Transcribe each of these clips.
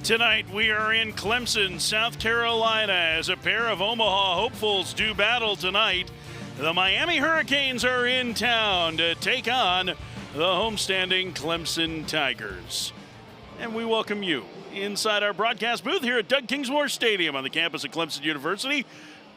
Tonight we are in Clemson, South Carolina, as a pair of Omaha hopefuls do battle tonight. The Miami Hurricanes are in town to take on the homestanding Clemson Tigers. And we welcome you inside our broadcast booth here at Doug Kingsmore Stadium on the campus of Clemson University.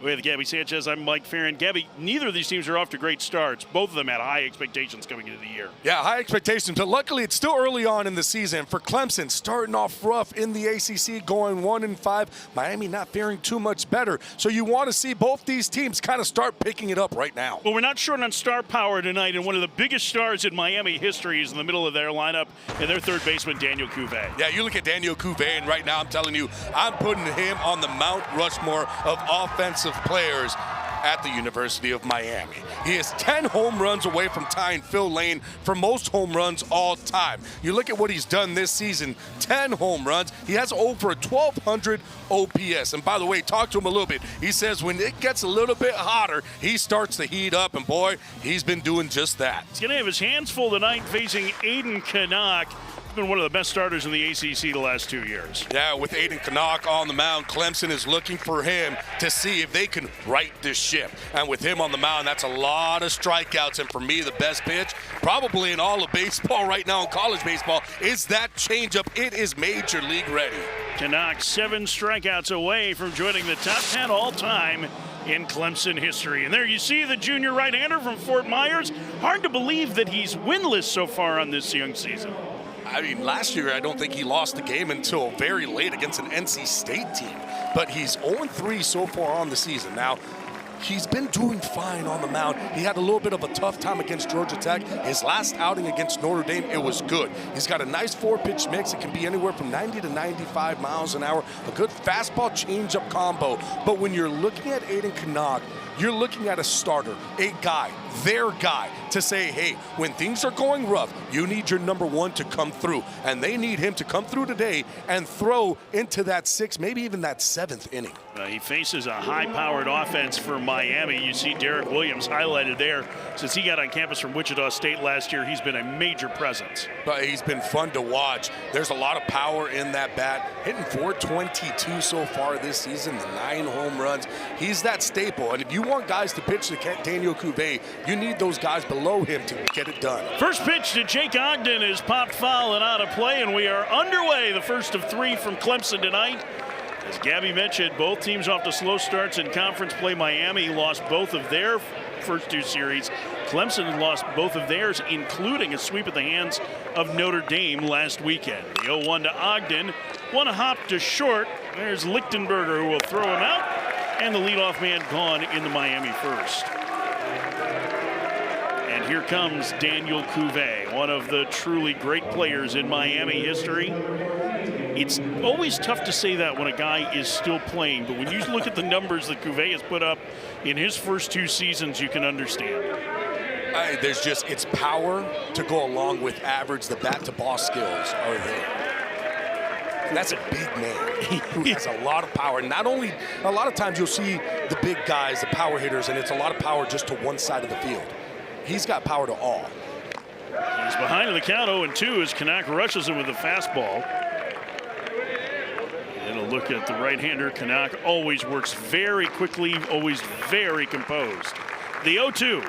With Gabby Sanchez, I'm Mike Farron. Gabby, neither of these teams are off to great starts. Both of them had high expectations coming into the year. Yeah, high expectations, but luckily it's still early on in the season. For Clemson, starting off rough in the ACC, going 1-5. Miami not faring too much better. So you want to see both these teams kind of start picking it up right now. Well, we're not short on star power tonight, and one of the biggest stars in Miami history is in the middle of their lineup, and their third baseman, Daniel Cuvée. Yeah, you look at Daniel Cuvée, and right now I'm telling you, I'm putting him on the Mount Rushmore of offensive players at the University of Miami. He is 10 home runs away from tying Phil Lane for most home runs all time. You look at what he's done this season, 10 home runs. He has over a 1,200 OPS. And by the way, talk to him a little bit. He says when it gets a little bit hotter, he starts to heat up, and boy, he's been doing just that. He's going to have his hands full tonight facing Aiden Canuck. Been one of the best starters in the ACC the last 2 years. Yeah, with Aiden Canuck on the mound, Clemson is looking for him to see if they can right this ship. And with him on the mound, that's a lot of strikeouts. And for me, the best pitch, probably in all of baseball right now, in college baseball, is that changeup. It is major league ready. Canuck 7 strikeouts away from joining the top 10 all-time in Clemson history. And there you see the junior right-hander from Fort Myers. Hard to believe that he's winless so far on this young season. I mean, last year, I don't think he lost the game until very late against an NC State team. But he's 0-3 so far on the season. Now, he's been doing fine on the mound. He had a little bit of a tough time against Georgia Tech. His last outing against Notre Dame, it was good. He's got a nice 4-pitch mix. It can be anywhere from 90 to 95 miles an hour. A good fastball changeup combo. But when you're looking at Aiden Canuck, you're looking at a starter, a guy, their guy, to say, hey, when things are going rough, you need your number one to come through. And they need him to come through today and throw into that 6th, maybe even that 7th inning. He faces a high-powered offense for Miami. You see Derek Williams highlighted there. Since he got on campus from Wichita State last year, he's been a major presence. But he's been fun to watch. There's a lot of power in that bat. Hitting .422 so far this season, the 9 home runs. He's that staple. And if you want guys to pitch to Daniel Cuvée, you need those guys below him to get it done. First pitch to Jake Ogden is popped foul and out of play, and we are underway. The first of 3 from Clemson tonight. As Gabby mentioned, both teams off to slow starts in conference play. Miami lost both of their first 2 series. Clemson lost both of theirs, including a sweep at the hands of Notre Dame last weekend. The 0-1 to Ogden. One hop to short. There's Lichtenberger, who will throw him out. And the leadoff man gone in the Miami first. And here comes Daniel Cuvée, one of the truly great players in Miami history. It's always tough to say that when a guy is still playing, but when you look at the numbers that Cuvée has put up in his first 2 seasons, you can understand. There's just, it's power to go along with average. The bat-to-ball skills are there. And that's a big man who has a lot of power. Not only, a lot of times you'll see the big guys, the power hitters, and it's a lot of power just to one side of the field. He's got power to all. He's behind in the count 0-2 as Canuck rushes him with a fastball. And a look at the right-hander. Canuck always works very quickly, always very composed. The 0-2.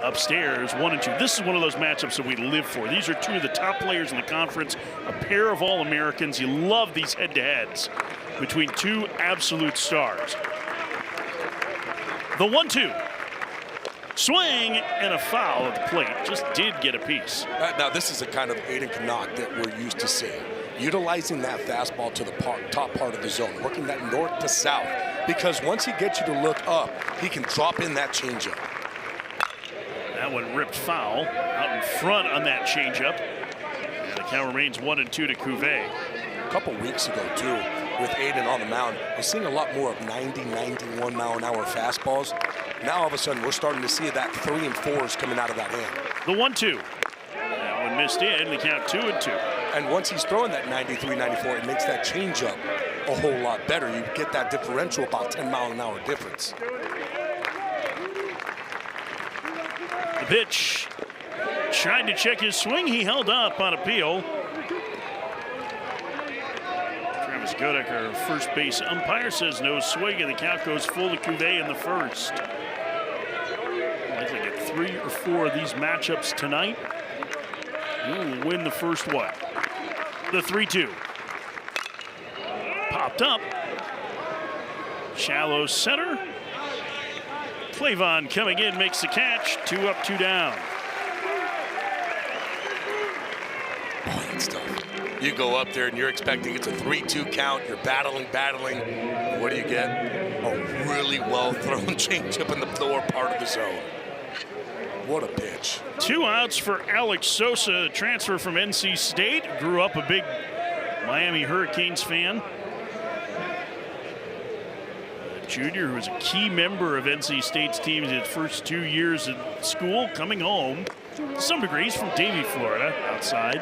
Upstairs, 1-2. This is one of those matchups that we live for. These are 2 of the top players in the conference, a pair of All-Americans. You love these head-to-heads between 2 absolute stars. The 1-2. Swing and a foul at the plate. Just did get a piece. Now, this is a kind of Aiden Canuck that we're used to seeing. Utilizing that fastball to the top part of the zone, working that north to south. Because once he gets you to look up, he can drop in that changeup. That one ripped foul out in front on that changeup. And the count remains 1-2 to Cuvée. A couple weeks ago, too, with Aiden on the mound, we're seeing a lot more of 90, 91 mile an hour fastballs. Now, all of a sudden, we're starting to see that 3 and 4s coming out of that hand. The 1-2. That one missed in. The count 2-2. And once he's throwing that 93, 94, it makes that changeup a whole lot better. You get that differential, about 10 mile an hour difference. The pitch. Tried to check his swing. He held up on appeal. Godek, our first base umpire, says no swing, and the count goes full to Cuvée in the first. Likely get 3 or 4 of these matchups tonight. Who will win the first one? The 3-2. Popped up. Shallow center. Clavon coming in, makes the catch. 2 up, 2 down. Boy, that's tough. You go up there and you're expecting it's a 3-2 count. You're battling. What do you get? A really well thrown changeup in the lower part of the zone. What a pitch. 2 outs for Alex Sosa, transfer from NC State. Grew up a big Miami Hurricanes fan. A junior who was a key member of NC State's team in his first 2 years in school, coming home to some degrees from Davie, Florida, outside.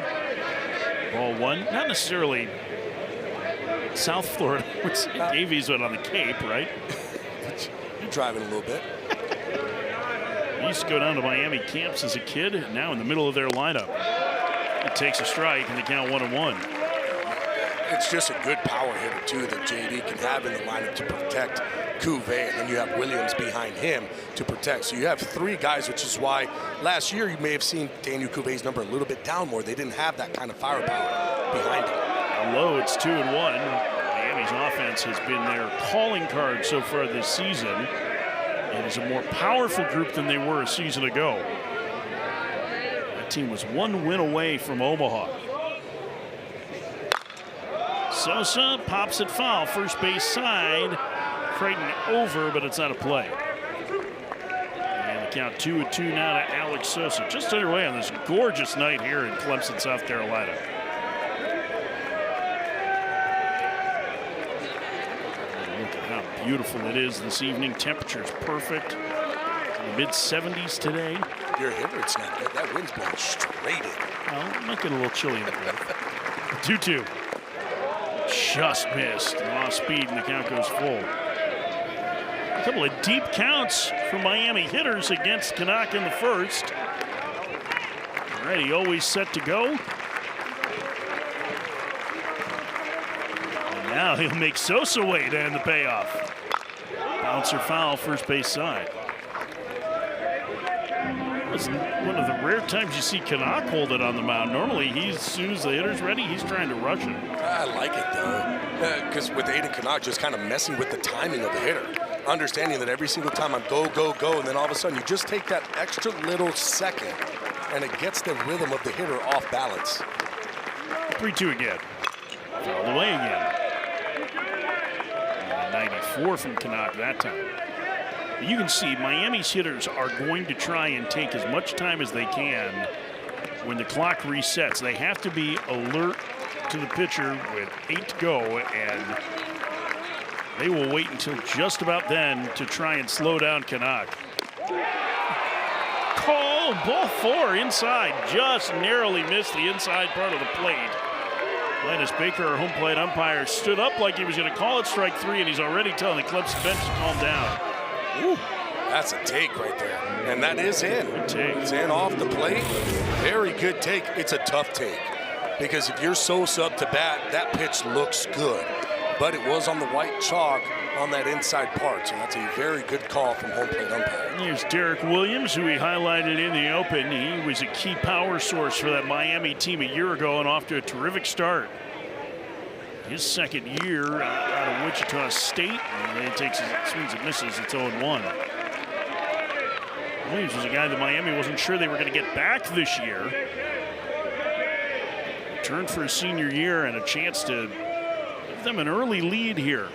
Ball 1, not necessarily South Florida. Davie's one on the Cape, right? You're driving a little bit. He used to go down to Miami camps as a kid, and now in the middle of their lineup. It takes a strike, and they count 1-1. It's just a good power hitter, too, that JD can have in the lineup to protect Cuvée, and then you have Williams behind him to protect. So you have 3 guys, which is why last year you may have seen Daniel Cuvé's number a little bit down more. They didn't have that kind of firepower behind him. Low, it's 2-1. Miami's offense has been their calling card so far this season. It is a more powerful group than they were a season ago. That team was 1 win away from Omaha. Sosa pops it foul, first base side. Creighton over, but it's not a play. And the count 2-2 now to Alex Sosa. Just underway on this gorgeous night here in Clemson, South Carolina. Look at how beautiful it is this evening. Temperature's perfect. In the mid-70s today. Your hitter, it's not good. That wind's blowing straight in. Well, it might get a little chilly in the breath. 2-2. Just missed. Lost speed, and the count goes full. A couple of deep counts for Miami hitters against Canuck in the first. Ready, always set to go. And now he'll make Sosa wait to end the payoff. Bouncer foul, first base side. It's one of the rare times you see Canuck hold it on the mound. Normally, as soon as the hitter's ready, he's trying to rush it. I like it, though, because with Aiden Canuck just kind of messing with the timing of the hitter, understanding that every single time I'm go, and then all of a sudden you just take that extra little second, and it gets the rhythm of the hitter off balance. 3-2 again. Fouled away again. 94 from Canuck that time. You can see Miami's hitters are going to try and take as much time as they can when the clock resets. They have to be alert to the pitcher with 8 to go, and they will wait until just about then to try and slow down Canuck. Call, ball 4 inside, just narrowly missed the inside part of the plate. Landis Baker, our home plate umpire, stood up like he was going to call it strike 3, and he's already telling the Clemson bench to calm down. Ooh, that's a take right there. And that is in. Good take. It's in off the plate. Very good take. It's a tough take. Because if you're Sosa up to bat, that pitch looks good. But it was on the white chalk on that inside part. So that's a very good call from home plate umpire. Here's Derek Williams, who we highlighted in the open. He was a key power source for that Miami team a year ago and off to a terrific start. His second year out of Wichita State, and it takes swings and misses. It's 0-1. Williams was a guy that Miami wasn't sure they were going to get back this year. Returned for his senior year and a chance to give them an early lead here.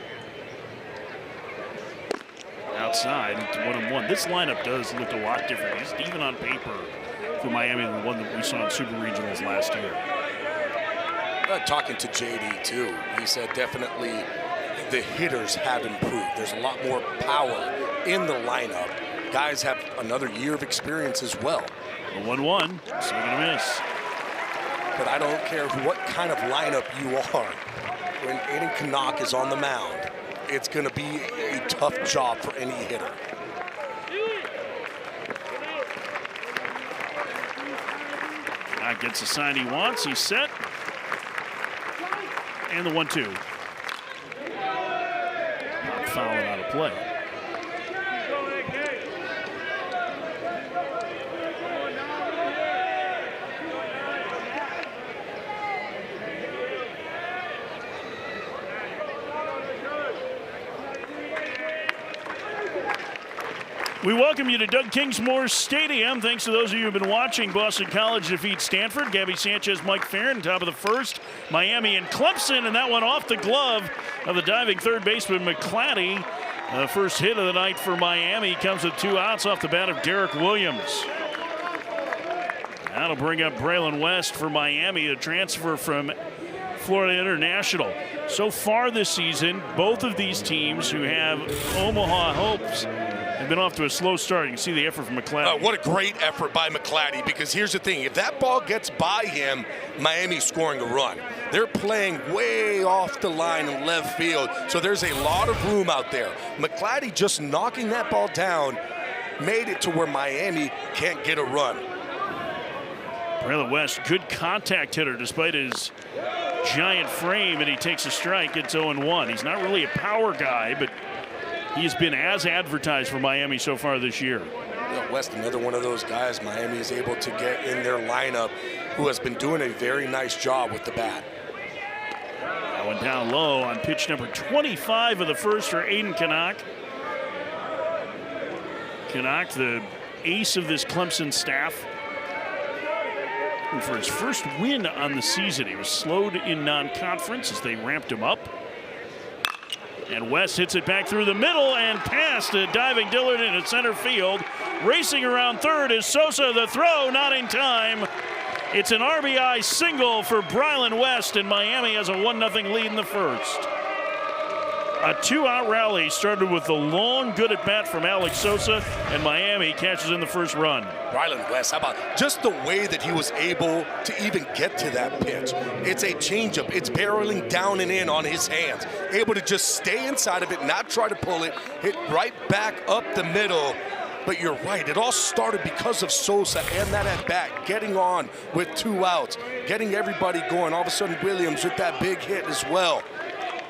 Outside, it's 1-1. This lineup does look a lot different, just even on paper, for Miami than the one that we saw in Super Regionals last year. Talking to JD too, he said definitely the hitters have improved. There's a lot more power in the lineup. Guys have another year of experience as well. 1-1, swing and a miss. But I don't care what kind of lineup you are. When Aiden Canuck is on the mound, it's going to be a tough job for any hitter. Gets the sign he wants. He's set. And the 1-2. foul and out of play. We welcome you to Doug Kingsmore Stadium. Thanks to those of you who have been watching Boston College defeat Stanford. Gabby Sanchez, Mike Farron, top of the first. Miami and Clemson, and that one off the glove of the diving third baseman McClatty. The first hit of the night for Miami comes with 2 outs off the bat of Derek Williams. That'll bring up Braylon West for Miami, a transfer from Florida International. So far this season, both of these teams who have Omaha hopes have been off to a slow start. You can see the effort from McClatty. What a great effort by McClatty, because here's the thing. If that ball gets by him, Miami's scoring a run. They're playing way off the line in left field, so there's a lot of room out there. McClatty just knocking that ball down made it to where Miami can't get a run. Braylon West, good contact hitter despite his giant frame, and he takes a strike. It's 0-1. He's not really a power guy, but he's been as advertised for Miami so far this year. West, another one of those guys Miami is able to get in their lineup, who has been doing a very nice job with the bat. That one down low on pitch number 25 of the first for Aiden Canuck. Canuck, the ace of this Clemson staff. And for his first win on the season, he was slowed in non-conference as they ramped him up. And West hits it back through the middle and past a diving Dillard into center field. Racing around third is Sosa. The throw not in time. It's an RBI single for Braylon West, and Miami has a 1-0 lead in the first. A 2-out rally started with the long good at bat from Alex Sosa, and Miami catches in the first run. Braylon West, how about just the way that he was able to even get to that pitch? It's a changeup. It's barreling down and in on his hands. Able to just stay inside of it, not try to pull it, hit right back up the middle. But you're right, it all started because of Sosa and that at bat, getting on with 2 outs, getting everybody going. All of a sudden, Williams with that big hit as well.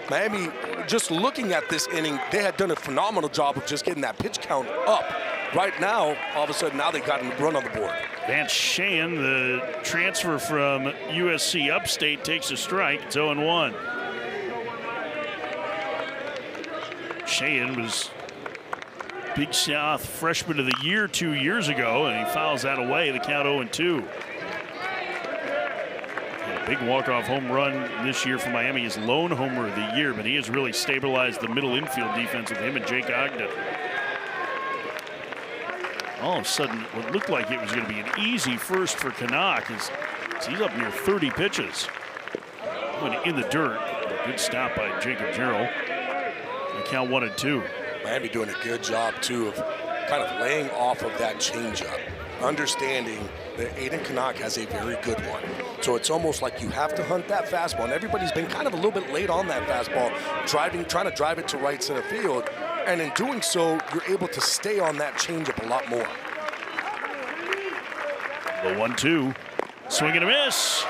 Miami, just looking at this inning, they had done a phenomenal job of just getting that pitch count up. Right now, all of a sudden, now they got a run on the board. Vance Sheehan, the transfer from USC Upstate, takes a strike. It's 0-1. Sheehan was Big South Freshman of the Year 2 years ago, and he fouls that away. The count 0-2. Big walk-off home run this year for Miami, his lone homer of the year, but he has really stabilized the middle infield defense with him and Jake Ogden. All of a sudden, what looked like it was going to be an easy first for Canuck is he's up near 30 pitches. Went in the dirt. A good stop by Jacob Jarrell. The count 1-2. Miami doing a good job, too, of kind of laying off of that changeup, understanding that Aiden Canuck has a very good one. So it's almost like you have to hunt that fastball, and everybody's been kind of a little bit late on that fastball, trying to drive it to right center field, and in doing so, you're able to stay on that changeup a lot more. The 1-2, swing and a miss.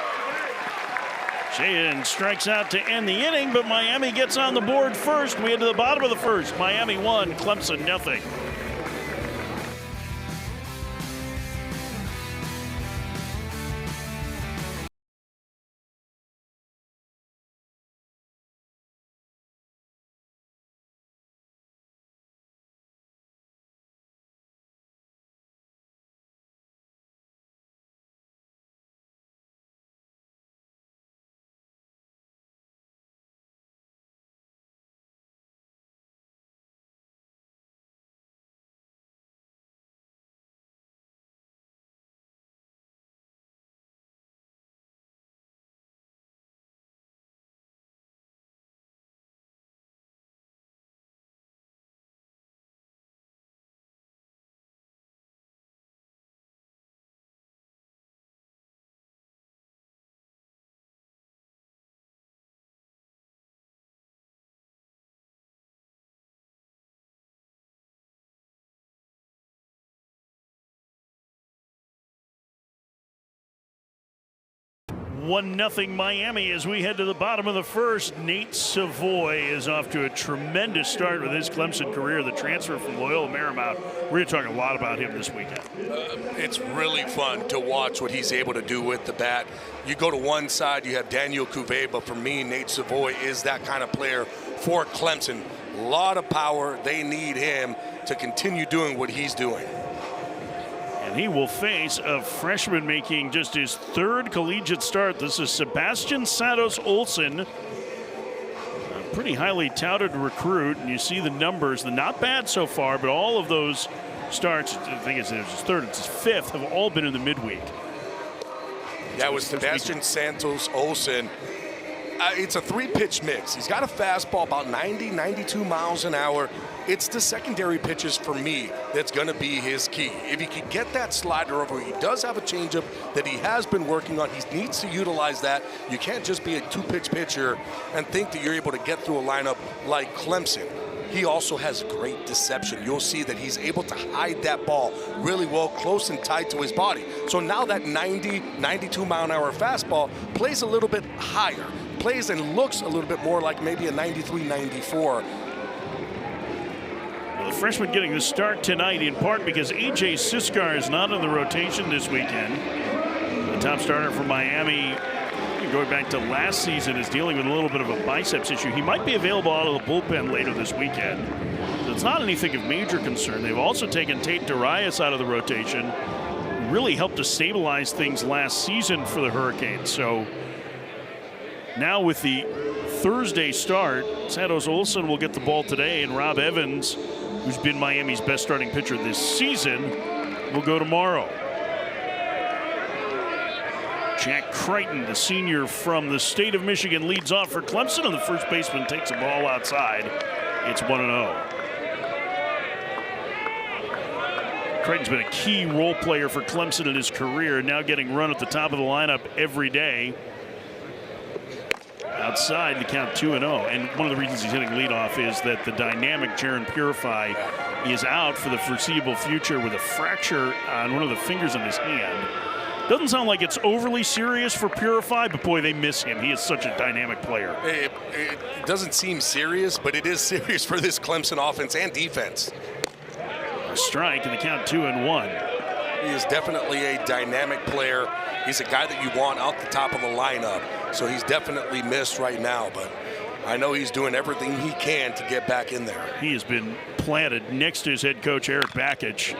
Sheehan strikes out to end the inning, but Miami gets on the board first. We head to the bottom of the first. Miami 1, Clemson 0. 1-0 Miami as we head to the bottom of the first. Nate Savoy is off to a tremendous start with his Clemson career, the transfer from Loyola Marymount. We're going to talk a lot about him this weekend. It's really fun to watch what he's able to do with the bat. You go to one side, you have Daniel Cuvée, but for me, Nate Savoy is that kind of player for Clemson. A lot of power. They need him to continue doing what he's doing. And he will face a freshman making just his third collegiate start. This is Sebastian Santos Olsen, a pretty highly touted recruit. And you see the numbers, they're not bad so far, but all of those starts, I think it's his third, it's his fifth, have all been in the midweek. That was Sebastian Santos Olsen. It's a three-pitch mix. He's got a fastball about 90, 92 miles an hour. It's the secondary pitches for me that's going to be his key. If he can get that slider over, he does have a changeup that he has been working on. He needs to utilize that. You can't just be a two-pitch pitcher and think that you're able to get through a lineup like Clemson. He also has great deception. You'll see that he's able to hide that ball really well, close and tight to his body. So now that 90, 92 mile an hour fastball plays a little bit higher, plays and looks a little bit more like maybe a 93, 94. The freshman getting the start tonight in part because A.J. Siskar is not in the rotation this weekend. The top starter for Miami, going back to last season, is dealing with a little bit of a biceps issue. He might be available out of the bullpen later this weekend. So it's not anything of major concern. They've also taken Tate Darius out of the rotation. Really helped to stabilize things last season for the Hurricanes. So now with the Thursday start, Santos Olsen will get the ball today, and Rob Evans, who's been Miami's best starting pitcher this season, will go tomorrow. Jack Crichton, the senior from the state of Michigan, leads off for Clemson, and the first baseman takes a ball outside. It's 1-0. Crichton's been a key role player for Clemson in his career, now getting run at the top of the lineup every day. Outside, the count 2-0. And one of the reasons he's hitting leadoff is that the dynamic Jaron Purify is out for the foreseeable future with a fracture on one of the fingers in his hand. Doesn't sound like it's overly serious for Purify, but boy, they miss him. He is such a dynamic player. It doesn't seem serious, but it is serious for this Clemson offense and defense. A strike, and the count 2-1. He is definitely a dynamic player. He's a guy that you want out the top of the lineup. So he's definitely missed right now, but I know he's doing everything he can to get back in there. He has been planted next to his head coach, Eric Bakich,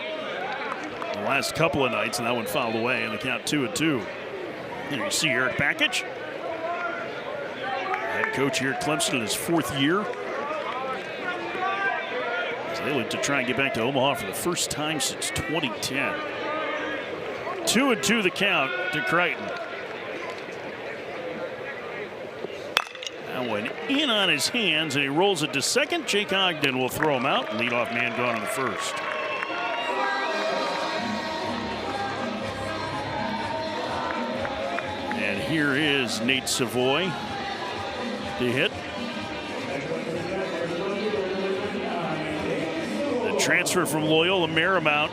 the last couple of nights, and that one fouled away, and the count 2-2. There you see Eric Bakich, head coach here at Clemson in his fourth year. As they look to try and get back to Omaha for the first time since 2010. 2-2 the count to Crichton. That one in on his hands, and he rolls it to second. Jake Ogden will throw him out. Leadoff man gone in the first. And here is Nate Savoy to hit. The transfer from Loyola Marymount.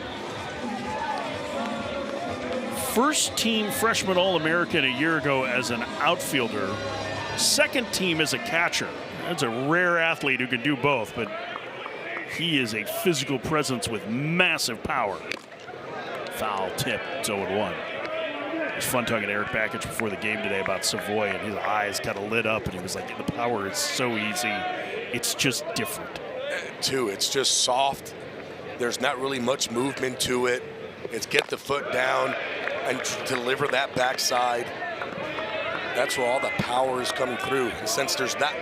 First team freshman All-American a year ago as an outfielder. Second team as a catcher. That's a rare athlete who can do both, but he is a physical presence with massive power. Foul tip, it's 0-1. It was fun talking to Eric Bakich before the game today about Savoy, and his eyes kind of lit up, and he was like, the power is so easy. It's just different. It's just soft. There's not really much movement to it. It's get the foot down and deliver that backside. That's where all the power is coming through. And since there's not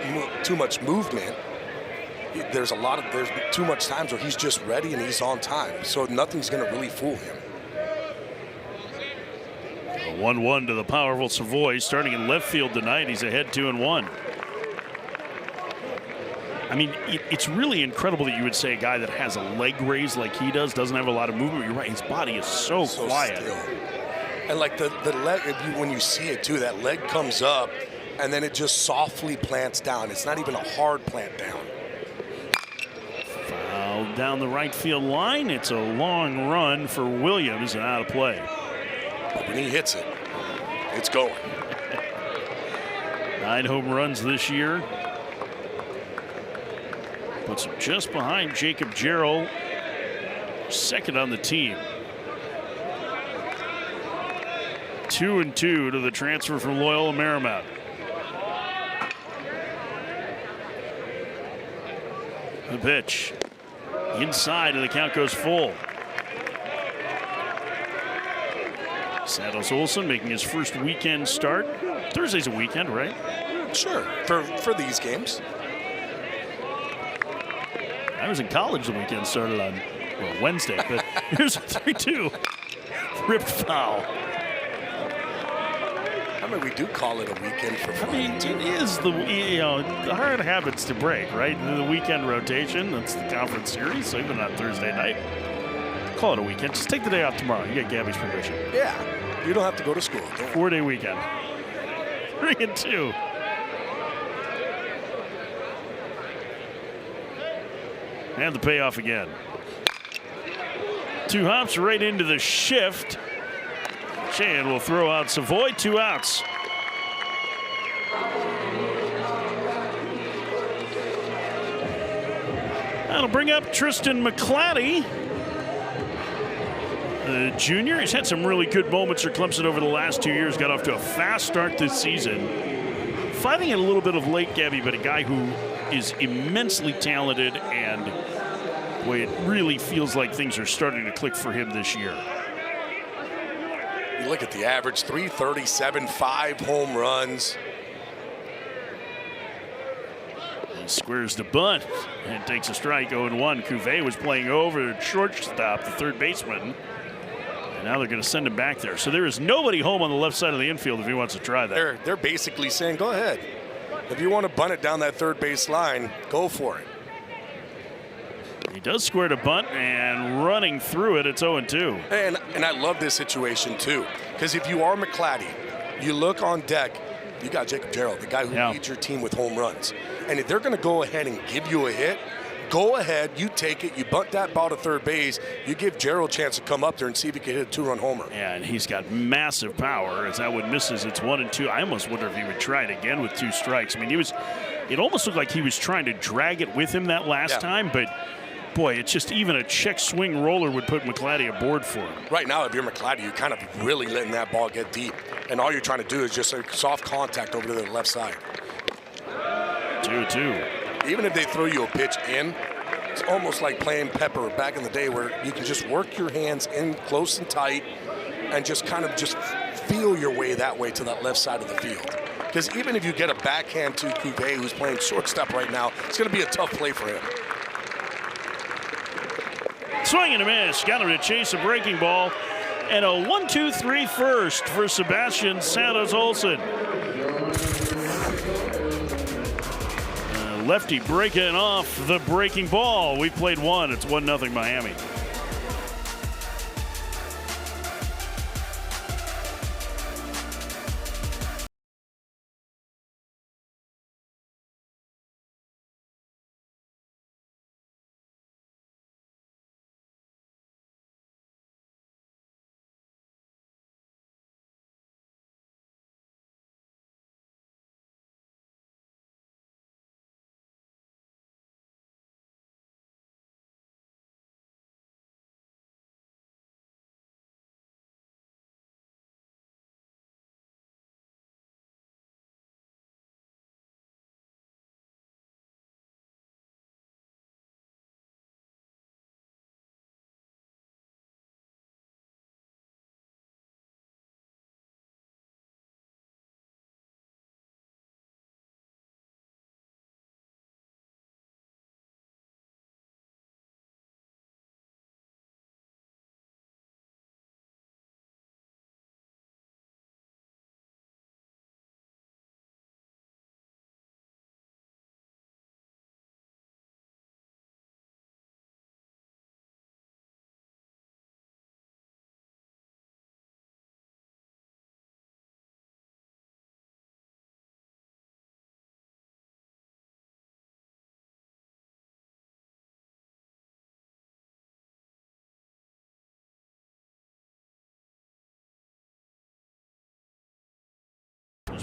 too much movement, there's too much times where he's just ready and he's on time. So nothing's going to really fool him. A 1-1 to the powerful Savoy, starting in left field tonight. He's ahead 2-1. I mean, it's really incredible that you would say a guy that has a leg raise like he does doesn't have a lot of movement. You're right, his body is so quiet. Still. And like the leg, when you see it too, that leg comes up and then it just softly plants down. It's not even a hard plant down. Foul down the right field line. It's a long run for Williams and out of play. But when he hits it, it's going. 9 home runs this year. Puts him just behind Jacob Jarrell, second on the team. 2-2 to the transfer from Loyola Marymount. The pitch inside, and the count goes full. Santos Olson making his first weekend start. Thursday's a weekend, right? Sure, for these games. I was in college. The weekend started on Wednesday, but here's a 3-2 ripped foul. I mean, we do call it a weekend for fun. I mean, it is the hard habits to break, right? The weekend rotation. That's the conference series, so even on Thursday night, call it a weekend. Just take the day off tomorrow. You get Gabby's permission. Yeah, you don't have to go to school. 4-day weekend. 3-2. And the payoff again. 2 hops right into the shift. Shane will throw out Savoy, 2 outs. That'll bring up Tristan McClatty, the junior. He's had some really good moments for Clemson over the last 2 years. Got off to a fast start this season. Finding it a little bit of late, Gabby, but a guy who is immensely talented, and boy, it really feels like things are starting to click for him this year. You look at the average, 337, 5 home runs. He squares the bunt and takes a strike, 0-1. Cuvée was playing over at shortstop, the third baseman. And now they're going to send him back there. So there is nobody home on the left side of the infield if he wants to try that. They're basically saying, go ahead. If you want to bunt it down that third base line, go for it. He does square to bunt, and running through it, it's 0-2. And I love this situation, too, because if you are McClatty, you look on deck, you got Jacob Jarrell, the guy who leads your team with home runs. And if they're going to go ahead and give you a hit, go ahead, you take it, you bunt that ball to third base, you give Jarrell a chance to come up there and see if he can hit a 2-run homer. Yeah, and he's got massive power. As that one misses, it's 1-2. I almost wonder if he would try it again with 2 strikes. I mean, it almost looked like he was trying to drag it with him that last time, but boy, it's just even a check swing roller would put McClatty aboard for him. Right now, if you're McClatty, you're kind of really letting that ball get deep. And all you're trying to do is just a soft contact over to the left side. 2-2. Even if they throw you a pitch in, it's almost like playing pepper back in the day where you can just work your hands in close and tight and just kind of just feel your way that way to that left side of the field. Because even if you get a backhand to Cuvée, who's playing shortstop right now, it's going to be a tough play for him. Swing and a miss. Got him to chase a breaking ball. And a 1-2-3 first for Sebastian Santos Olson. Lefty breaking off the breaking ball. We played 1. It's 1-0 Miami.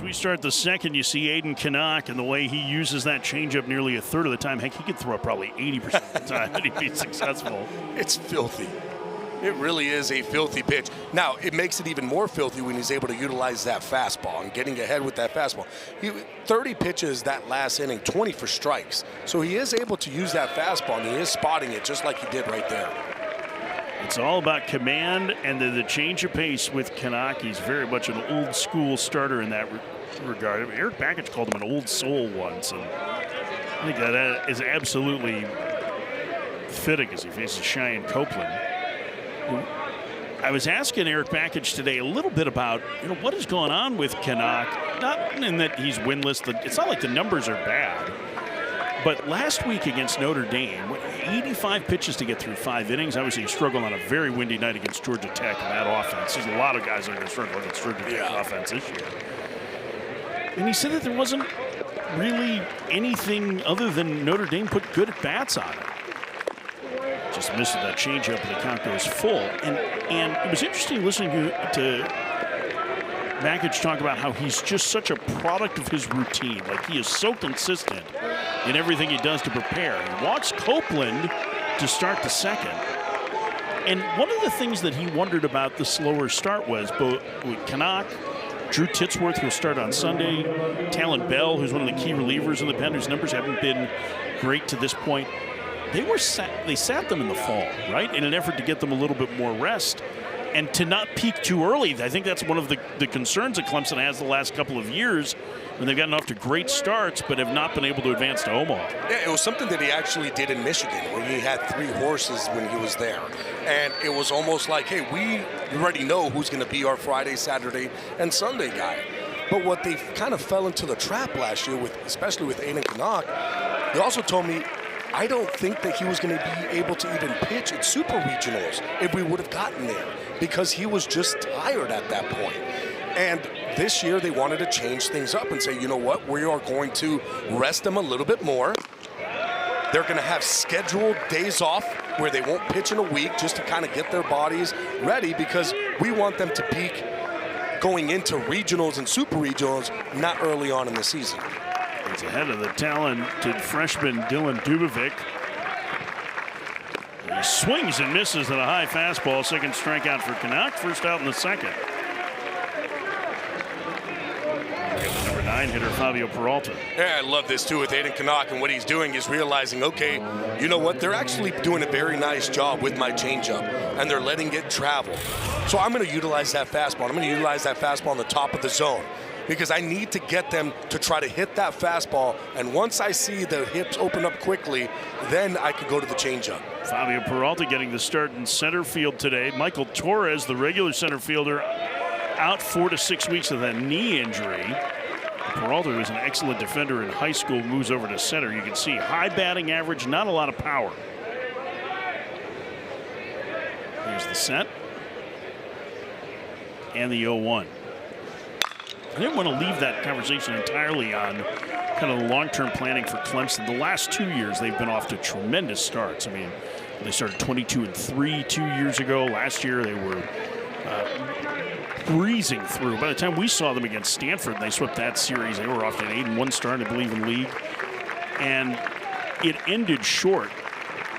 we start the second, you see Aiden Canuck and the way he uses that changeup nearly a third of the time. Heck, he could throw it probably 80% of the time and he'd be successful. It's filthy. It really is a filthy pitch. Now, it makes it even more filthy when he's able to utilize that fastball and getting ahead with that fastball. 30 pitches that last inning, 20 for strikes. So he is able to use that fastball, and he is spotting it just like he did right there. It's all about command and the change of pace with Canuck. He's very much an old school starter in that regard. I mean, Eric Bakich called him an old soul once, and I think that is absolutely fitting as he faces Cheyenne Copeland. I was asking Eric Bakich today a little bit about what has gone on with Canuck. Not in that he's winless. It's not like the numbers are bad. But last week against Notre Dame, 85 pitches to get through 5 innings. Obviously, he struggled on a very windy night against Georgia Tech in that offense. There's a lot of guys that are going to struggle against Georgia Tech's offense this year. And he said that there wasn't really anything other than Notre Dame put good at-bats on it. Just misses that changeup and the count goes full. And it was interesting listening to Bakich talk about how he's just such a product of his routine. Like, he is so consistent in everything he does to prepare. He walks Copeland to start the second. And one of the things that he wondered about the slower start was both with Canuck, Drew Titsworth, who'll start on Sunday, Talon Bell, who's one of the key relievers in the pen, whose numbers haven't been great to this point. They sat them in the fall, right, in an effort to get them a little bit more rest and to not peak too early. I think that's one of the concerns that Clemson has the last couple of years when they've gotten off to great starts but have not been able to advance to Omaha. Yeah, it was something that he actually did in Michigan when he had 3 horses when he was there. And it was almost like, hey, we already know who's going to be our Friday, Saturday, and Sunday guy. But what they kind of fell into the trap last year, especially with Aiden Canuck, he also told me, I don't think that he was going to be able to even pitch at super regionals if we would have gotten there, because he was just tired at that point. And this year they wanted to change things up and say, you know what, we are going to rest them a little bit more. They're going to have scheduled days off where they won't pitch in a week just to kind of get their bodies ready, because we want them to peak going into regionals and super regionals, not early on in the season. It's ahead of the talented freshman Dylan Dubovic. He swings and misses at a high fastball. Second strikeout for Canuck. First out in the second. Number 9 hitter Fabio Peralta. Yeah, I love this too with Aiden Canuck, and what he's doing is realizing, okay, you know what? They're actually doing a very nice job with my changeup, and they're letting it travel. So I'm going to utilize that fastball. I'm going to utilize that fastball on the top of the zone, because I need to get them to try to hit that fastball. And once I see the hips open up quickly, then I could go to the changeup. Fabio Peralta getting the start in center field today. Michael Torres, the regular center fielder, out 4 to 6 weeks with a knee injury. Peralta, who was an excellent defender in high school, moves over to center. You can see high batting average, not a lot of power. Here's the set. And the 0-1. I didn't want to leave that conversation entirely on kind of the long-term planning for Clemson. The last 2 years, they've been off to tremendous starts. I mean, they started 22-3 2 years ago. Last year, they were breezing through. By the time we saw them against Stanford, they swept that series. They were off to an 8-1 start, I believe, in league. And it ended short.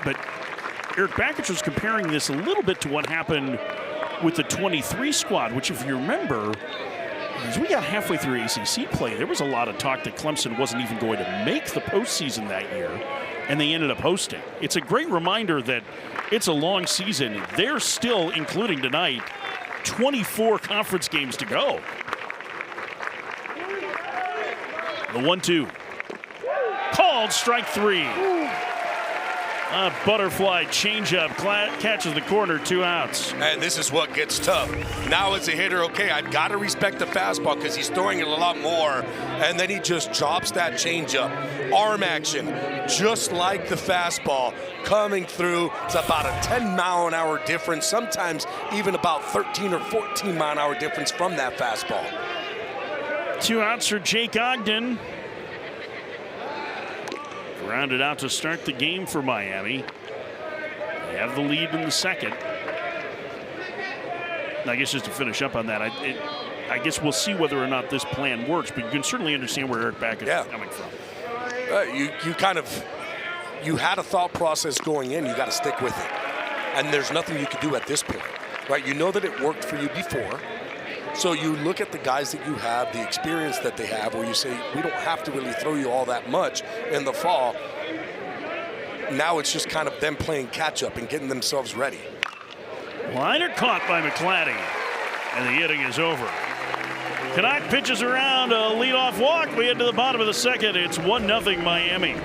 But Eric Bakich was comparing this a little bit to what happened with the 23 squad, which, if you remember, as we got halfway through ACC play, there was a lot of talk that Clemson wasn't even going to make the postseason that year, and they ended up hosting. It's a great reminder that it's a long season. They're still, including tonight, 24 conference games to go. The 1-2. Called strike 3. A butterfly changeup catches the corner, 2 outs. And this is what gets tough. Now as a hitter, okay, I've got to respect the fastball because he's throwing it a lot more. And then he just drops that changeup. Arm action, just like the fastball, coming through. It's about a 10-mile-an-hour difference, sometimes even about 13 or 14-mile-an-hour difference from that fastball. 2 outs for Jake Ogden. Grounded out to start the game for Miami. They have the lead in the second. I guess just to finish up on that, I guess we'll see whether or not this plan works, but you can certainly understand where Eric Back is coming from. You had a thought process going in. You got to stick with it, and there's nothing you can do at this point, right? You know that it worked for you before, so you look at the guys that you have, the experience that they have, where you say we don't have to really throw you all that much in the fall. Now it's just kind of them playing catch up and getting themselves ready. Liner caught by McClatty, and the inning is over. Canuck pitches around a leadoff walk. We head to the bottom of the second. It's 1-0 Miami.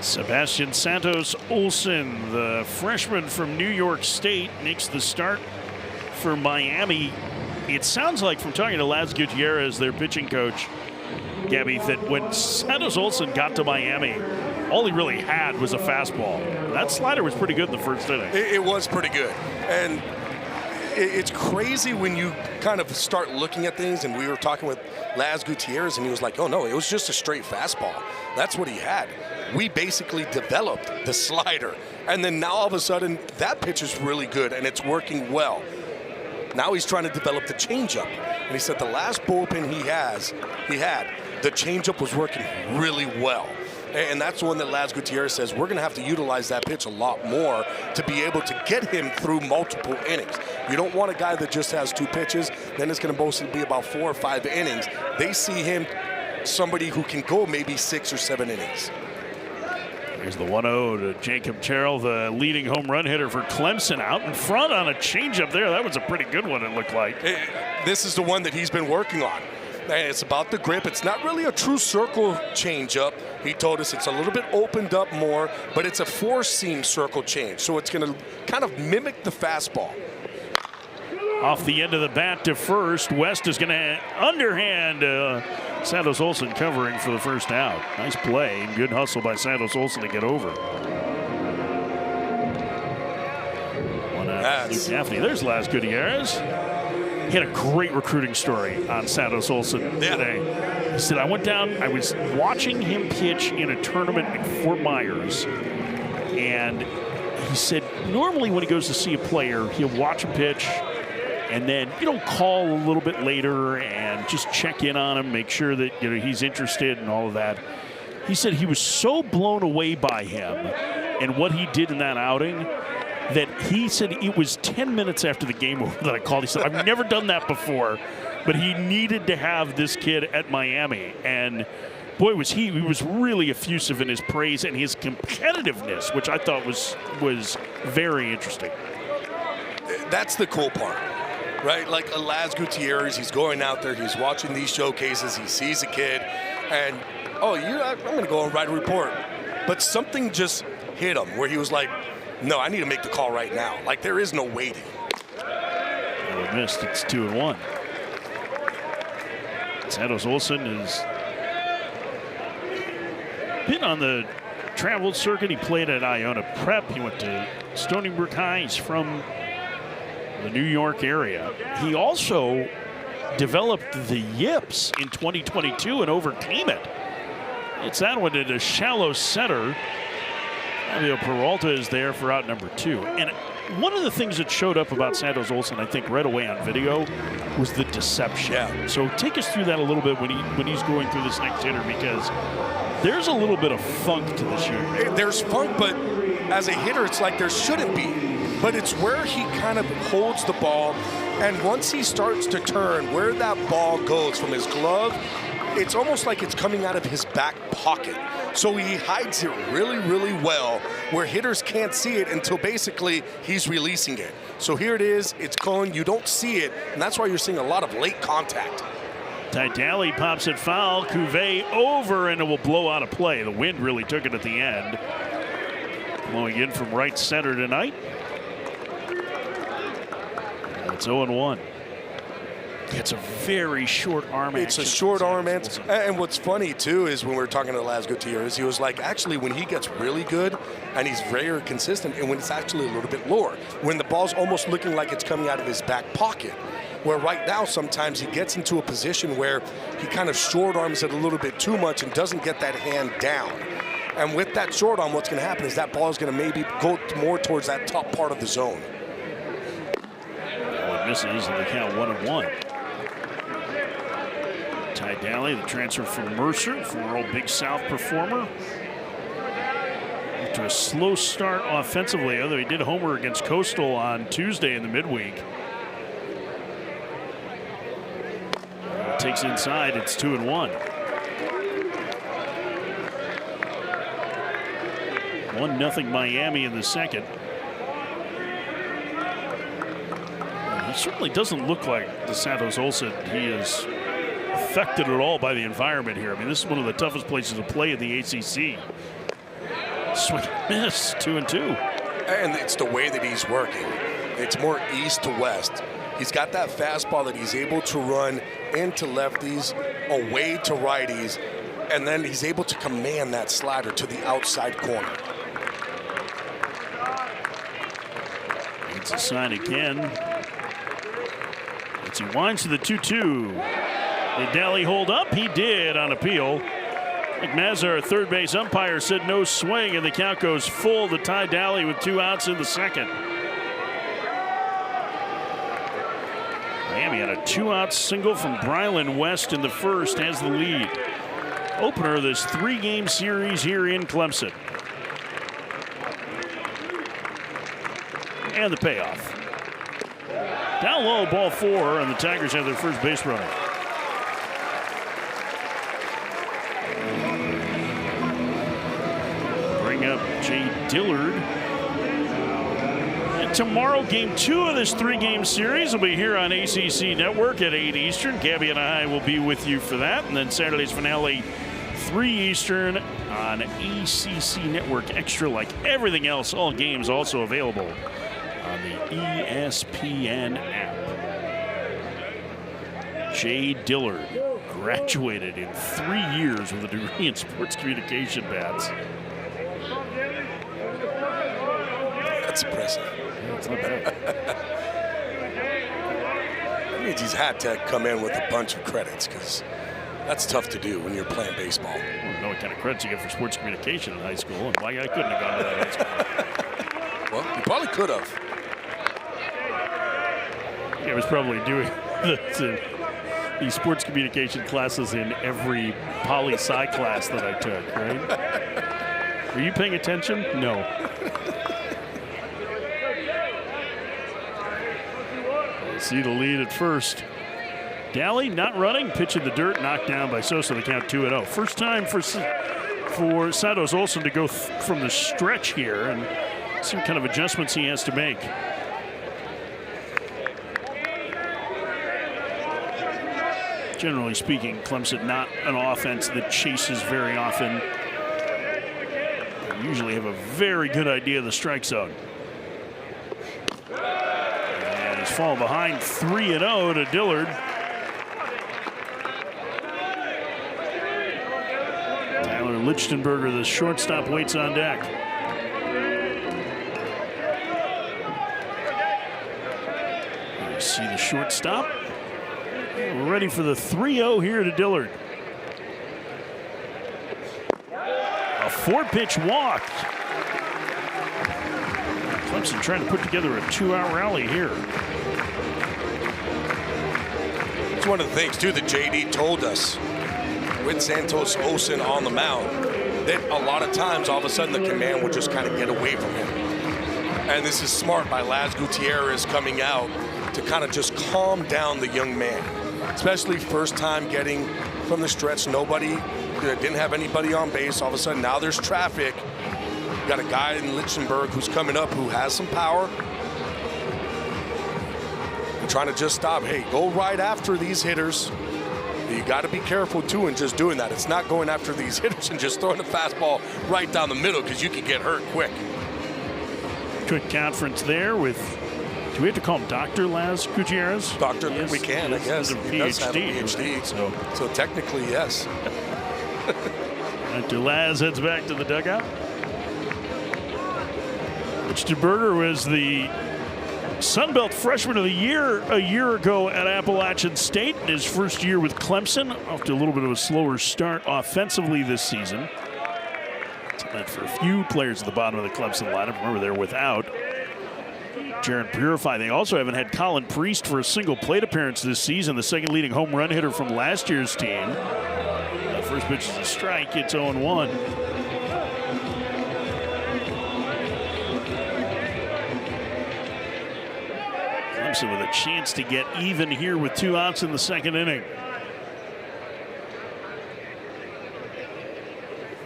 Sebastian Santos Olsen, the freshman from New York State, makes the start for Miami. It sounds like, from talking to Laz Gutierrez, their pitching coach, Gabby, that when Santos Olsen got to Miami, all he really had was a fastball. That slider was pretty good in the first inning. It was pretty good. And it's crazy when you kind of start looking at things, and we were talking with Laz Gutierrez, and he was like, oh, no, it was just a straight fastball. That's what he had. We basically developed the slider, and then now all of a sudden that pitch is really good and it's working well. Now he's trying to develop the changeup, and he said the last bullpen he had, the changeup was working really well. And that's the one that Laz Gutierrez says we're going to have to utilize that pitch a lot more to be able to get him through multiple innings. You don't want a guy that just has 2 pitches, then it's going to mostly be about 4 or 5 innings. They see him somebody who can go maybe 6 or 7 innings. Here's the 1-0 to Jacob Terrell, the leading home run hitter for Clemson, out in front on a changeup there. That was a pretty good one, it looked like. This is the one that he's been working on. And it's about the grip. It's not really a true circle changeup. He told us it's a little bit opened up more, but it's a 4-seam circle change. So it's going to kind of mimic the fastball. Off the end of the bat to first. West is going to underhand Santos Olsen covering for the first out. Nice play and good hustle by Santos Olsen to get over. One out. Luke Gaffney. There's Laz Gutierrez. He had a great recruiting story on Santos Olsen today. He said, I went down, I was watching him pitch in a tournament in Fort Myers, and he said normally when he goes to see a player, he'll watch him pitch, and then, call a little bit later and just check in on him, make sure that, he's interested and all of that. He said he was so blown away by him and what he did in that outing that he said it was 10 minutes after the game over that I called. He said, I've never done that before, but he needed to have this kid at Miami. And boy, was he was really effusive in his praise and his competitiveness, which I thought was very interesting. That's the cool part. Right, like Laz Gutierrez, he's going out there, he's watching these showcases, he sees a kid, and, I'm going to go and write a report. But something just hit him where he was like, no, I need to make the call right now. Like, there is no waiting. Oh, missed. It's 2-1. Santos Olsen has been on the traveled circuit. He played at Iona Prep. He went to Stony Brook High. He's from the New York area. He also developed the yips in 2022 and overcame it. It's that one at a shallow center. Fabio Peralta is there for out number 2. And one of the things that showed up about Santos Olson, I think, right away on video was the deception. Yeah. So take us through that a little bit when he's going through this next hitter, because there's a little bit of funk to the shoot. There's funk, but as a hitter, it's like there shouldn't be. But it's where he kind of holds the ball, and once he starts to turn, where that ball goes from his glove, it's almost like it's coming out of his back pocket. So he hides it really, really well, where hitters can't see it until basically he's releasing it. So here it is, it's going, you don't see it, and that's why you're seeing a lot of late contact. Ty Daly pops it foul, Cuvée over, and it will blow out of play. The wind really took it at the end. Blowing in from right center tonight. It's 0-1. It's a very short arm action. It's a short arm, and what's funny too is when we were talking to Laz Gutierrez, he was like, actually, when he gets really good and he's very consistent, and when it's actually a little bit lower, when the ball's almost looking like it's coming out of his back pocket. Where right now, sometimes he gets into a position where he kind of short arms it a little bit too much and doesn't get that hand down. And with that short arm, what's going to happen is that ball is going to maybe go more towards that top part of the zone. It misses, and they count 1-1. Ty Daly, the transfer from Mercer, former old Big South performer. To a slow start offensively, although he did homer against Coastal on Tuesday in the midweek. Takes inside, it's 2-1. 1-0 Miami in the second. He certainly doesn't look like the Santos Olson. He is affected at all by the environment here. I mean, this is one of the toughest places to play in the ACC. Swing miss, 2-2. And it's the way that he's working. It's more east to west. He's got that fastball that he's able to run into lefties, away to righties, and then he's able to command that slider to the outside corner. It's a sign again. As he winds to the 2-2. Did Daly hold up? He did on appeal. McMaster, third base umpire, said no swing, and the count goes full to Ty Daly with 2 outs in the second. Miami had a 2-out single from Brylan West in the first, has the lead. Opener of this 3-game series here in Clemson. And the payoff. Down low, ball 4, and the Tigers have their first base runner. Bring up Jay Dillard. And tomorrow, game 2 of this 3-game series will be here on ACC Network at 8 Eastern. Gabby and I will be with you for that. And then Saturday's finale, 3 Eastern on ACC Network Extra. Like everything else, all games also available on the ESPN app. Jay Dillard graduated in 3 years with a degree in sports communication bats. That's impressive. Yeah, it's not bad. That means he's had to come in with a bunch of credits, because that's tough to do when you're playing baseball. I don't know what kind of credits you get for sports communication in high school and why I couldn't have gone to that high school. Well, you probably could have. I was probably doing the sports communication classes in every poli-sci class that I took, right? Were you paying attention? No. See the lead at first. Daly not running, pitch in the dirt, knocked down by Sosa. The count 2-0. First time for Santos Olson to go from the stretch here, and see what kind of adjustments he has to make. Generally speaking, Clemson not an offense that chases very often. They usually have a very good idea of the strike zone. And he's fallen behind 3-0 to Dillard. Tyler Lichtenberger, the shortstop, waits on deck. You see the shortstop. We're ready for the 3-0 here to Dillard. A 4-pitch walk. Clemson trying to put together a 2-out rally here. It's one of the things, too, that JD told us with Santos Olsen on the mound, that a lot of times, all of a sudden, the command would just kind of get away from him. And this is smart by Laz Gutierrez coming out to kind of just calm down the young man, especially first time getting from the stretch. Nobody, didn't have anybody on base. All of a sudden, now there's traffic. You got a guy in Lichtenberg who's coming up who has some power. And trying to just stop. Hey, go right after these hitters. You got to be careful, too, in just doing that. It's not going after these hitters and just throwing a fastball right down the middle because you can get hurt quick. Quick conference there with, do we have to call him Dr. Laz Gutierrez? Doctor, yes, we can, I guess. He does have a PhD, right? so technically, yes. Dr. Laz heads back to the dugout. Lichtenberger was the Sun Belt Freshman of the Year a year ago at Appalachian State. In his first year with Clemson, off to a little bit of a slower start offensively this season. It's meant for a few players at the bottom of the Clemson lineup. Remember, they're without Jaron Purify. They also haven't had Colin Priest for a single plate appearance this season, the second leading home run hitter from last year's team. First pitch is a strike. It's 0-1. Clemson with a chance to get even here with 2 outs in the second inning.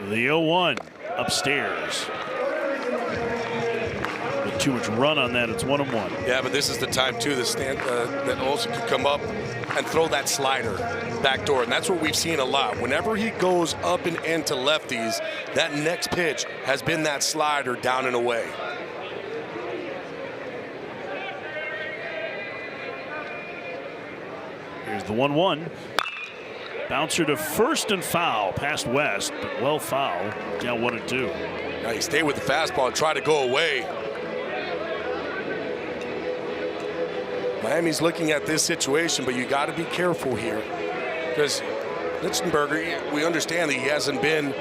The 0-1 upstairs. With too much run on that, it's 1-1. Yeah, but this is the time, too, that Olsen could come up and throw that slider back door. And that's what we've seen a lot. Whenever he goes up and into lefties, that next pitch has been that slider down and away. Here's the 1-1. Bouncer to first and foul past West, but well foul. Down 1-2. Now he stayed with the fastball and tried to go away. Miami's looking at this situation, but you got to be careful here because Lichtenberger, we understand that he hasn't been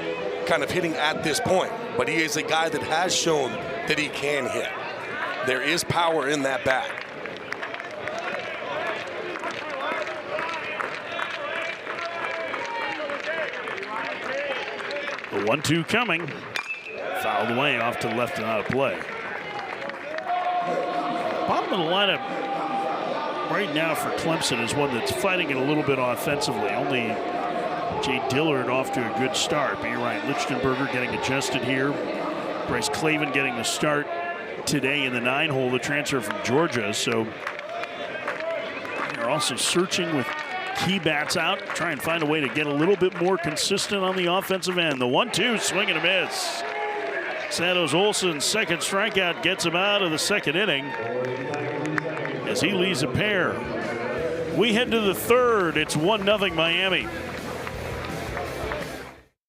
kind of hitting at this point, but he is a guy that has shown that he can hit. There is power in that bat. The 1-2 coming. Fouled away off to the left and out of play. Bottom of the lineup right now for Clemson is one that's fighting it a little bit offensively. Only Jay Dillard off to a good start. But you're right, Lichtenberger getting adjusted here. Bryce Clavin getting the start today in the 9-hole, the transfer from Georgia. So they're also searching with key bats out, try and find a way to get a little bit more consistent on the offensive end. The 1-2, swing and a miss. Santos Olsen's second strikeout gets him out of the second inning as he leaves a pair. We head to the third. It's 1-0 Miami.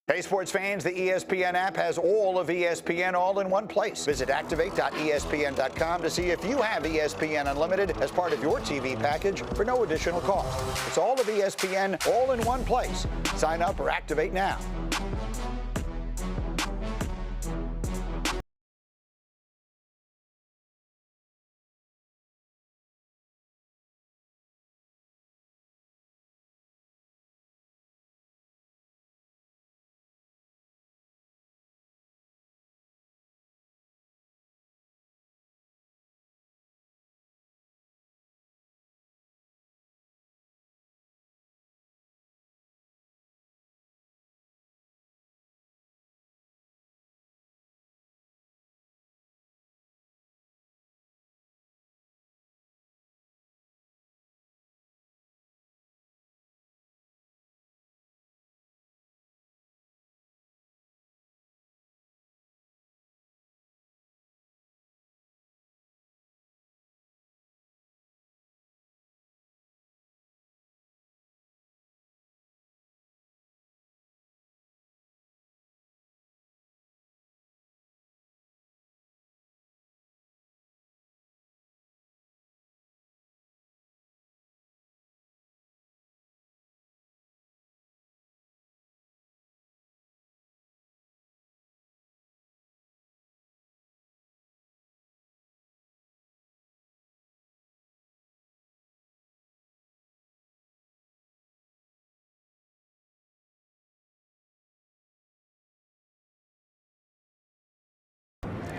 Hey, sports fans, the ESPN app has all of ESPN all in one place. Visit activate.espn.com to see if you have ESPN Unlimited as part of your TV package for no additional cost. It's all of ESPN all in one place. Sign up or activate now.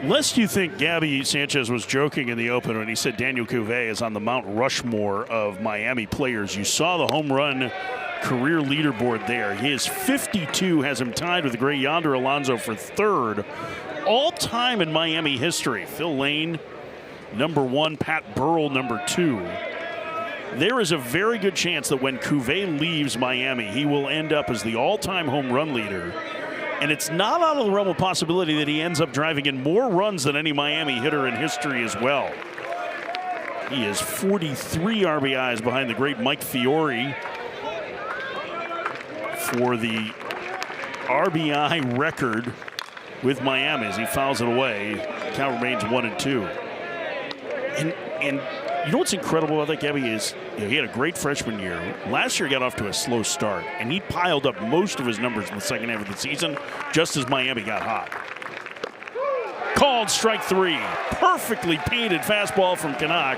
Lest you think Gabby Sanchez was joking in the open when he said Daniel Cuvée is on the Mount Rushmore of Miami players. You saw the home run career leaderboard there. His 52 has him tied with the great Yonder Alonso for third all-time in Miami history. Phil Lane, number 1, Pat Burrell, number 2. There is a very good chance that when Cuvée leaves Miami, he will end up as the all-time home run leader. And it's not out of the realm of possibility that he ends up driving in more runs than any Miami hitter in history as well. He is 43 RBIs behind the great Mike Fiore for the RBI record with Miami as he fouls it away. The count remains 1-2. And you know what's incredible about that, Gabby, is he had a great freshman year. Last year he got off to a slow start, and he piled up most of his numbers in the second half of the season just as Miami got hot. Called strike 3. Perfectly painted fastball from Canuck.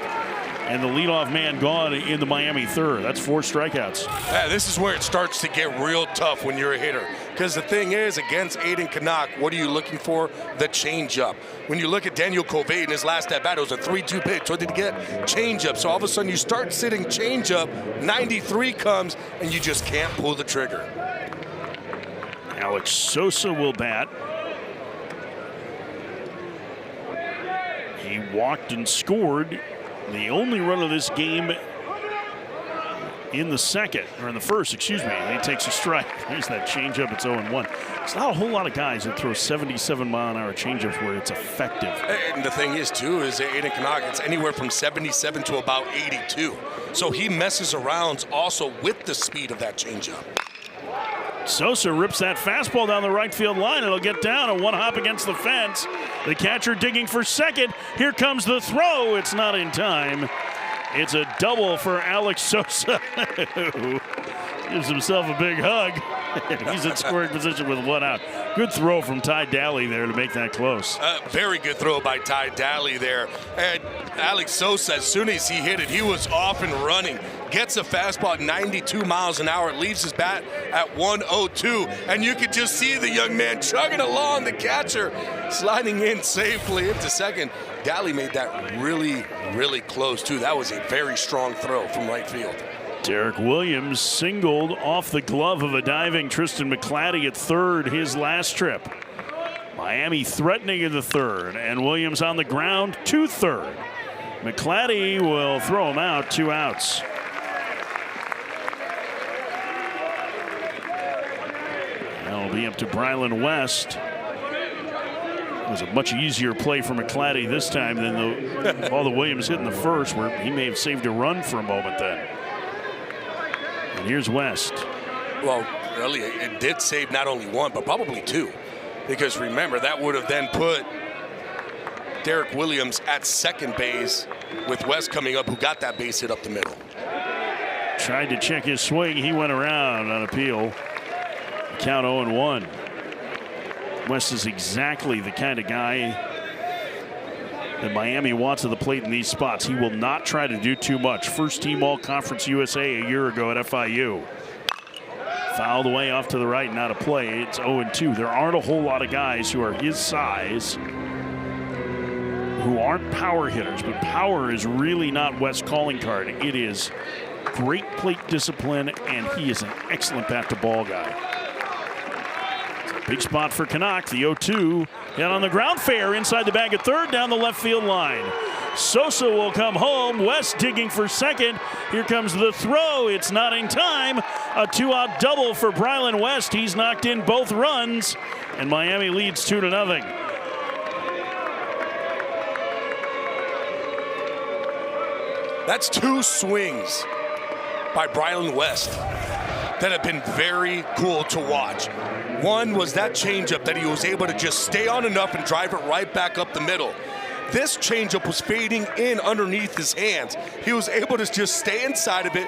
And the leadoff man gone in the Miami third. That's 4 strikeouts. Yeah, this is where it starts to get real tough when you're a hitter. Because the thing is, against Aiden Canuck, what are you looking for? The changeup. When you look at Daniel Cuvée in his last at bat, it was a 3-2 pitch. What did he get? Changeup. So all of a sudden you start sitting changeup, 93 comes, and you just can't pull the trigger. Alex Sosa will bat. He walked and scored the only run of this game in the second, or in the first, excuse me. And he takes a strike. There's that changeup. It's 0-1. There's not a whole lot of guys that throw 77-mile-an-hour changeups where it's effective. And the thing is, too, is Aiden Canuck, it's anywhere from 77 to about 82. So he messes around also with the speed of that changeup. Sosa rips that fastball down the right field line. It'll get down a one hop against the fence. The catcher digging for second. Here comes the throw. It's not in time. It's a double for Alex Sosa, who gives himself a big hug. He's in scoring position with 1 out. Good throw from Ty Daly there to make that close. Very good throw by Ty Daly there. And Alex Sosa, as soon as he hit it, he was off and running. Gets a fastball at 92 miles an hour. Leaves his bat at 102. And you could just see the young man chugging along. The catcher sliding in safely into second. Daly made that really, really close, too. That was a very strong throw from right field. Derek Williams singled off the glove of a diving Tristan McClatty at third his last trip. Miami threatening in the third, and Williams on the ground to third. McClatty will throw him out, 2 outs. That'll be up to Brylan West. It was a much easier play for McClatty this time than all the Williams hit in the first, where he may have saved a run for a moment then. And here's West. Well, really, it did save not only 1, but probably 2. Because remember, that would have then put Derek Williams at second base with West coming up, who got that base hit up the middle. Tried to check his swing. He went around on appeal. Count 0-1. West is exactly the kind of guy that Miami wants at the plate in these spots. He will not try to do too much. First team All-Conference USA a year ago at FIU. Fouled away off to the right, not a play. It's 0-2. There aren't a whole lot of guys who are his size who aren't power hitters, but power is really not West's calling card. It is great plate discipline, and he is an excellent bat-to-ball guy. Big spot for Canuck. The 0-2 down on the ground, fair inside the bag at third, down the left field line. Sosa will come home. West digging for second. Here comes the throw. It's not in time. A 2-out double for Brylan West. He's knocked in both runs, and Miami leads 2-0. That's 2 swings by Brylan West that have been very cool to watch. One was that changeup that he was able to just stay on enough and drive it right back up the middle. This changeup was fading in underneath his hands. He was able to just stay inside of it,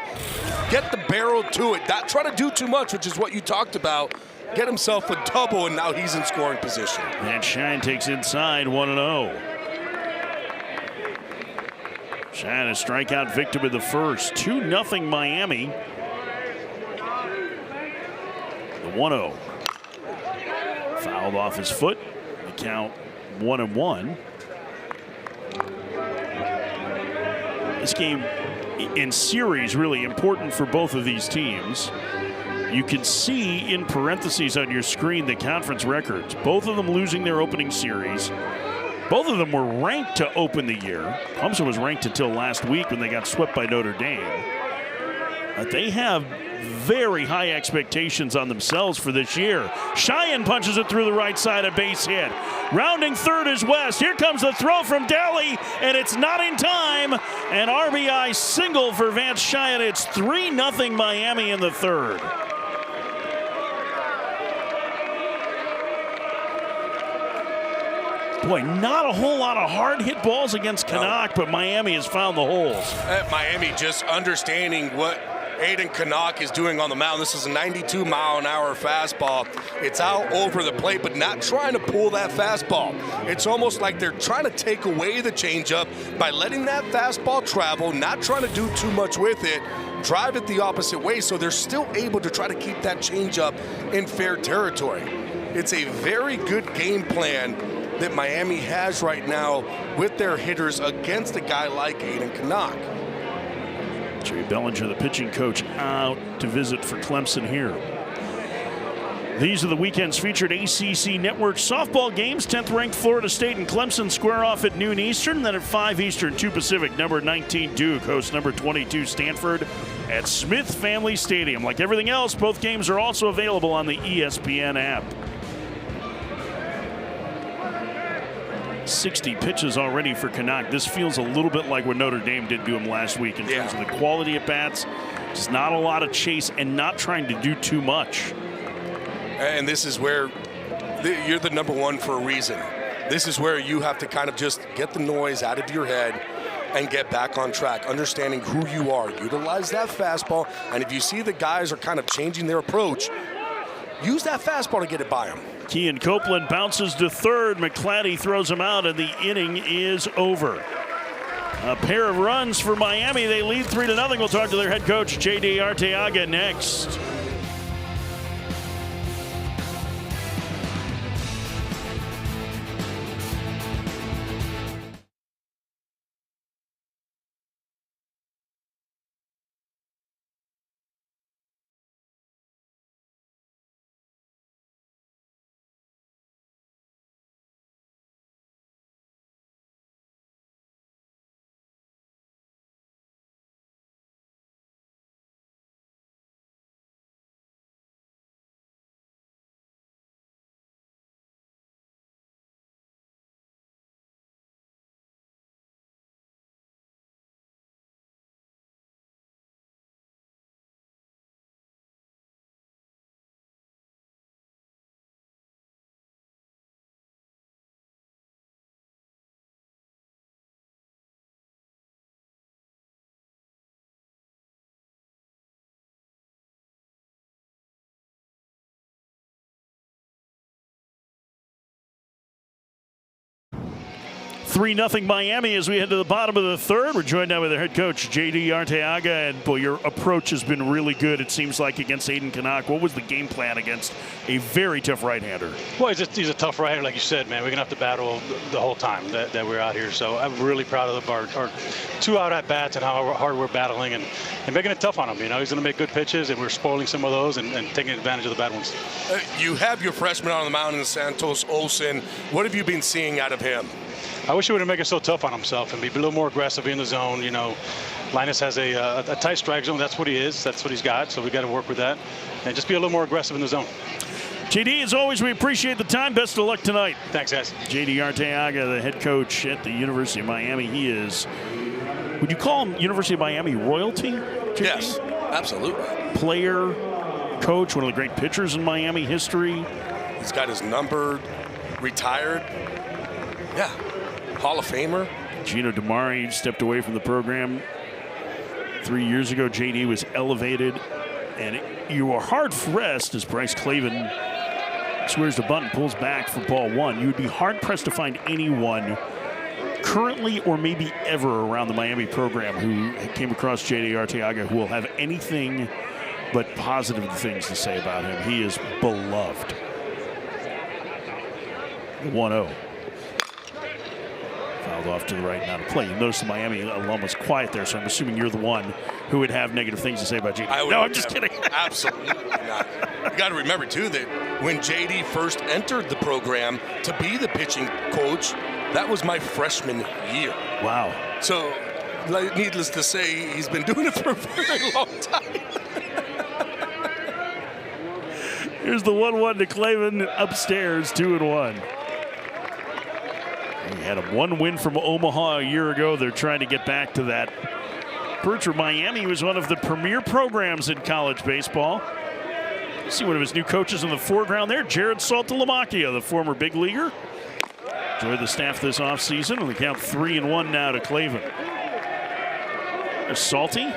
get the barrel to it, not try to do too much, which is what you talked about. Get himself a double, and now he's in scoring position. And Shine takes inside, 1-0. Shine a strikeout victim in the first. 2-0 Miami. The 1-0. Fouled off his foot. The count 1-1. This game in series really important for both of these teams. You can see in parentheses on your screen the conference records. Both of them losing their opening series. Both of them were ranked to open the year. Clemson was ranked until last week when they got swept by Notre Dame. They have very high expectations on themselves for this year. Cheyenne punches it through the right side, a base hit. Rounding third is West. Here comes the throw from Daly, and it's not in time. An RBI single for Vance Cheyenne. It's 3-0 Miami in the third. Boy, not a whole lot of hard hit balls against Canuck, but Miami has found the holes. Miami just understanding what Aiden Canuck is doing on the mound. This is a 92-mile-an-hour fastball. It's out over the plate, but not trying to pull that fastball. It's almost like they're trying to take away the changeup by letting that fastball travel, not trying to do too much with it, drive it the opposite way, so they're still able to try to keep that changeup in fair territory. It's a very good game plan that Miami has right now with their hitters against a guy like Aiden Canuck. Jerry Bellinger, the pitching coach, out to visit for Clemson here. These are the weekend's featured ACC Network softball games. 10th-ranked Florida State and Clemson square off at noon Eastern. Then at 5 Eastern, 2 Pacific, number 19 Duke hosts number 22 Stanford at Smith Family Stadium. Like everything else, both games are also available on the ESPN app. 60 pitches already for Canuck. This feels a little bit like what Notre Dame did to him last week in terms of the quality of bats. Just not a lot of chase and not trying to do too much. And this is where you're the number one for a reason. This is where you have to kind of just get the noise out of your head and get back on track, understanding who you are. Utilize that fastball, and if you see the guys are kind of changing their approach, use that fastball to get it by them. Kean Copeland bounces to third. McClatty throws him out, and the inning is over. A pair of runs for Miami. They lead 3-0. We'll talk to their head coach, J.D. Arteaga, next. Three 3-0 Miami as we head to the bottom of the third. We're joined now with their head coach, J.D. Arteaga. And, boy, your approach has been really good, it seems like, against Aiden Canuck. What was the game plan against a very tough right-hander? Well, he's a tough right-hander, like you said, man. We're going to have to battle the whole time that we're out here. So I'm really proud of our 2 out at-bats and how hard we're battling and making it tough on him. You know, he's going to make good pitches, and we're spoiling some of those and taking advantage of the bad ones. You have your freshman on the mound in Santos Olsen. What have you been seeing out of him? I wish he wouldn't make it so tough on himself and be a little more aggressive in the zone. You know, Linus has a tight strike zone. That's what he is. That's what he's got. So we got to work with that and just be a little more aggressive in the zone. JD, as always, we appreciate the time. Best of luck tonight. Thanks, guys. JD Arteaga, the head coach at the University of Miami. He is, would you call him University of Miami royalty, JD? Yes, absolutely. Player, coach, one of the great pitchers in Miami history. He's got his number, retired. Yeah. Hall of Famer. Gino DiMari stepped away from the program 3 years ago. JD was elevated, and you are hard-pressed as Bryce Clavin swears the bunt and pulls back for ball one. You would be hard-pressed to find anyone currently or maybe ever around the Miami program who came across JD Arteaga who will have anything but positive things to say about him. He is beloved. 1-0. Fouled off to the right, not a play. You notice the Miami alum was quiet there, so I'm assuming you're the one who would have negative things to say about JD. No, I'm just kidding. Absolutely not. You got to remember, too, that when JD first entered the program to be the pitching coach, that was my freshman year. Wow. So, needless to say, he's been doing it for a very long time. Here's the 1-1 to Cleveland upstairs, 2-1. He had a 1 win from Omaha a year ago. They're trying to get back to that. Bertram, Miami was one of the premier programs in college baseball. See one of his new coaches in the foreground there, Jared Saltalamacchia, the former big leaguer. Joined the staff this offseason, and we count 3-1 now to Cleveland. There's Salty.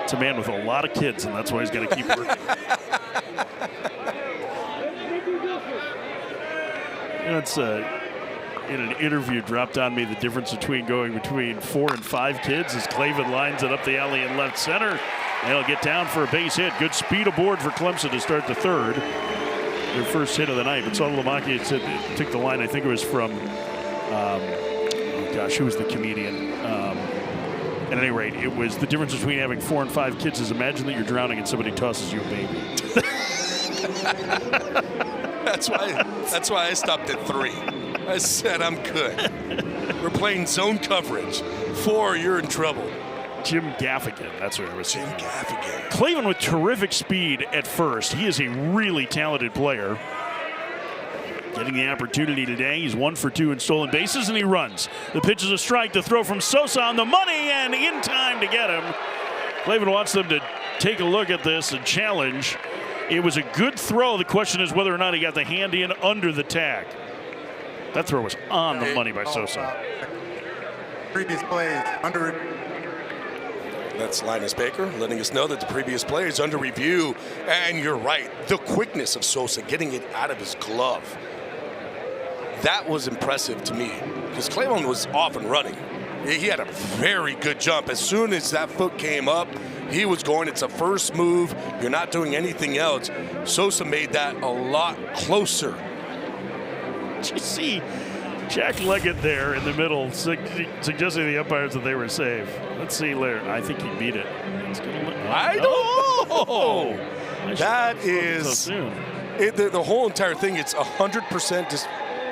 It's a man with a lot of kids, and that's why he's got to keep working. It's in an interview dropped on me the difference going between 4 and 5 kids as Cleveland lines it up the alley in left center. They'll get down for a base hit. Good speed aboard for Clemson to start the third. Their first hit of the night. But Saltalamacchia took the line. I think it was from, who was the comedian? At any rate, it was the difference between having 4 and 5 kids is imagine that you're drowning and somebody tosses you a baby. That's why I stopped at 3. I said I'm good. We're playing zone coverage. 4, you're in trouble. Jim Gaffigan, that's what it was. Jim Gaffigan. Cleveland with terrific speed at first. He is a really talented player. Getting the opportunity today. He's 1 for 2 in stolen bases, and he runs. The pitch is a strike. The throw from Sosa on the money, and in time to get him. Cleveland wants them to take a look at this and challenge. It was a good throw. The question is whether or not he got the hand in under the tag. That throw was on the money by Sosa. Previous plays under. That's Linus Baker letting us know that the previous play is under review. And you're right. The quickness of Sosa getting it out of his glove. That was impressive to me because Cleveland was off and running. He had a very good jump. As soon as that foot came up, he was going. It's a first move. You're not doing anything else. Sosa made that a lot closer. Did you see Jack Leggett there in the middle suggesting to the umpires that they were safe? Let's see, Laird. I think he beat it. I don't know. That is so soon. The whole entire thing. It's 100% just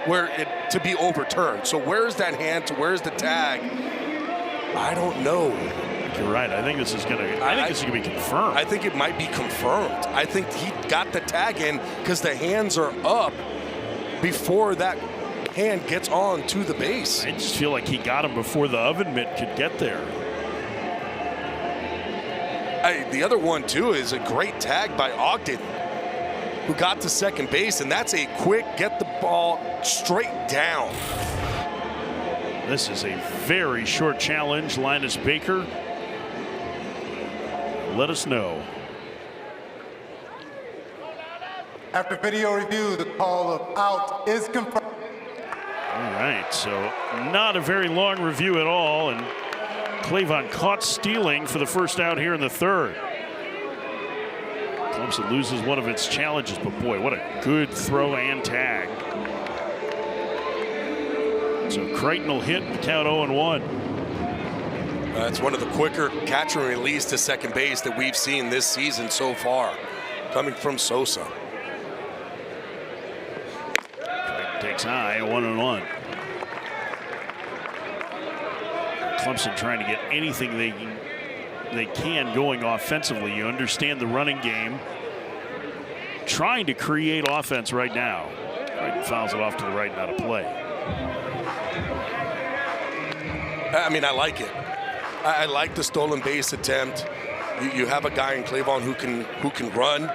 where it to be overturned. So where's that hand? To where's the tag? I don't know. You're right. I think this is gonna. I think this is gonna be confirmed. I think it might be confirmed. I think he got the tag in because the hands are up before that hand gets on to the base. I just feel like he got him before the oven mitt could get there. The other one too is a great tag by Ogden, who got to second base, and that's a quick get the ball straight down. This is a very short challenge. Linus Baker, let us know. After video review, the call of out is confirmed. All right, so not a very long review at all, and Cleveland caught stealing for the first out here in the third. Clemson loses one of its challenges, but boy, what a good throw and tag. So Creighton will hit the count 0-1. That's one of the quicker catch and release to second base that we've seen this season so far, coming from Sosa. Creighton takes high, 1-1. Clemson trying to get anything they can going offensively. You understand the running game. Trying to create offense right now. Creighton fouls it off to the right and out of play. I mean, I like it. I like the stolen base attempt. You have a guy in Cleveland who can run.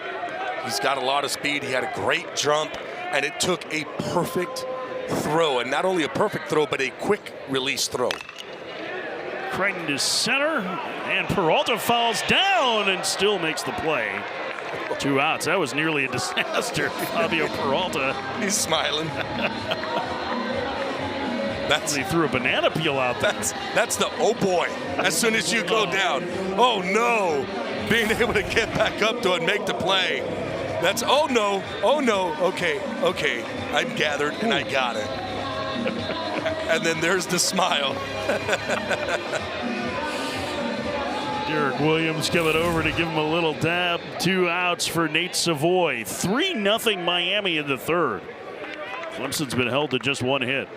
He's got a lot of speed. He had a great jump, and it took a perfect throw, and not only a perfect throw, but a quick release throw. Creighton to center, and Peralta falls down and still makes the play. 2 outs. That was nearly a disaster. Fabio Peralta. He's smiling. He threw a banana peel out there. That's the oh boy. As soon as you go down, oh no, being able to get back up to it and make the play. That's oh no, okay, I'm gathered and I got it. And then there's the smile. Derek Williams coming over to give him a little dab. 2 outs for Nate Savoy. 3-0 Miami in the third. Clemson's been held to just 1 hit.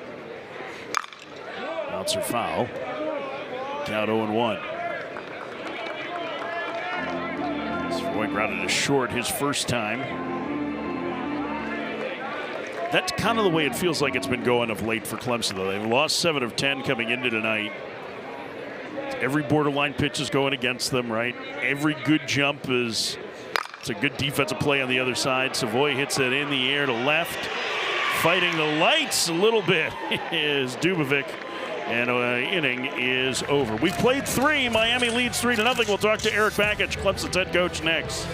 Outs are foul. Count 0-1. Savoy grounded to short his first time. That's kind of the way it feels like it's been going of late for Clemson, though. They've lost 7 of 10 coming into tonight. Every borderline pitch is going against them, right? Every good jump is, it's a good defensive play on the other side. Savoy hits it in the air to left. Fighting the lights a little bit is Dubovic. And inning is over. We've played 3. Miami leads 3-0. We'll talk to Eric Bakich, Clemson's head coach, next.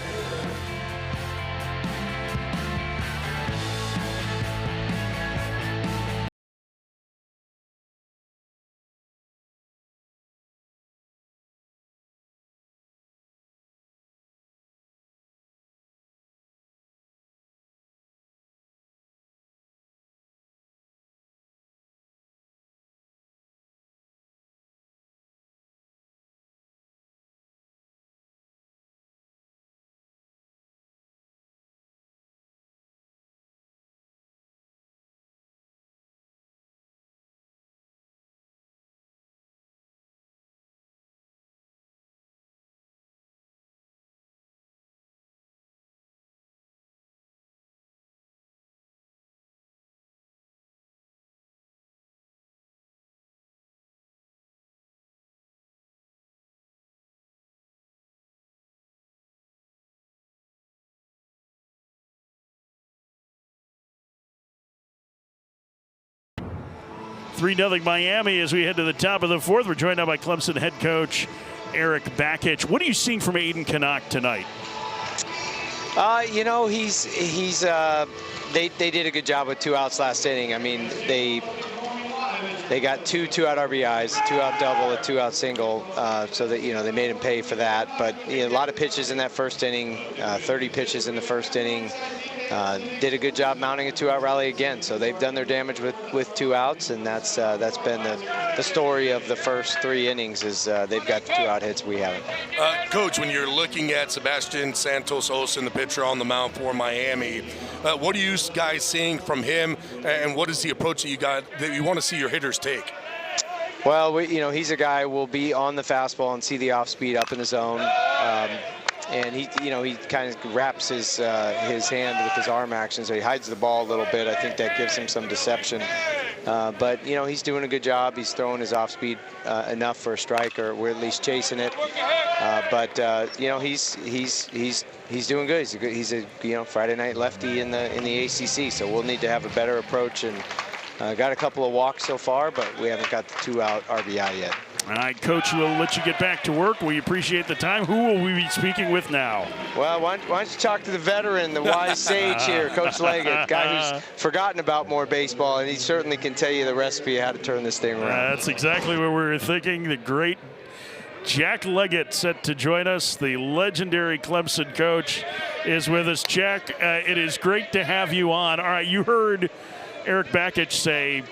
(3-0) Miami as we head to the top of the fourth. We're joined now by Clemson head coach Eric Bakich. What are you seeing from Aiden Canuck tonight? You know, they did a good job with 2 outs last inning. I mean, they got 2 2-out RBIs, a 2-out double, a 2-out single, so that, you know, they made him pay for that. But you know, a lot of pitches in that first inning, 30 pitches in the first inning. Did a good job mounting a 2-out rally again. So they've done their damage with 2 outs, and that's been the story of the first 3 innings. Is they've got the 2-out hits, we haven't. Coach, when you're looking at Sebastian Santos-Olsen, the pitcher on the mound for Miami, what are you guys seeing from him, and what is the approach that you want to see your hitters take? Well, you know, he's a guy who will be on the fastball and see the off speed up in the zone. And he kind of wraps his hand with his arm action, so he hides the ball a little bit. I think that gives him some deception. But you know, he's doing a good job. He's throwing his off speed enough for a striker. We're at least chasing it. But you know, he's doing good. He's a Friday night lefty in the ACC. So we'll need to have a better approach. And got a couple of walks so far, but we haven't got the 2-out RBI yet. All right, Coach, we'll let you get back to work. We appreciate the time. Who will we be speaking with now? Well, why don't you talk to the veteran, the wise sage here, Coach Leggett, guy who's forgotten about more baseball, and he certainly can tell you the recipe how to turn this thing around. That's exactly what we were thinking. The great Jack Leggett set to join us. The legendary Clemson coach is with us. Jack, it is great to have you on. All right, you heard Eric Bakich say,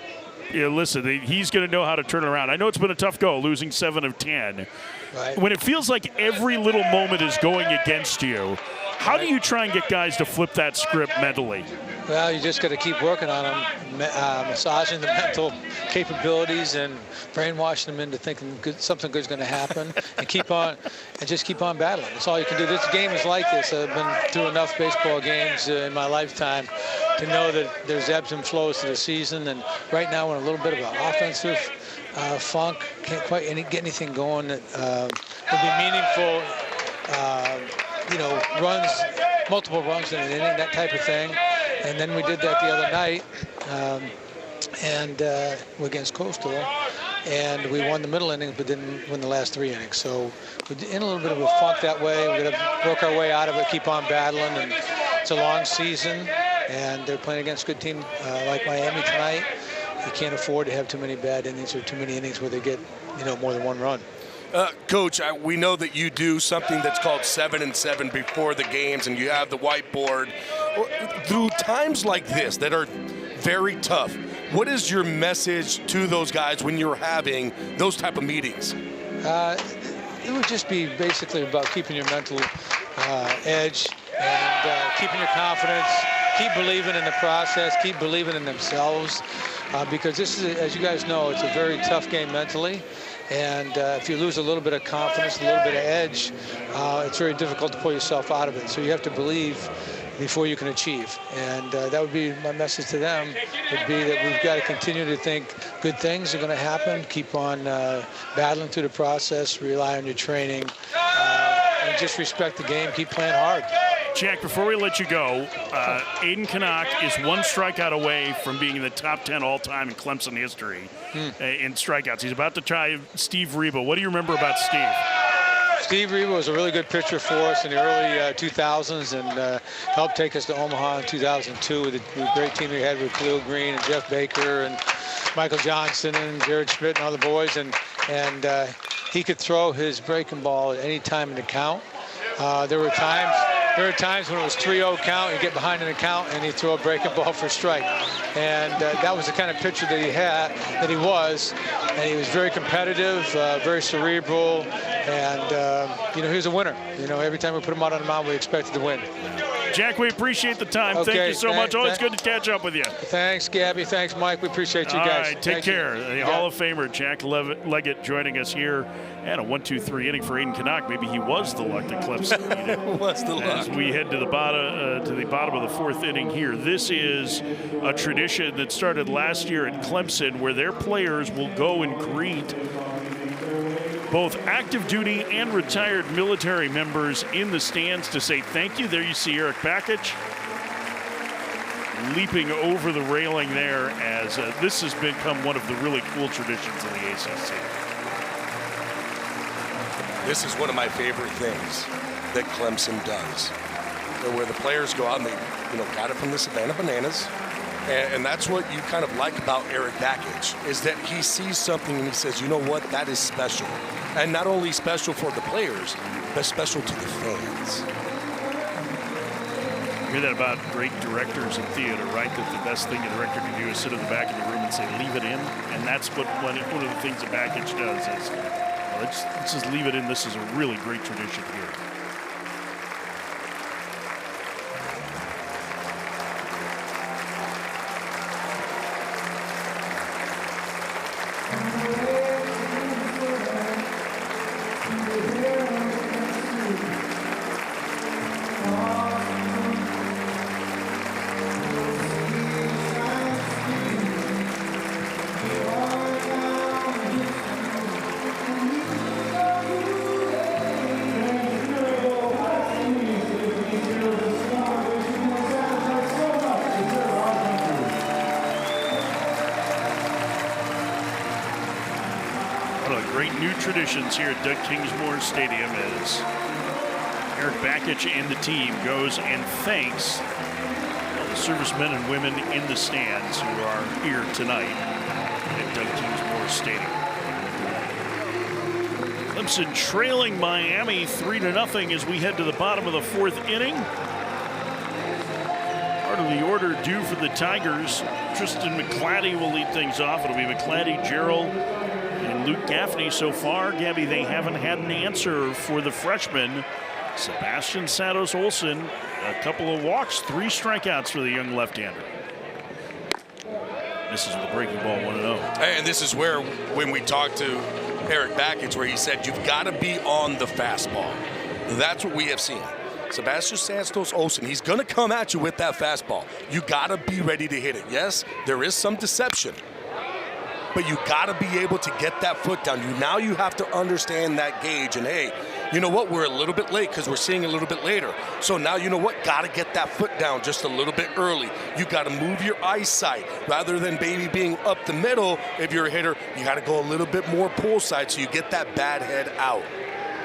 listen, he's going to know how to turn it around. I know it's been a tough go, losing 7 of 10. Right. When it feels like every little moment is going against you, how do you try and get guys to flip that script mentally? Well, you just got to keep working on them, massaging the mental capabilities and brainwashing them into thinking something good's going to happen, and just keep on battling. That's all you can do. This game is like this. I've been through enough baseball games in my lifetime to know that there's ebbs and flows to the season, and right now we're in a little bit of an offensive funk. Can't quite get anything going that would be meaningful. Runs, multiple runs in an inning, that type of thing. And then we did that the other night against Coastal, and we won the middle innings but didn't win the last 3 innings. So we're in a little bit of a funk that way. We're going to work our way out of it, keep on battling, and it's a long season, and they're playing against a good team like Miami tonight. You can't afford to have too many bad innings or too many innings where they get more than 1 run. Coach, we know that you do something that's called 7 and 7 before the games, and you have the whiteboard. Through times like this that are very tough, What is your message to those guys when you're having those type of meetings? It would just be basically about keeping your mental edge and keeping your confidence, keep believing in the process, keep believing in themselves, because this is, as you guys know, it's a very tough game mentally. And if you lose a little bit of confidence, a little bit of edge, it's very difficult to pull yourself out of it. So you have to believe before you can achieve. And that would be my message to them, would be that we've got to continue to think good things are going to happen, keep on battling through the process, rely on your training, and just respect the game, keep playing hard. Jack, before we let you go, Aiden Canuck is one strikeout away from being in the top 10 all-time in Clemson history in strikeouts. He's about to try Steve Reba. What do you remember about Steve? Steve Reba was a really good pitcher for us in the early 2000s and helped take us to Omaha in 2002 with the great team we had with Khalil Green and Jeff Baker and Michael Johnson and Jared Schmidt and all the boys. And he could throw his breaking ball at any time in the count. There were times when it was 3-0 count, you get behind in the count, and he'd throw a breaking ball for a strike. And that was the kind of pitcher that he had, that he was. And he was very competitive, very cerebral, and he was a winner. Every time we put him out on the mound, we expected to win. Jack, we appreciate the time. Okay, thank you so much. Always good to catch up with you. Thanks, Gabby. Thanks, Mike. We appreciate you guys. All right, take care. The Hall of Famer Jack Leggett joining us here. And a 1-2-3 inning for Aiden Canuck. Maybe he was the luck that Clemson needed. Was the luck. As we head to the bottom of the fourth inning here. This is a tradition that started last year at Clemson, where their players will go and greet both active duty and retired military members in the stands to say thank you. There you see Eric Bakich leaping over the railing there, as this has become one of the really cool traditions of the ACC. This is one of my favorite things that Clemson does, where the players go out and they, got it from the Savannah Bananas. And that's what you kind of like about Eric Bakich, is that he sees something and he says, you know what, that is special. And not only special for the players, but special to the fans. You hear that about great directors in theater, right? That the best thing a director can do is sit in the back of the room and say, leave it in. And that's what one of the things that Bakich does is, let's just leave it in. This is a really great tradition here. Traditions here at Doug Kingsmore Stadium as Eric Bakich and the team goes and thanks the servicemen and women in the stands who are here tonight at Doug Kingsmore Stadium. Clemson trailing Miami 3-0 as we head to the bottom of the fourth inning. Part of the order due for the Tigers. Tristan McClatty will lead things off. It'll be McClatty, Gerald, and Luke Gaffney. So far, Gabby, they haven't had an answer for the freshman, Sebastian Santos Olsen. A couple of walks, 3 strikeouts for the young left-hander. This is the breaking ball 1-0. And this is where, when we talked to Eric Bakich, where he said, you've got to be on the fastball. That's what we have seen. Sebastian Santos Olsen, he's going to come at you with that fastball. You got to be ready to hit it. Yes, there is some deception, but you got to be able to get that foot down. Now you have to understand that gauge. And hey, you know what? We're a little bit late because we're seeing a little bit later. So now you know what? Got to get that foot down just a little bit early. You got to move your eyesight rather than maybe being up the middle. If you're a hitter, you got to go a little bit more pull side so you get that bad head out.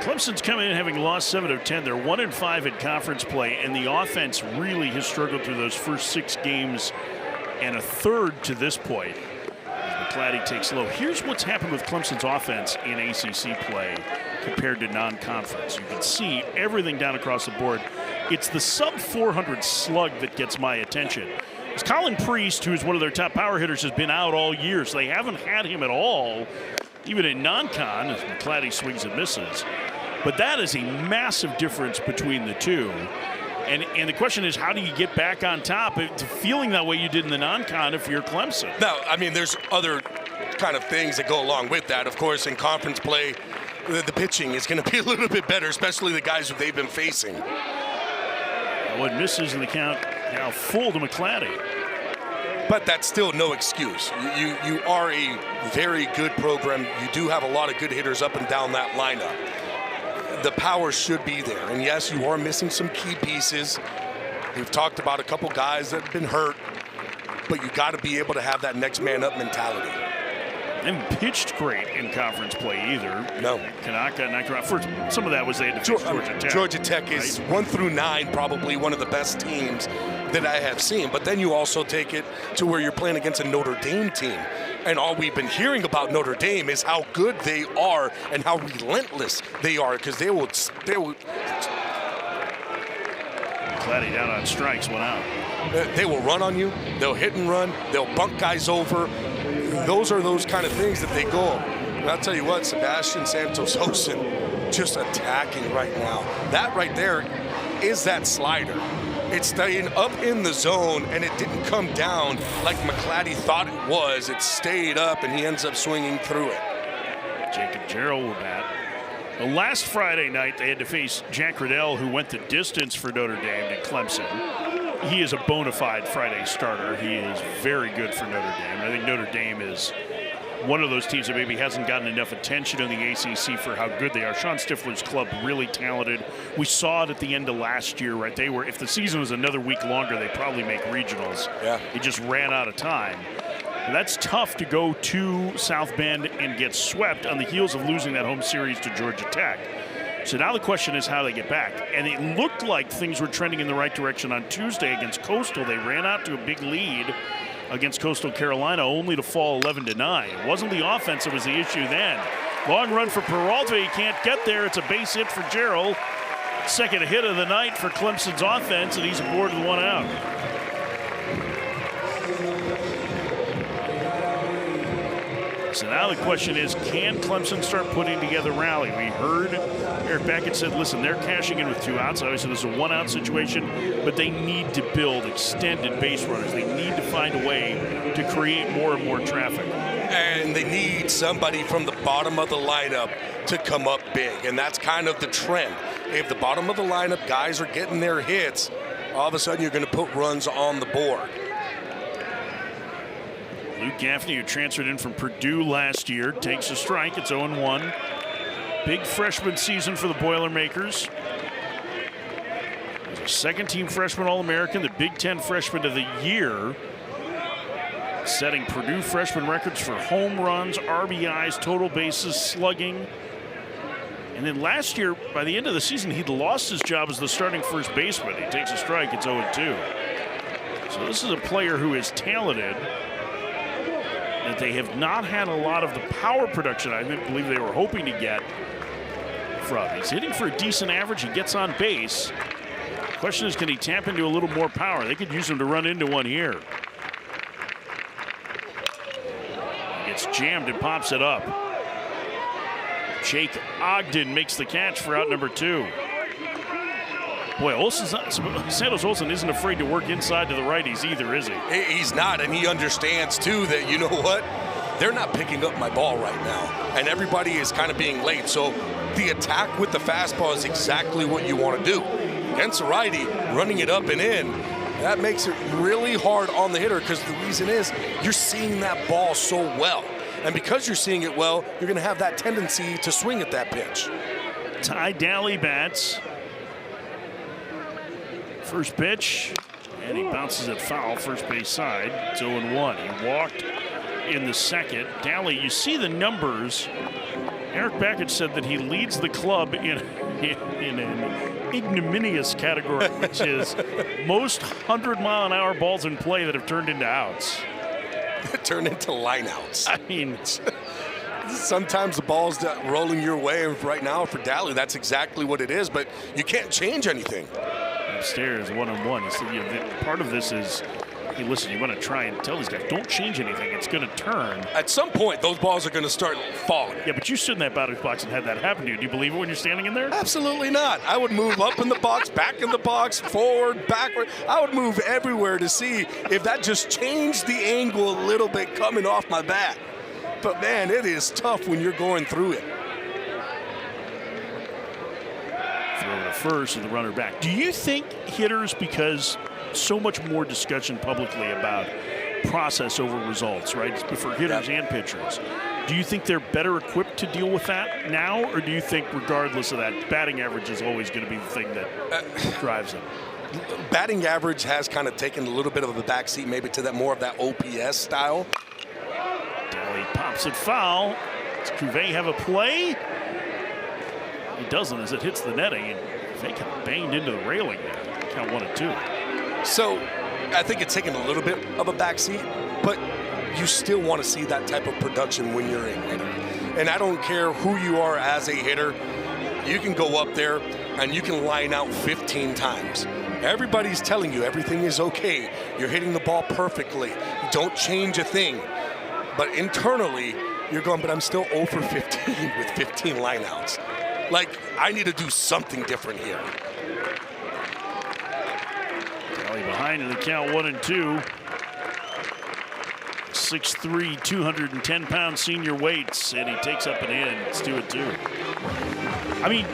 Clemson's coming in having lost 7 of 10. They're 1-5 in conference play, and the offense really has struggled through those first 6 games and a third to this point. McClatty takes low. Here's what's happened with Clemson's offense in ACC play compared to non-conference. You can see everything down across the board. It's the sub-400 slug that gets my attention. Colin Priest, who is one of their top power hitters, has been out all year, so they haven't had him at all, even in non-con, as McClatty swings and misses. But that is a massive difference between the two. And the question is, how do you get back on top to feeling that way you did in the non-con if you're Clemson? No, I mean, there's other kind of things that go along with that. Of course, in conference play, the pitching is going to be a little bit better, especially the guys who they've been facing. What misses in the count now full to McClatty. But that's still no excuse. You are a very good program. You do have a lot of good hitters up and down that lineup. The power should be there. And yes, you are missing some key pieces. We've talked about a couple guys that have been hurt, but you got to be able to have that next man up mentality. They haven't pitched great in conference play either. No. Kanaka knocked around. First, some of that was they had to face Georgia Tech. Georgia Tech is right? 1 through 9 probably one of the best teams that I have seen. But then you also take it to where you're playing against a Notre Dame team. And all we've been hearing about Notre Dame is how good they are and how relentless they are, because they will. McClatty down on strikes, went out. They will run on you. They'll hit and run. They'll bunk guys over. Those are those kind of things that they go. And I'll tell you what, Sebastian Santos-Hosen just attacking right now. That right there is that slider. It's staying up in the zone, and it didn't come down like McClatty thought it was. It stayed up, and he ends up swinging through it. Jacob Jarrell will bat. Well, last Friday night, they had to face Jack Riddell, who went the distance for Notre Dame to Clemson. He is a bona fide Friday starter. He is very good for Notre Dame. I think Notre Dame is one of those teams that maybe hasn't gotten enough attention in the ACC for how good they are. Sean Stifler's club, really talented. We saw it at the end of last year, right? They were, if the season was another week longer, they'd probably make regionals. Yeah. It just ran out of time. And that's tough to go to South Bend and get swept on the heels of losing that home series to Georgia Tech. So now the question is how they get back. And it looked like things were trending in the right direction on Tuesday against Coastal. They ran out to a big lead against Coastal Carolina, only to fall 11-9. It wasn't the offense that was the issue then. Long run for Peralta. He can't get there. It's a base hit for Jarrell. Second hit of the night for Clemson's offense, and he's aboard with one out. So now the question is, can Clemson start putting together rally? We heard Eric Beckett said, listen, they're cashing in with 2 outs. Obviously, this is a 1-out situation, but they need to build extended base runners. They need to find a way to create more and more traffic. And they need somebody from the bottom of the lineup to come up big, and that's kind of the trend. If the bottom of the lineup guys are getting their hits, all of a sudden you're going to put runs on the board. Luke Gaffney, who transferred in from Purdue last year, takes a strike. It's 0-1. Big freshman season for the Boilermakers. He's a second-team freshman All-American, the Big Ten freshman of the year, setting Purdue freshman records for home runs, RBIs, total bases, slugging. And then last year, by the end of the season, he'd lost his job as the starting first baseman. He takes a strike. It's 0-2. So this is a player who is talented, that they have not had a lot of the power production I believe they were hoping to get from. He's hitting for a decent average. He gets on base. The question is, can he tap into a little more power? They could use him to run into one here. Gets jammed and pops it up. Jake Ogden makes the catch for out number 2. Boy, Santos Olsen isn't afraid to work inside to the righties either, is he? He's not, and he understands, too, that, you know what? They're not picking up my ball right now, and everybody is kind of being late. So the attack with the fastball is exactly what you want to do. Against a righty, running it up and in, that makes it really hard on the hitter, because the reason is you're seeing that ball so well. And because you're seeing it well, you're going to have that tendency to swing at that pitch. Ty Daly bats. First pitch, and he bounces it foul, first base side. It's 0-1. He walked in the second. Daly, you see the numbers. Eric Beckett said that he leads the club in an ignominious category, which is most 100-mile-an-hour balls in play that have turned into outs. Turned into lineouts. I mean, sometimes the ball's rolling your way, and right now for Daly, that's exactly what it is, but you can't change anything. Upstairs, 1-on-1. Part of this is hey, listen, you want to try and tell these guys, don't change anything. It's going to turn. At some point, those balls are going to start falling. Yeah, but you stood in that batter's box and had that happen to you. Do you believe it when you're standing in there? Absolutely not. I would move up in the box, back in the box, forward, backward. I would move everywhere to see if that just changed the angle a little bit coming off my bat. But, man, it is tough when you're going through it. Throw to first and the runner back. Do you think hitters, because so much more discussion publicly about process over results, right, for hitters and pitchers, do you think they're better equipped to deal with that now, or do you think regardless of that, batting average is always going to be the thing that drives them? Batting average has kind of taken a little bit of a backseat maybe to that more of that OPS style. Daly pops it foul. Does Cuvée have a play? He doesn't as it hits the netting, and they kind of banged into the railing there. Count 1 and 2. So I think it's taken a little bit of a backseat, but you still want to see that type of production when you're a hitter. And I don't care who you are as a hitter, you can go up there and you can line out 15 times. Everybody's telling you everything is okay. You're hitting the ball perfectly. Don't change a thing. But internally, you're going, but I'm still 0 for 15 with 15 lineouts. Like, I need to do something different here. Daly behind in the count 1 and 2. 6'3", 210-pound senior weights, and he takes up and in. It's 2 and 2. I mean,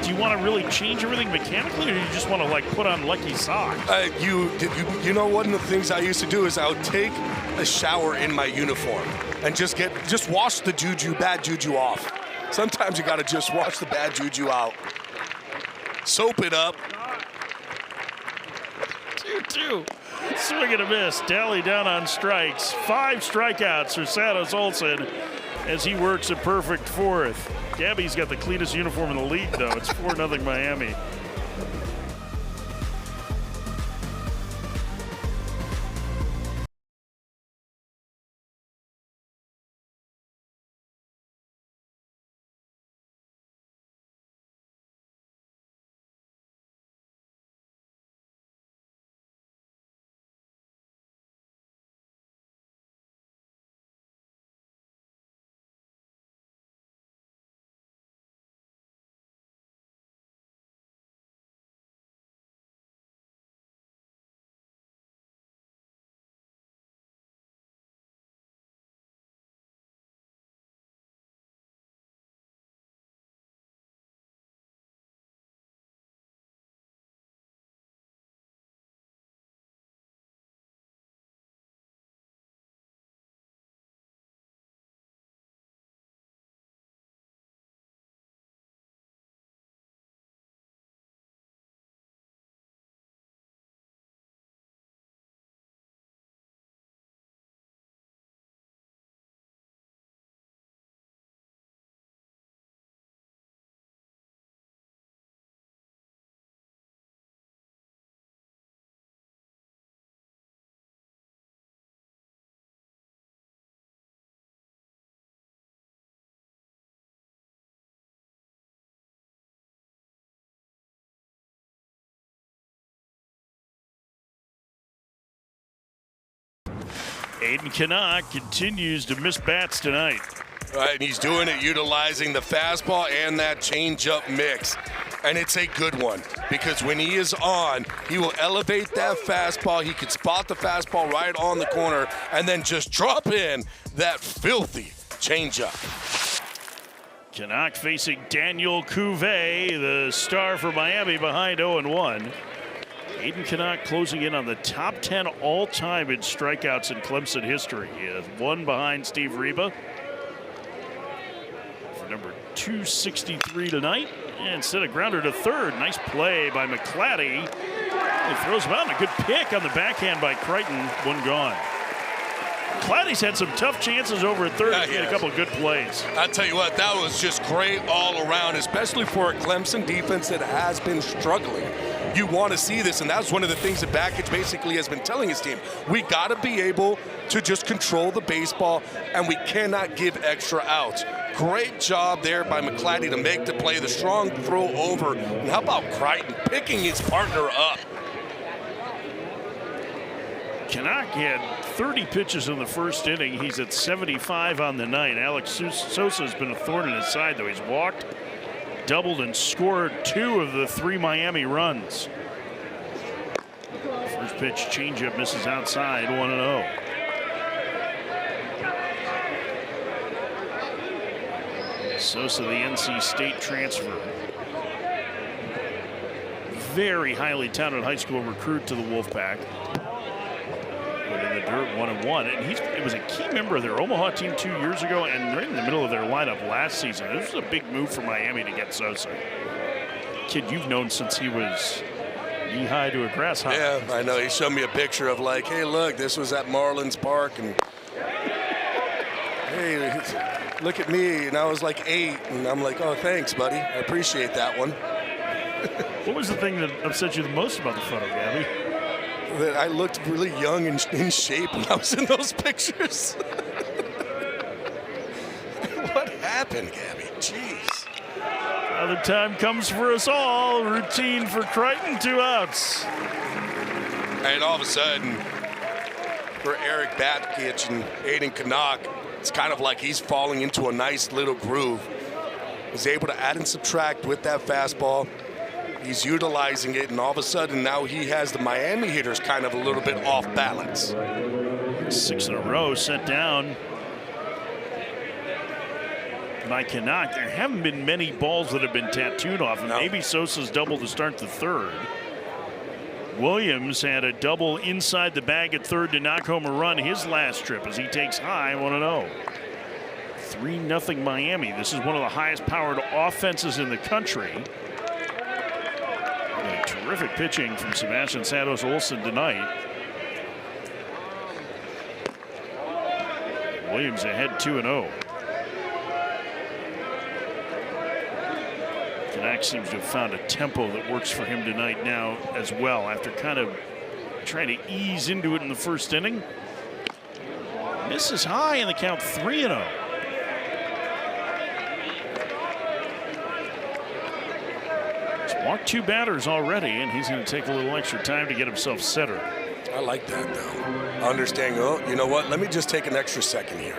do you want to really change everything mechanically, or do you just want to like put on lucky socks? You know, one of the things I used to do is I would take a shower in my uniform and just wash the bad juju off. Sometimes you got to just wash the bad juju out. Soap it up. 2-2. Swing and a miss. Daly down on strikes. 5 strikeouts for Santos Olson as he works a perfect fourth. Gabby's got the cleanest uniform in the league, though. It's 4-0 Miami. Aiden Canuck continues to miss bats tonight. Right, and he's doing it utilizing the fastball and that changeup mix. And it's a good one because when he is on, he will elevate that fastball. He could spot the fastball right on the corner and then just drop in that filthy changeup. Canuck facing Daniel Cuvée, the star for Miami, behind 0-1. Aiden Canuck closing in on the top 10 all-time in strikeouts in Clemson history. He has 1 behind Steve Reba for number 263 tonight. And set a grounder to third. Nice play by McClatty. He throws him out, and a good pick on the backhand by Crichton. 1 gone. McClatty's had some tough chances over at third. He's made a couple of good plays. I'll tell you what, that was just great all around, especially for a Clemson defense that has been struggling. You want to see this, and that's one of the things that Bakich basically has been telling his team. We got to be able to just control the baseball, and we cannot give extra outs. Great job there by McClatty to make the play, the strong throw over. And how about Crichton picking his partner up? Canuck had 30 pitches in the first inning. He's at 75 on the night. Alex Sosa has been a thorn in his side, though. He's walked, doubled, and scored 2 of the 3 Miami runs. First pitch changeup misses outside, 1-0. Sosa, the NC State transfer. Very highly touted high school recruit to the Wolfpack. But in the dirt, 1-1. And it was a key member of their Omaha team 2 years ago and right in the middle of their lineup last season. This was a big move for Miami to get Sosa. Kid you've known since he was knee-high to a grasshopper. Yeah, I know. He showed me a picture of like, hey, look, this was at Marlins Park. And hey, look at me. And I was like 8. And I'm like, oh, thanks, buddy. I appreciate that one. What was the thing that upset you the most about the photo, Gabby? That I looked really young and in shape when I was in those pictures. What happened, Gabby? Jeez. Now the time comes for us all. Routine for Crichton, 2 outs. And all of a sudden, for Eric Batkich and Aiden Canuck, it's kind of like he's falling into a nice little groove. He's able to add and subtract with that fastball. He's utilizing it, and all of a sudden now he has the Miami hitters kind of a little bit off balance. 6 in a row set down by Canuck. There haven't been many balls that have been tattooed off, and maybe Sosa's double to start the third. Williams had a double inside the bag at third to knock home a run his last trip as he takes high, 1-0. 3-0 Miami. This is one of the highest powered offenses in the country. Terrific pitching from Sebastian Santos Olsen tonight. Williams ahead 2-0. Canuck seems to have found a tempo that works for him tonight now as well after kind of trying to ease into it in the first inning. Misses high in the count, 3-0. Walked 2 batters already, and he's going to take a little extra time to get himself centered. I like that, though. Understanding, oh, you know what? Let me just take an extra second here.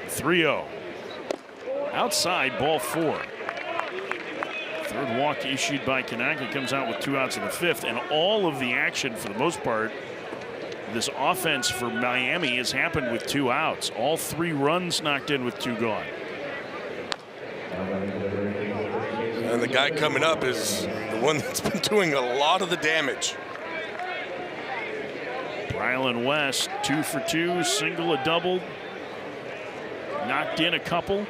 3-0. Outside, ball 4. Third walk issued by Canuck. He comes out with 2 outs in the 5th, and all of the action, for the most part, this offense for Miami has happened with 2 outs. All 3 runs knocked in with 2 gone. And the guy coming up is the one that's been doing a lot of the damage. Brylan West, 2 for 2, single, a double. Knocked in a couple.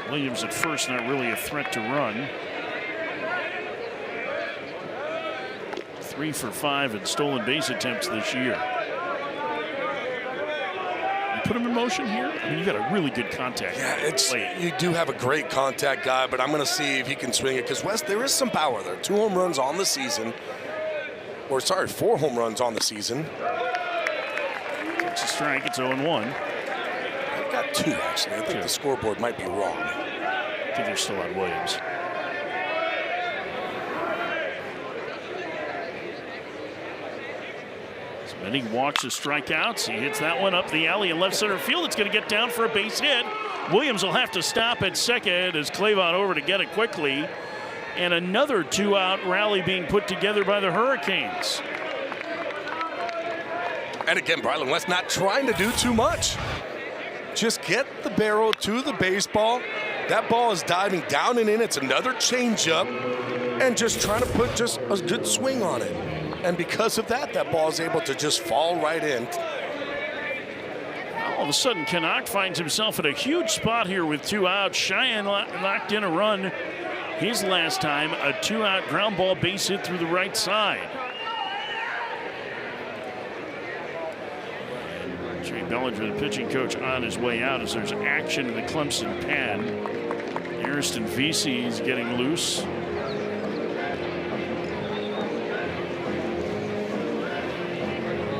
Williams at first, not really a threat to run. 3 for 5 in stolen base attempts this year. Put him in motion here? I mean, you got a really good contact. Yeah, you do have a great contact guy, but I'm going to see if he can swing it because West, there is some power there. 2 home runs on the season. Or, sorry, 4 home runs on the season. It's a strike. It's 0-1. I've got 2, actually. I think the scoreboard might be wrong. I think they're still on Williams. Many walks as strikeouts. He hits that one up the alley in left center field. It's going to get down for a base hit. Williams will have to stop at second as Clavon over to get it quickly. And another 2-out rally being put together by the Hurricanes. And again, Brylan West not trying to do too much. Just get the barrel to the baseball. That ball is diving down and in. It's another changeup. And just trying to put just a good swing on it. And because of that, that ball is able to just fall right in. All of a sudden, Canuck finds himself at a huge spot here with 2 outs. Cheyenne knocked in a run his last time, a 2-out ground ball base hit through the right side. And Jay Bellinger, the pitching coach, on his way out as there's action in the Clemson pen. Ariston Vesey is getting loose.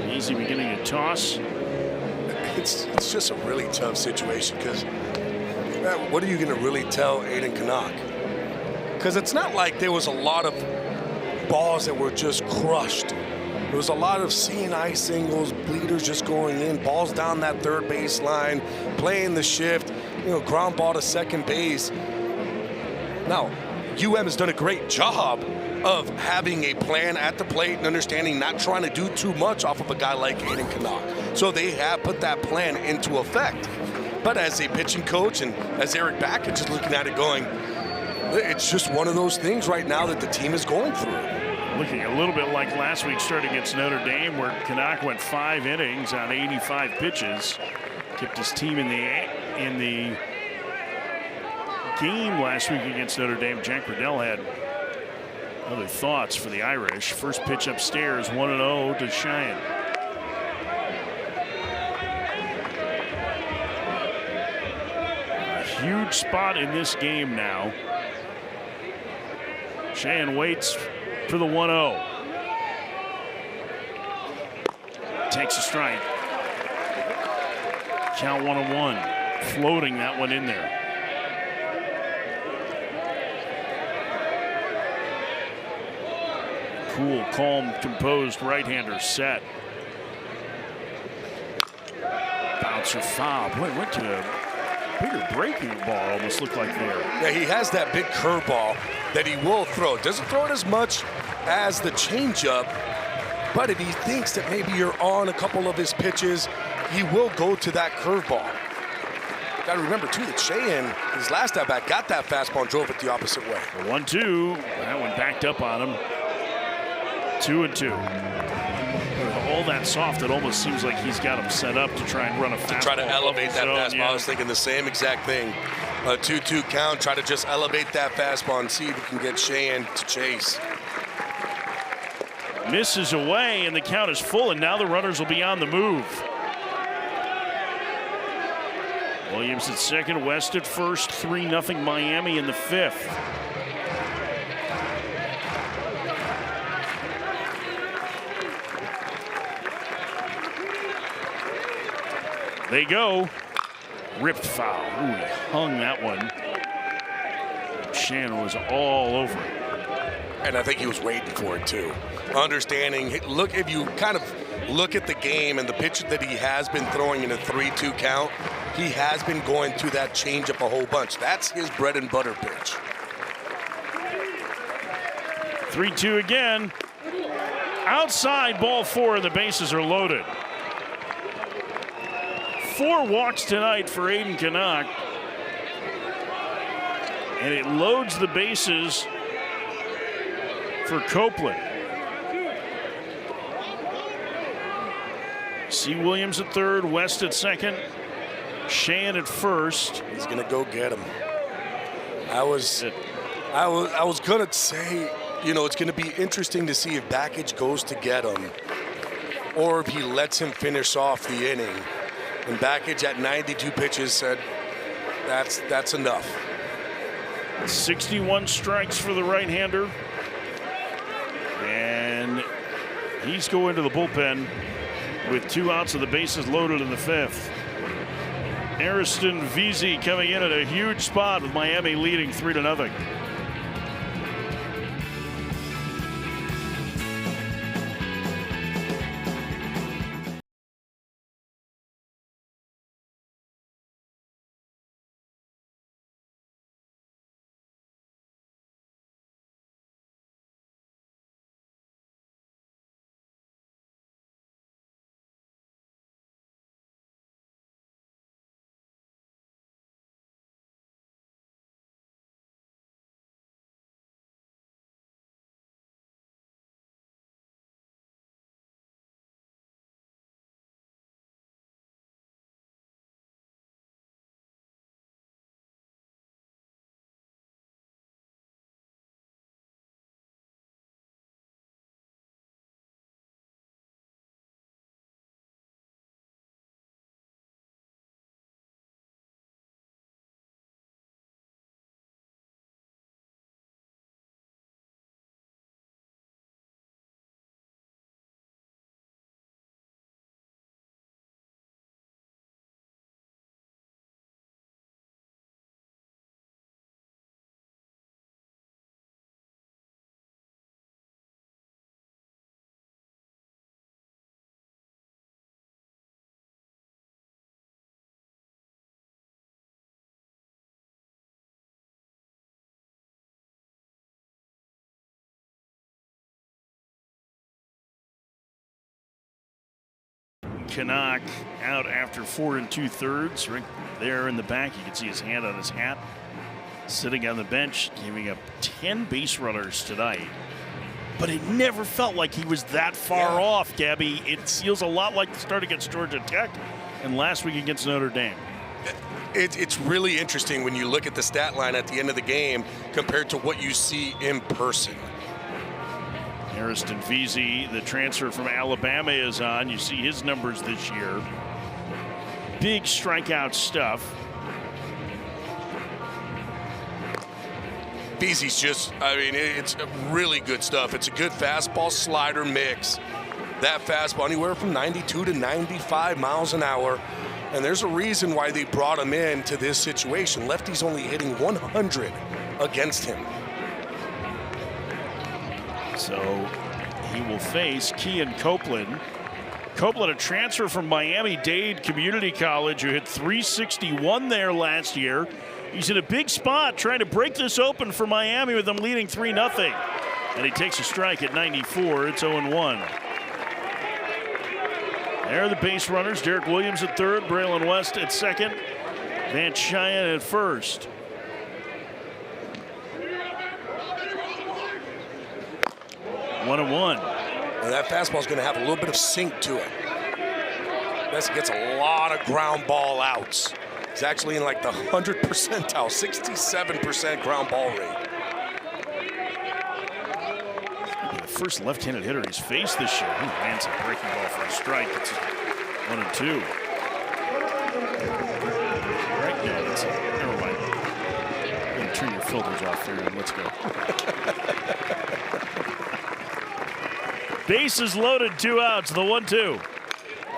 Easy beginning to toss. It's just a really tough situation because what are you going to really tell Aiden Canuck? Because it's not like there was a lot of balls that were just crushed. There was a lot of CNI singles, bleeders just going in, balls down that third base line, playing the shift, ground ball to second base. Now, UM has done a great job of having a plan at the plate and understanding not trying to do too much off of a guy like Aiden Canuck. So they have put that plan into effect. But as a pitching coach and as Eric Backett is looking at it going, it's just one of those things right now that the team is going through. Looking a little bit like last week's start against Notre Dame, where Canuck went 5 innings on 85 pitches. Kept his team in the game last week against Notre Dame. Jack Riddell had other thoughts for the Irish. First pitch upstairs, 1-0 to Cheyenne. A huge spot in this game now. Cheyenne waits for the 1-0. Takes a strike. Count 1-1. Floating that one in there. Cool, calm, composed right-hander set. Bouncer foul. Boy, went to a bigger breaking ball, almost looked like there. Yeah, he has that big curveball that he will throw. Doesn't throw it as much as the changeup, but if he thinks that maybe you're on a couple of his pitches, he will go to that curveball. Got to remember, too, that Cheyenne, his last at-bat, got that fastball and drove it the opposite way. 1-2. That one backed up on him. 2-2. All that soft, it almost seems like he's got him set up to try and run a fastball. To try to elevate that fastball. Yeah. I was thinking the same exact thing. A 2-2 count, try to just elevate that fastball and see if he can get Cheyenne to chase. Misses away, and the count is full, and now the runners will be on the move. Williams at second, West at first, 3-0 Miami in the fifth. They go. Ripped foul. Ooh, he hung that one. Shannon was all over it. And I think he was waiting for it too. Understanding, look, if you kind of look at the game and the pitch that he has been throwing in a 3-2 count, he has been going to that changeup a whole bunch. That's his bread and butter pitch. 3-2 again. Outside, ball 4, and the bases are loaded. 4 walks tonight for Aiden Canuck. And it loads the bases for Copeland. C. Williams at third, West at second, Shan at first. He's gonna go get him. I was gonna say, it's gonna be interesting to see if Backage goes to get him or if he lets him finish off the inning. And Backage at 92 pitches said, that's enough. 61 strikes for the right-hander. And he's going to the bullpen with 2 outs and the bases loaded in the fifth. Ariston Veazey coming in at a huge spot with Miami leading 3-0. Canuck out after 4 2/3. Right there in the back, you can see his hand on his hat. Sitting on the bench, giving up 10 base runners tonight. But it never felt like he was that far off, Gabby. It feels a lot like the start against Georgia Tech and last week against Notre Dame. It's really interesting when you look at the stat line at the end of the game compared to what you see in person. Ariston Veazey, the transfer from Alabama, is on. You see his numbers this year. Big strikeout stuff. Veazey's just, I mean, it's really good stuff. It's a good fastball slider mix. That fastball anywhere from 92 to 95 miles an hour. And there's a reason why they brought him in to this situation. Lefty's only hitting 100 against him. So he will face Kean Copeland. Copeland, a transfer from Miami-Dade Community College, who hit .361 there last year. He's in a big spot trying to break this open for Miami with them leading 3-0. And he takes a strike at 94. It's 0-1. There are the base runners. Derek Williams at third, Braylon West at second, Van Cheyenne at first. One and one. And that fastball is going to have a little bit of sink to it. Messi gets a lot of ground ball outs. He's actually in like the 100th percentile, 67% ground ball rate. The first left-handed hitter he's faced this year. He lands a breaking ball for a strike. It's 1-2. Right now, that's never mind. I'm going to turn your filters off here and let's go. Bases loaded, 2 outs. The 1-2.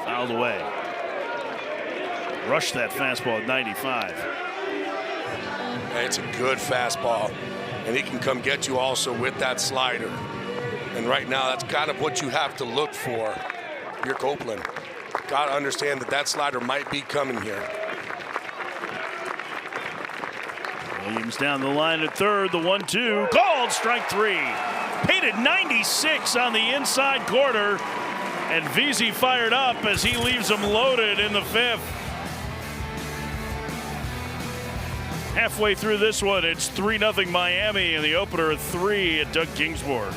Fouled away. Rushed that fastball at 95. It's a good fastball, and he can come get you also with that slider. And right now, that's kind of what you have to look for. You're Copeland. Got to understand that that slider might be coming here. Williams down the line at third. The 1-2. Called strike 3. Painted 96 on the inside corner. And Veazey fired up as he leaves him loaded in the 5th. Halfway through this one, it's 3-0 Miami, and the opener at 3 at Doug Kingsmore.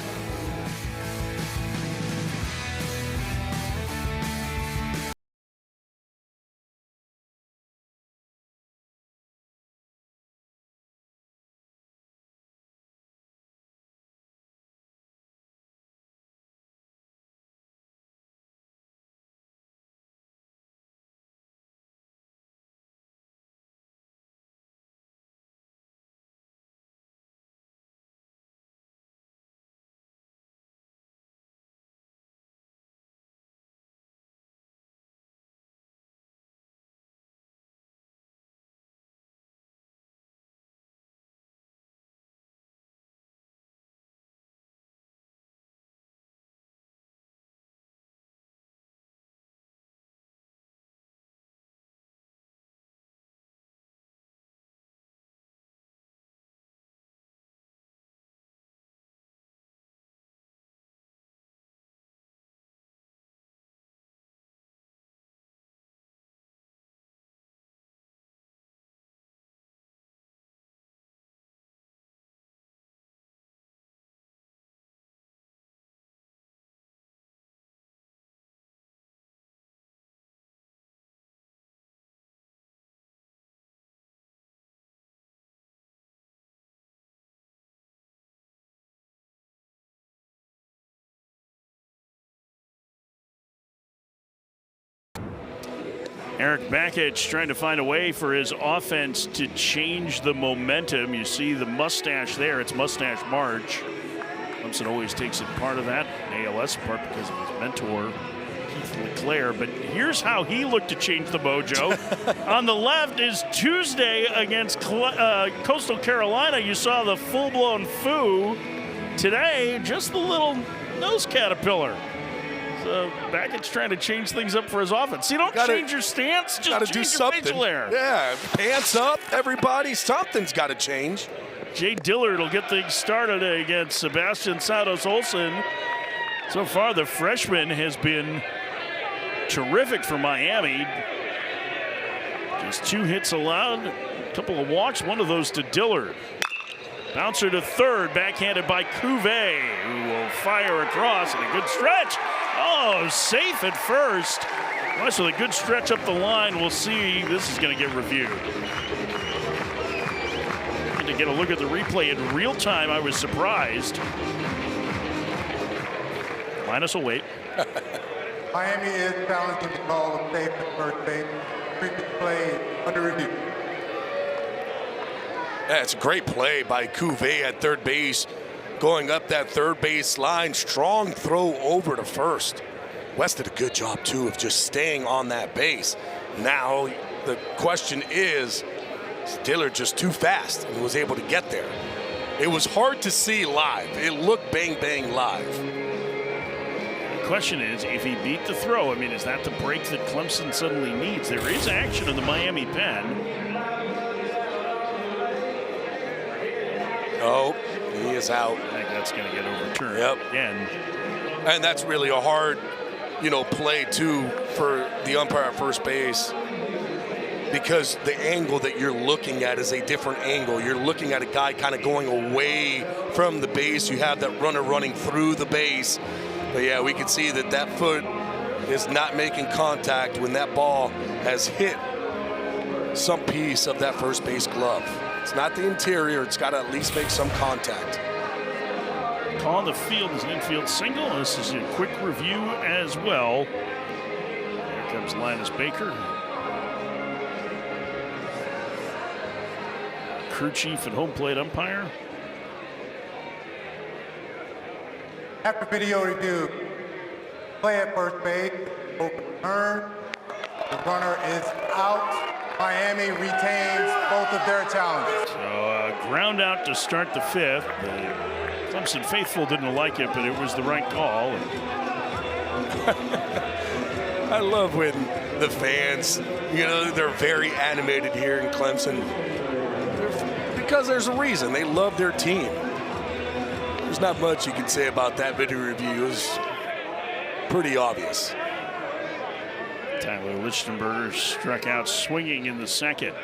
Eric Bakich trying to find a way for his offense to change the momentum. You see the mustache there. It's Mustache March. Clemson always takes it part of that ALS part because of his mentor, Keith LeClaire. But here's how he looked to change the mojo. On the left is Tuesday against Coastal Carolina. You saw the full-blown foo. Today, just the little nose caterpillar. So Bakich trying to change things up for his offense. You don't change your stance, just change your facial hair. Yeah, pants up, everybody. Something's got to change. Jay Dillard will get things started against Sebastian Santos Olsen. So far, the freshman has been terrific for Miami. Just 2 hits allowed, a couple of walks, one of those to Dillard. Bouncer to third, backhanded by Cuvée, who will fire across and a good stretch. Oh, safe at first. Well, so a good stretch up the line. We'll see. This is going to get reviewed. And to get a look at the replay in real time, I was surprised. Linus will wait. Miami is challenging the call of safe at first base. Previous play under review. Yeah, it's a great play by Cuvée at third base, going up that third base line. Strong throw over to first. West did a good job, too, of just staying on that base. Now, the question is Dillard just too fast and was able to get there? It was hard to see live. It looked bang-bang live. The question is, if he beat the throw, I mean, is that the break that Clemson suddenly needs? There is action in the Miami pen. Oh, he is out. I think that's going to get overturned. Yep. Again. And that's really a hard, play, too, for the umpire at first base, because the angle that you're looking at is a different angle. You're looking at a guy kind of going away from the base. You have that runner running through the base. But, yeah, we can see that that foot is not making contact when that ball has hit some piece of that first base glove. It's not the interior. It's got to at least make some contact. Call on the field is an infield single. This is a quick review as well. Here comes Linus Baker. Crew chief and home plate umpire. After video review, play at first base, open turn. The runner is out. Miami retains both of their challenges. So ground out to start the 5th. The Clemson faithful didn't like it, but it was the right call. I love when the fans, they're very animated here in Clemson. Because there's a reason. They love their team. There's not much you can say about that video review. It was pretty obvious. Tyler Lichtenberger struck out swinging in the second.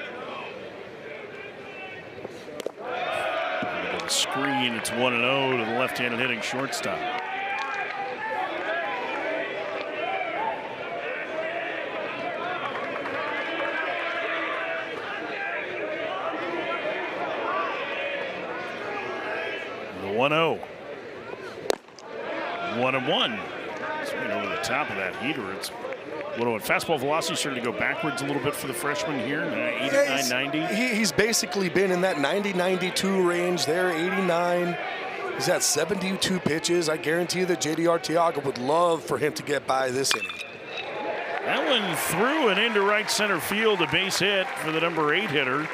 The screen, it's 1-0 to the left-handed hitting shortstop. The 1-0. 1-1. Swing over the top of that heater. It's fastball velocity starting to go backwards a little bit for the freshman here, 89, 90. He's basically been in that 90-92 range there, 89. He's had 72 pitches. I guarantee you that J.D. Arteaga would love for him to get by this inning. That one threw and into right center field, a base hit for the number 8 hitter.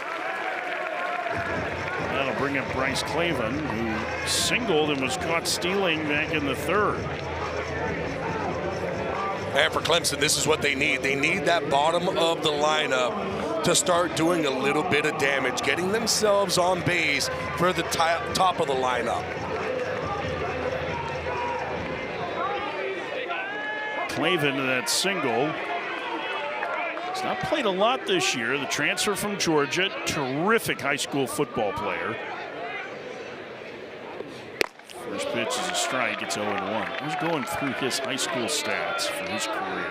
That'll bring up Bryce Clavin, who singled and was caught stealing back in the 3rd. And for Clemson, this is what they need. They need that bottom of the lineup to start doing a little bit of damage, getting themselves on base for the top of the lineup. Clavin to that single. He's not played a lot this year. The transfer from Georgia, terrific high school football player. First pitch is a strike. It's 0-1. He's going through his high school stats for his career.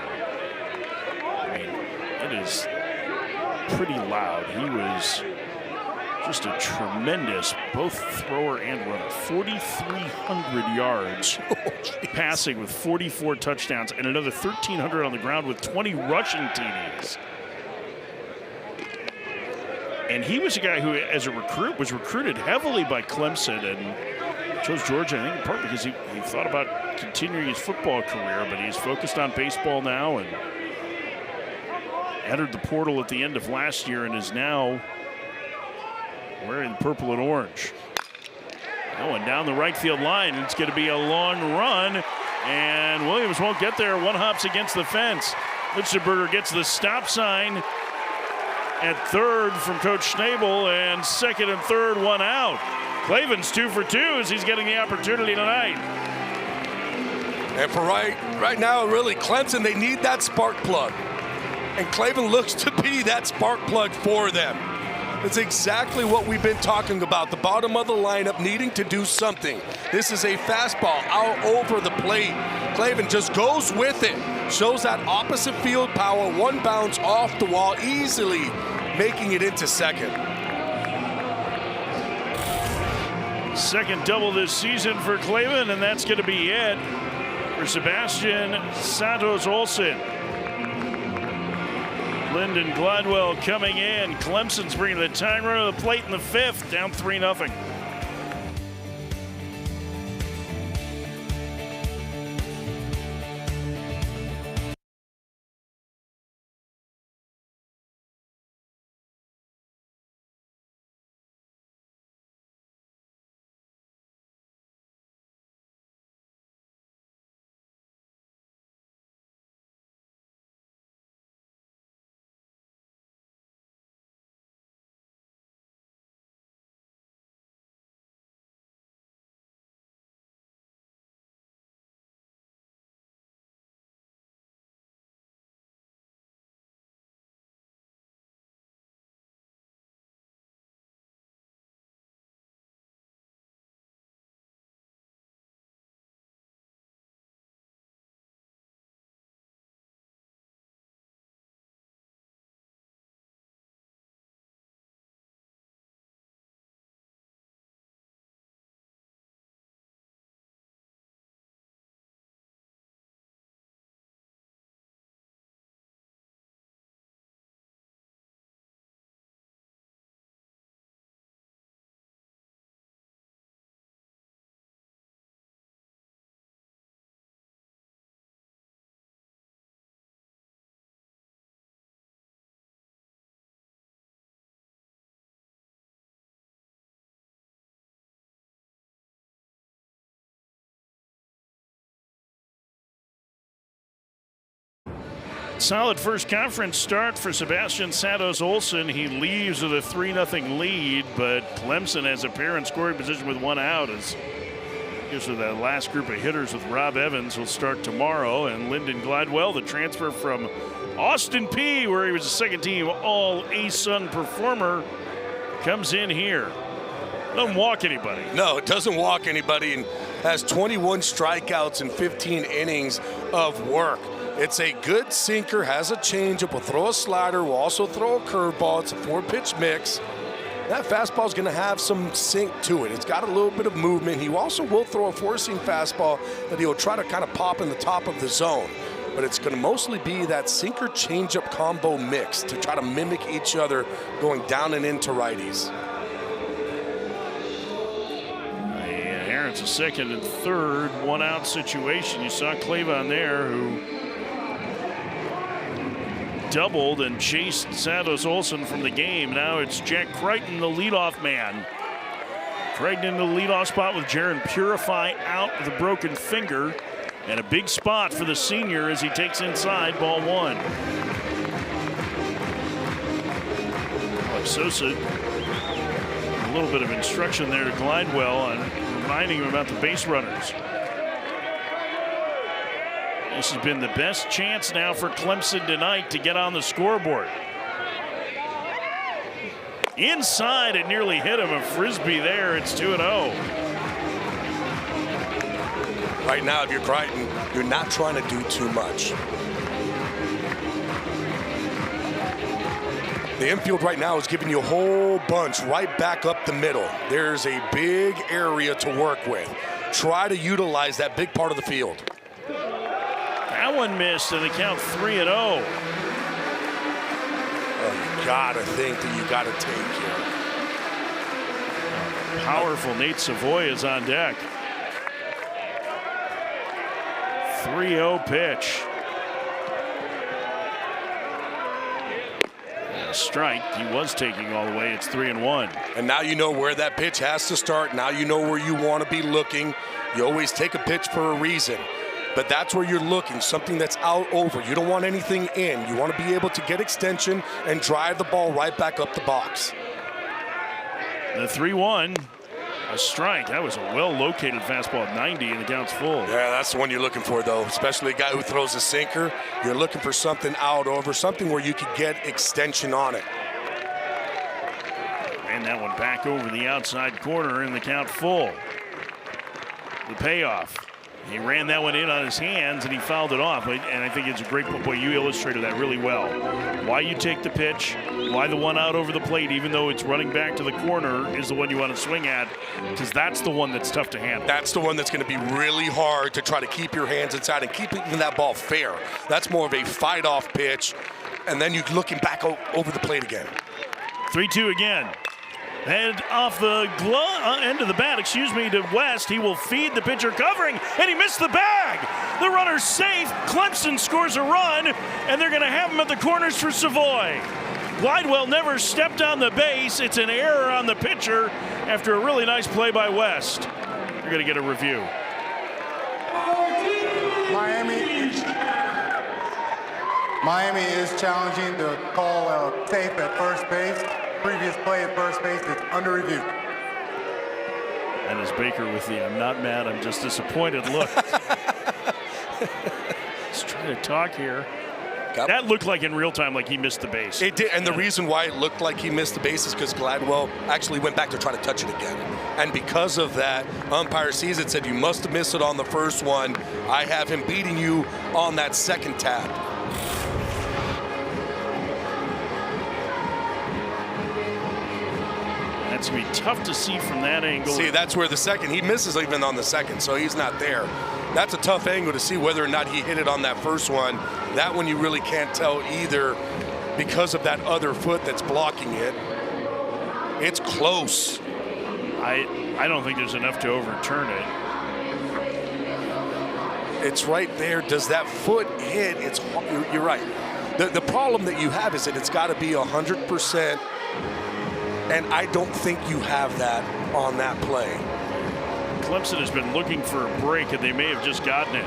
I mean, it is pretty loud. He was just a tremendous both thrower and runner. 4,300 yards passing with 44 touchdowns and another 1,300 on the ground with 20 rushing TDs. And he was a guy who, as a recruit, was recruited heavily by Clemson and chose Georgia, I think, in part because he thought about continuing his football career, but he's focused on baseball now and entered the portal at the end of last year and is now wearing purple and orange. Going down the right field line. It's going to be a long run, and Williams won't get there. One hops against the fence. Lichtenberger gets the stop sign at 3rd from Coach Schnabel, and 2nd and 3rd, one out. Clavin's 2 for 2 as he's getting the opportunity tonight. And for right now, really, Clemson, they need that spark plug. And Cleveland looks to be that spark plug for them. It's exactly what we've been talking about, the bottom of the lineup needing to do something. This is a fastball out over the plate. Cleveland just goes with it, shows that opposite field power, one bounce off the wall, easily making it into second. Second double this season for Cleveland, and that's going to be it for Sebastian Santos Olsen. Lyndon Gladwell coming in. Clemson's bringing the time runner to the plate in the fifth, down 3-0. Solid first conference start for Sebastian Santos Olsen. He leaves with a 3-0 lead, but Clemson has a pair in scoring position with one out. As gives her that last group of hitters with Rob Evans will start tomorrow, and Lyndon Gladwell, the transfer from Austin Peay, where he was a second-team All-ASUN performer, comes in here. Doesn't walk anybody. No, it doesn't walk anybody, and has 21 strikeouts in 15 innings of work. It's a good sinker, has a changeup, will throw a slider, will also throw a curveball. It's a 4-pitch mix. That fastball is going to have some sink to it. It's got a little bit of movement. He also will throw a four-seam fastball that he'll try to kind of pop in the top of the zone. But it's going to mostly be that sinker changeup combo mix to try to mimic each other going down and into righties. It's a second and third, one-out situation. You saw Cleveland there, who doubled and chased Santos Olsen from the game. Now it's Jack Crichton, the leadoff man. Crichton in the leadoff spot with Jaron Purify out with a broken finger. And a big spot for the senior as he takes inside, ball one. Sosa, a little bit of instruction there to Gladwell on reminding him about the base runners. This has been the best chance now for Clemson tonight to get on the scoreboard. Inside, it nearly hit him. A frisbee there. It's 2-0. Right now, if you're Crichton, you're not trying to do too much. The infield right now is giving you a whole bunch right back up the middle. There's a big area to work with. Try to utilize that big part of the field. That one missed, and the count 3-0. Oh, you gotta think that you gotta take here. Powerful Nate Savoy is on deck. 3-0 pitch. Strike. He was taking all the way. It's 3-1. And now you know where that pitch has to start. Now you know where you want to be looking. You always take a pitch for a reason, but that's where you're looking, something that's out over. You don't want anything in. You want to be able to get extension and drive the ball right back up the box. The 3-1. A strike. That was a well-located fastball at 90, and the count's full. Yeah, that's the one you're looking for, though, especially a guy who throws a sinker. You're looking for something out over, something where you could get extension on it. And that one back over the outside corner, and the count full. The payoff. He ran that one in on his hands, and he fouled it off. And I think it's a great boy. You illustrated that really well. Why you take the pitch, why the one out over the plate, even though it's running back to the corner, is the one you want to swing at, because that's the one that's tough to handle. That's the one that's going to be really hard to try to keep your hands inside and keep even that ball fair. That's more of a fight-off pitch, and then you're looking back over the plate again. 3-2 again. Head off the end of the bat, to West. He will feed the pitcher covering, and he missed the bag. The runner's safe. Clemson scores a run, and they're going to have him at the corners for Savoy. Glidewell never stepped on the base. It's an error on the pitcher after a really nice play by West. You're going to get a review. Miami is challenging the call of safe at first base. Previous play at first base is under review. And as Baker with the "I'm not mad, I'm just disappointed" look. He's trying to talk here. That looked like in real time like he missed the base. It did, and the reason why it looked like he missed the base is because Glidewell actually went back to try to touch it again. And because of that, umpire sees it, said, "You must have missed it on the first one. I have him beating you on that second tap." That's going to be tough to see from that angle. See, that's where the second, he misses even on the second, so he's not there. That's a tough angle to see whether or not he hit it on that first one. That one you really can't tell either because of that other foot that's blocking it. It's close. I don't think there's enough to overturn it. It's right there. Does that foot hit? You're right. The problem that you have is that it's got to be 100%. And I don't think you have that on that play. Clemson has been looking for a break, and they may have just gotten it.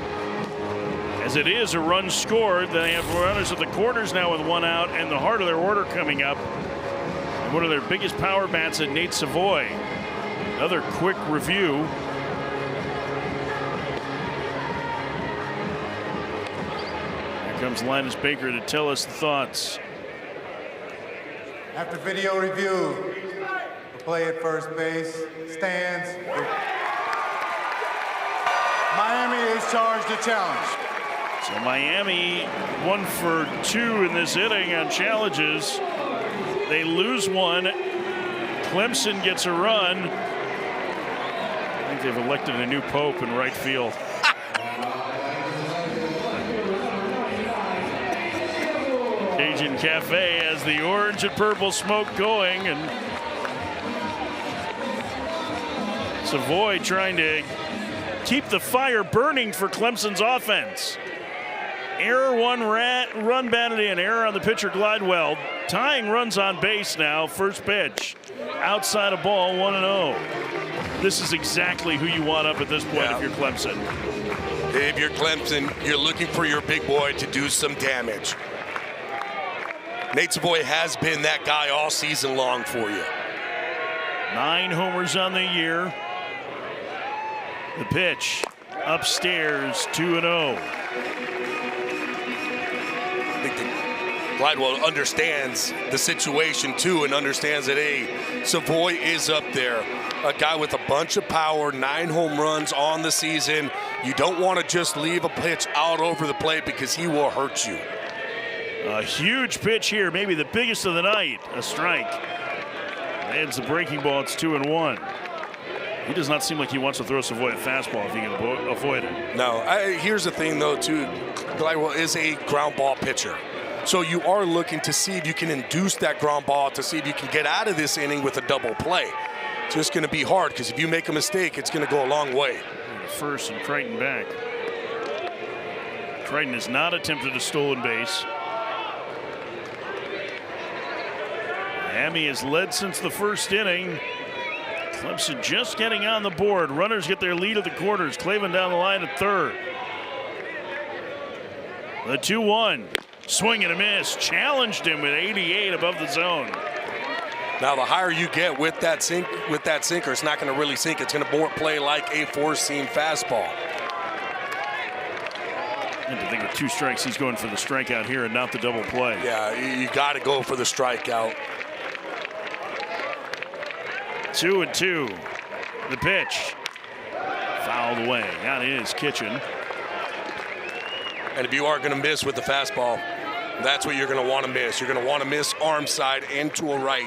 As it is, a run scored. They have runners at the corners now with one out, and the heart of their order coming up. And one of their biggest power bats at Nate Savoy. Another quick review. Here comes Linus Baker to tell us the thoughts. After video review, the play at first base stands. Miami is charged to challenge. So Miami 1 for 2 in this inning on challenges. They lose one. Clemson gets a run. I think they've elected a new pope in right field. Cajun Cafe has the orange and purple smoke going, and Savoy trying to keep the fire burning for Clemson's offense. Error, one run batted in. Error on the pitcher, Glidewell. Tying runs on base now. First pitch. Outside of ball, 1-0. This is exactly who you want up at this point if you're Clemson. If you're Clemson, you're looking for your big boy to do some damage. Nate Savoy has been that guy all season long for you. 9 homers on the year. The pitch upstairs, 2-0. I think Glidewell understands the situation too and understands that, hey, Savoy is up there. A guy with a bunch of power, 9 home runs on the season. You don't want to just leave a pitch out over the plate because he will hurt you. A huge pitch here, maybe the biggest of the night. A strike. Lands the breaking ball. It's 2-1. He does not seem like he wants to throw Savoy a fastball if he can avoid it. No, here's the thing, though, too. Glidewell is a ground ball pitcher. So you are looking to see if you can induce that ground ball to see if you can get out of this inning with a double play. It's just going to be hard because if you make a mistake, it's going to go a long way. First and Crichton back. Crichton has not attempted a stolen base. Miami has led since the first inning. Clemson just getting on the board. Runners get their lead at the corners. Clavin down the line at third. The 2-1. Swing and a miss. Challenged him with 88 above the zone. Now, the higher you get with that sinker, it's not going to really sink. It's going to more play like a four-seam fastball. I think with 2 strikes, he's going for the strikeout here and not the double play. Yeah, you got to go for the strikeout. 2-2. The pitch. Fouled away. That is Kitchen. And if you are going to miss with the fastball, that's what you're going to want to miss. You're going to want to miss arm side into a righty.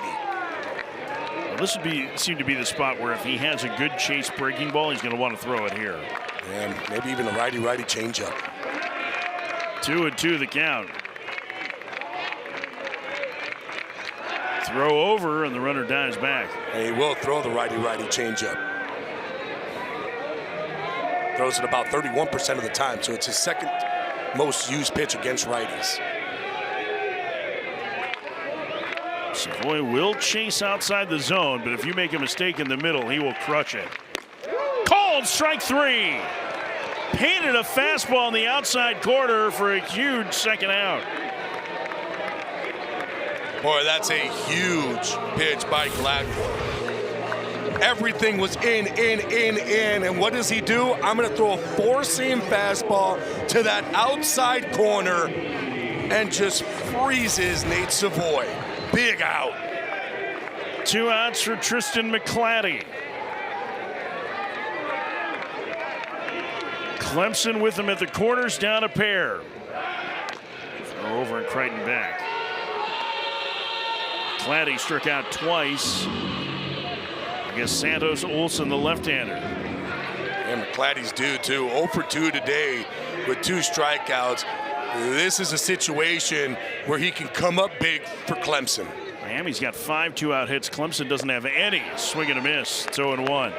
Well, this would seem to be the spot where if he has a good chase breaking ball, he's going to want to throw it here. And maybe even a righty-righty changeup. 2-2 the count. Throw over, and the runner dives back. And he will throw the righty-righty changeup. Throws it about 31% of the time, so it's his second most used pitch against righties. Savoy will chase outside the zone, but if you make a mistake in the middle, he will crush it. Called strike 3. Painted a fastball in the outside corner for a huge second out. Boy, that's a huge pitch by Gladwell. Everything was in, and what does he do? I'm going to throw a four-seam fastball to that outside corner and just freezes Nate Savoy. Big out. 2 outs for Tristan McClatty. Clemson with him at the corners, down a pair. Throw over and Crichton back. McClatty struck out twice against Santos Olson, the left-hander. And McClatty's due too. 0 for 2 today with 2 strikeouts. This is a situation where he can come up big for Clemson. Miami's got 5 2-out hits. Clemson doesn't have any. Swing and a miss. It's 0-1.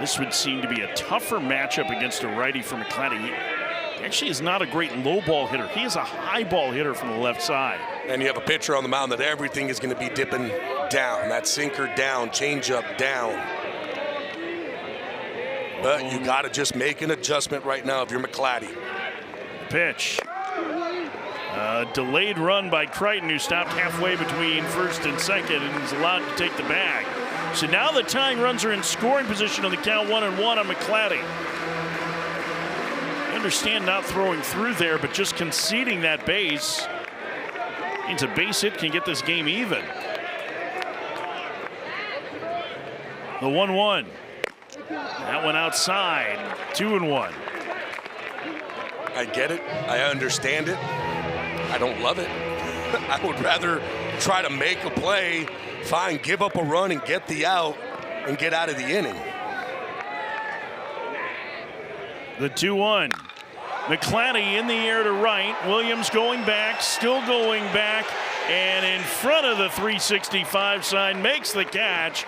This would seem to be a tougher matchup against a righty for McClatty. He actually is not a great low ball hitter. He is a high ball hitter from the left side. And you have a pitcher on the mound that everything is going to be dipping down. That sinker down, changeup down. But you got to just make an adjustment right now if you're McClatty. Pitch. Delayed run by Crichton, who stopped halfway between first and second and is allowed to take the bag. So now the tying runs are in scoring position on the count 1-1 on McClatty. I understand not throwing through there, but just conceding that base means a base hit can get this game even. The 1-1. That one outside. 2-1. I get it. I understand it. I don't love it. I would rather try to make a play, fine, give up a run and get the out and get out of the inning. The 2-1. McClatty in the air to right. Williams going back, still going back, and in front of the 365 sign, makes the catch,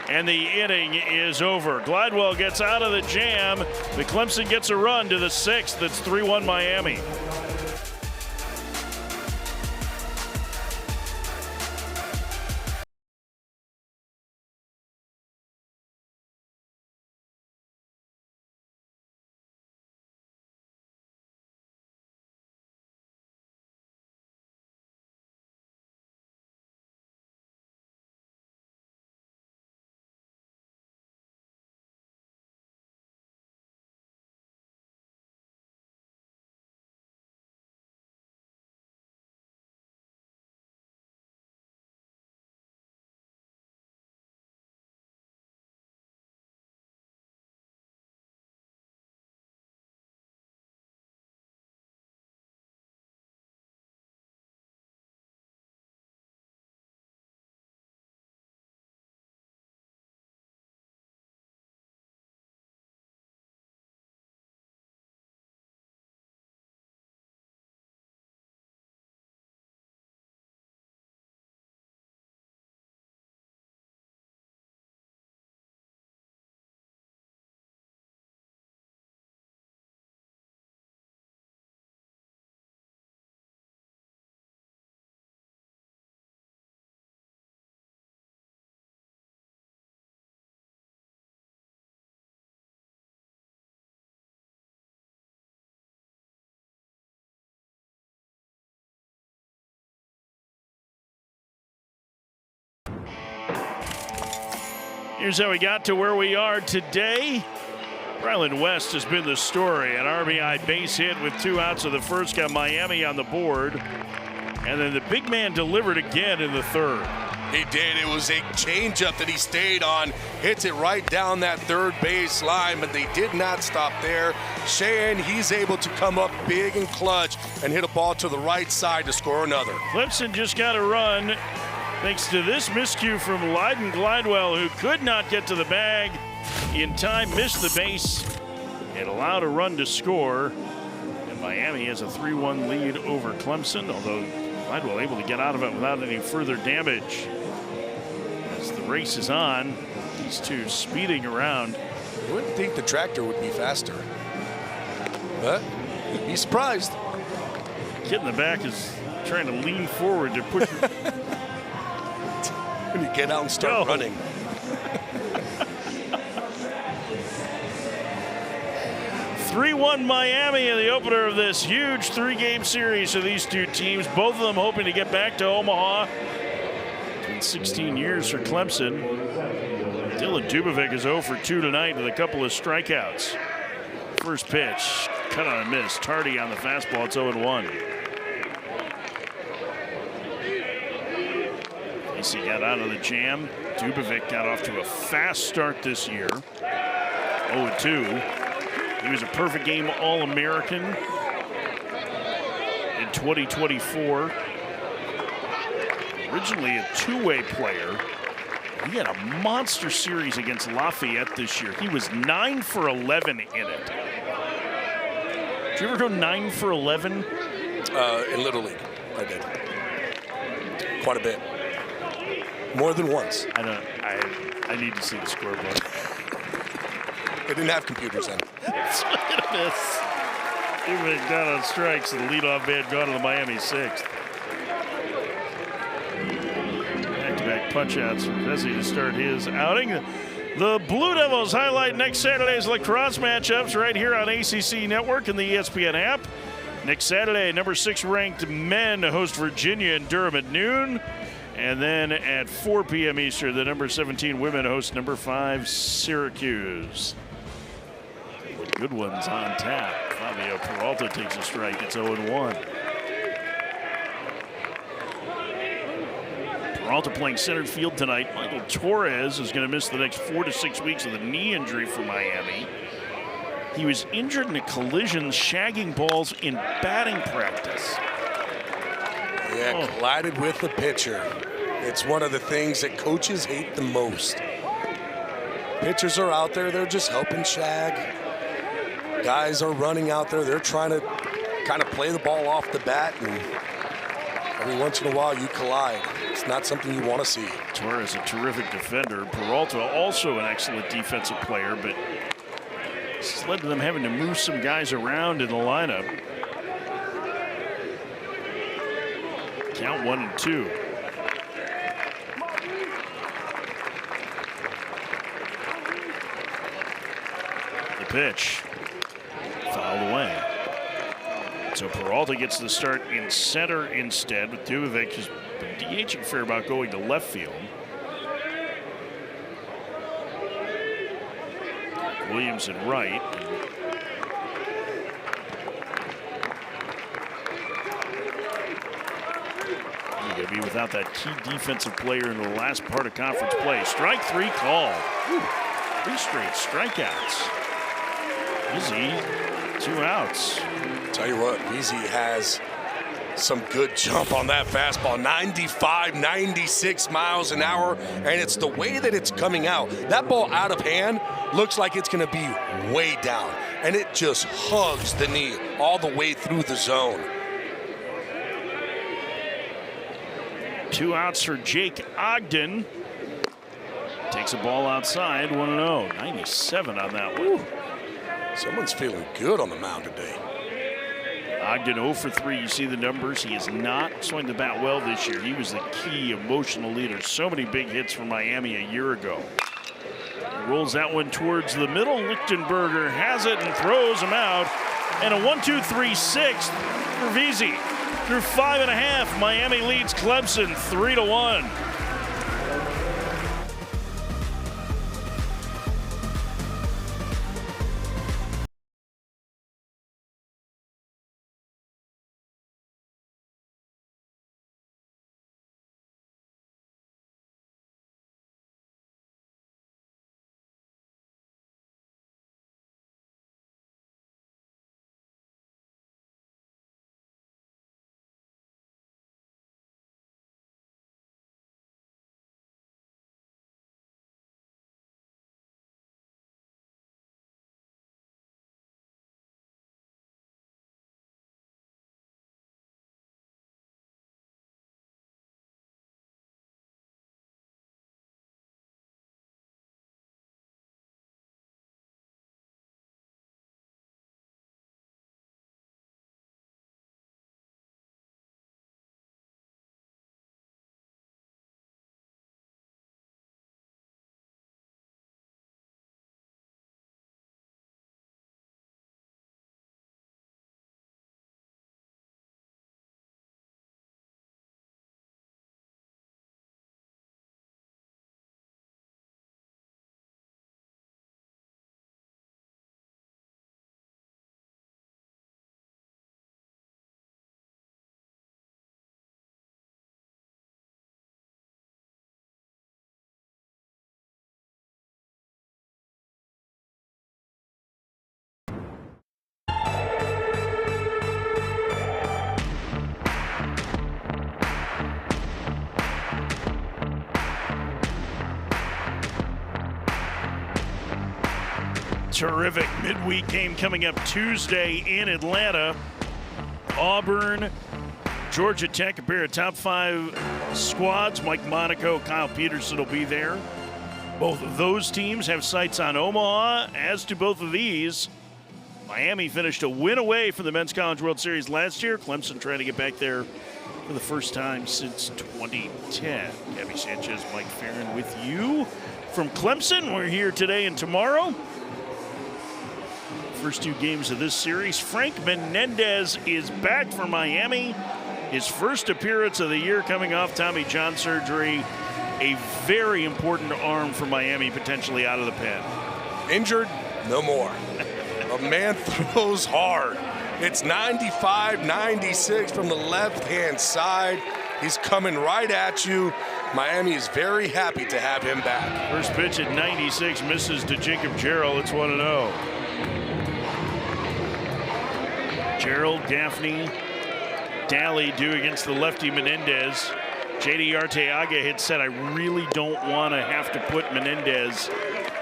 and the inning is over. Gladwell gets out of the jam, but Clemson gets a run to the 6th. That's 3-1 Miami. Here's how we got to where we are today. Ryland West has been the story. An RBI base hit with 2 outs of the first, got Miami on the board. And then the big man delivered again in the third. He did. It was a changeup that he stayed on. Hits it right down that third base line, but they did not stop there. Cheyenne, he's able to come up big and clutch and hit a ball to the right side to score another. Clemson just got a run thanks to this miscue from Lyden Glidewell, who could not get to the bag in time, missed the base, and allowed a run to score. And Miami has a 3-1 lead over Clemson, although Glidewell able to get out of it without any further damage. As the race is on, these two speeding around. You wouldn't think the tractor would be faster, but you'd be surprised. Kid in the back is trying to lean forward to push. When you get out and start running. 3-1 Miami in the opener of this huge 3-game series for these two teams. Both of them hoping to get back to Omaha. It's been 16 years for Clemson. Dylan Dubovic is 0 for 2 tonight with a couple of strikeouts. First pitch, cut on a miss. Tardy on the fastball, it's 0-1. He got out of the jam. Dubovic got off to a fast start this year. 0-2. He was a perfect game All-American in 2024. Originally a two-way player. He had a monster series against Lafayette this year. He was 9 for 11 in it. Did you ever go 9 for 11? In Little League, I did. Quite a bit. More than once. I need to see the scoreboard. They didn't have computers then. Swing and a miss. Dubovic down on strikes, and the leadoff man gone to the Miami 6th. Back-to-back punch-outs for Vesey to start his outing. The Blue Devils highlight next Saturday's lacrosse matchups right here on ACC Network and the ESPN app. Next Saturday, number 6 ranked men host Virginia and Durham at noon. And then at 4 p.m. Eastern, the number 17 women host number 5 Syracuse. Good ones on tap. Fabio Peralta takes a strike. It's 0-1. Peralta playing center field tonight. Michael Torres is going to miss the next 4 to 6 weeks with a knee injury for Miami. He was injured in a collision shagging balls in batting practice. Yeah, collided with the pitcher. It's one of the things that coaches hate the most. Pitchers are out there, they're just helping shag. Guys are running out there, they're trying to kind of play the ball off the bat, and every once in a while you collide. It's not something you want to see. Torres, a terrific defender. Peralta, also an excellent defensive player, but this has led to them having to move some guys around in the lineup. Count 1-2. The pitch. Fouled away. So Peralta gets the start in center instead, with Dubovic who's been DHing fair about going to left field. Williams in right. You're going to be without that key defensive player in the last part of conference play. Strike 3 call. 3 straight strikeouts. Easy. 2 outs. Tell you what, Veazey has some good jump on that fastball. 95, 96 miles an hour, and it's the way that it's coming out. That ball out of hand looks like it's going to be way down, and it just hugs the knee all the way through the zone. 2 outs for Jake Ogden. Takes a ball outside, 1-0. 97 on that one. Woo. Someone's feeling good on the mound today. Ogden 0 for 3. You see the numbers. He has not swung the bat well this year. He was the key emotional leader. So many big hits for Miami a year ago. He rolls that one towards the middle. Lichtenberger has it and throws him out. And a 1-2-3-6 for Veazey. Through 5.5, Miami leads Clemson 3-1. Terrific midweek game coming up Tuesday in Atlanta. Auburn, Georgia Tech, a pair of top 5 squads. Mike Monaco, Kyle Peterson will be there. Both of those teams have sights on Omaha, as do both of these. Miami finished a win away from the Men's College World Series last year. Clemson trying to get back there for the first time since 2010. Gabby Sanchez, Mike Farron with you from Clemson. We're here today and tomorrow. First 2 games of this series. Frank Menendez is back for Miami. His first appearance of the year coming off Tommy John surgery. A very important arm for Miami potentially out of the pen. Injured? No more. A man throws hard. It's 95-96 from the left-hand side. He's coming right at you. Miami is very happy to have him back. First pitch at 96 misses to Jacob Gerald. It's 1-0. Gerald, Gaffney, Daly do against the lefty Menendez. J.D. Arteaga had said, I really don't want to have to put Menendez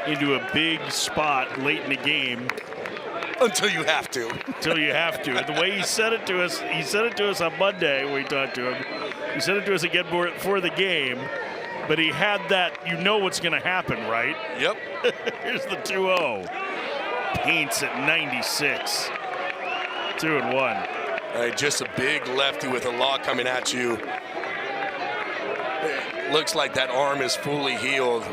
into a big spot late in the game. Until you have to. Until you have to. And the way he said it to us on Monday when we talked to him. He said it to us again before the game. But he had that, you know what's going to happen, right? Yep. Here's the 2-0. Paints at 96. 2-1. Just a big lefty with a lot coming at you. It looks like that arm is fully healed.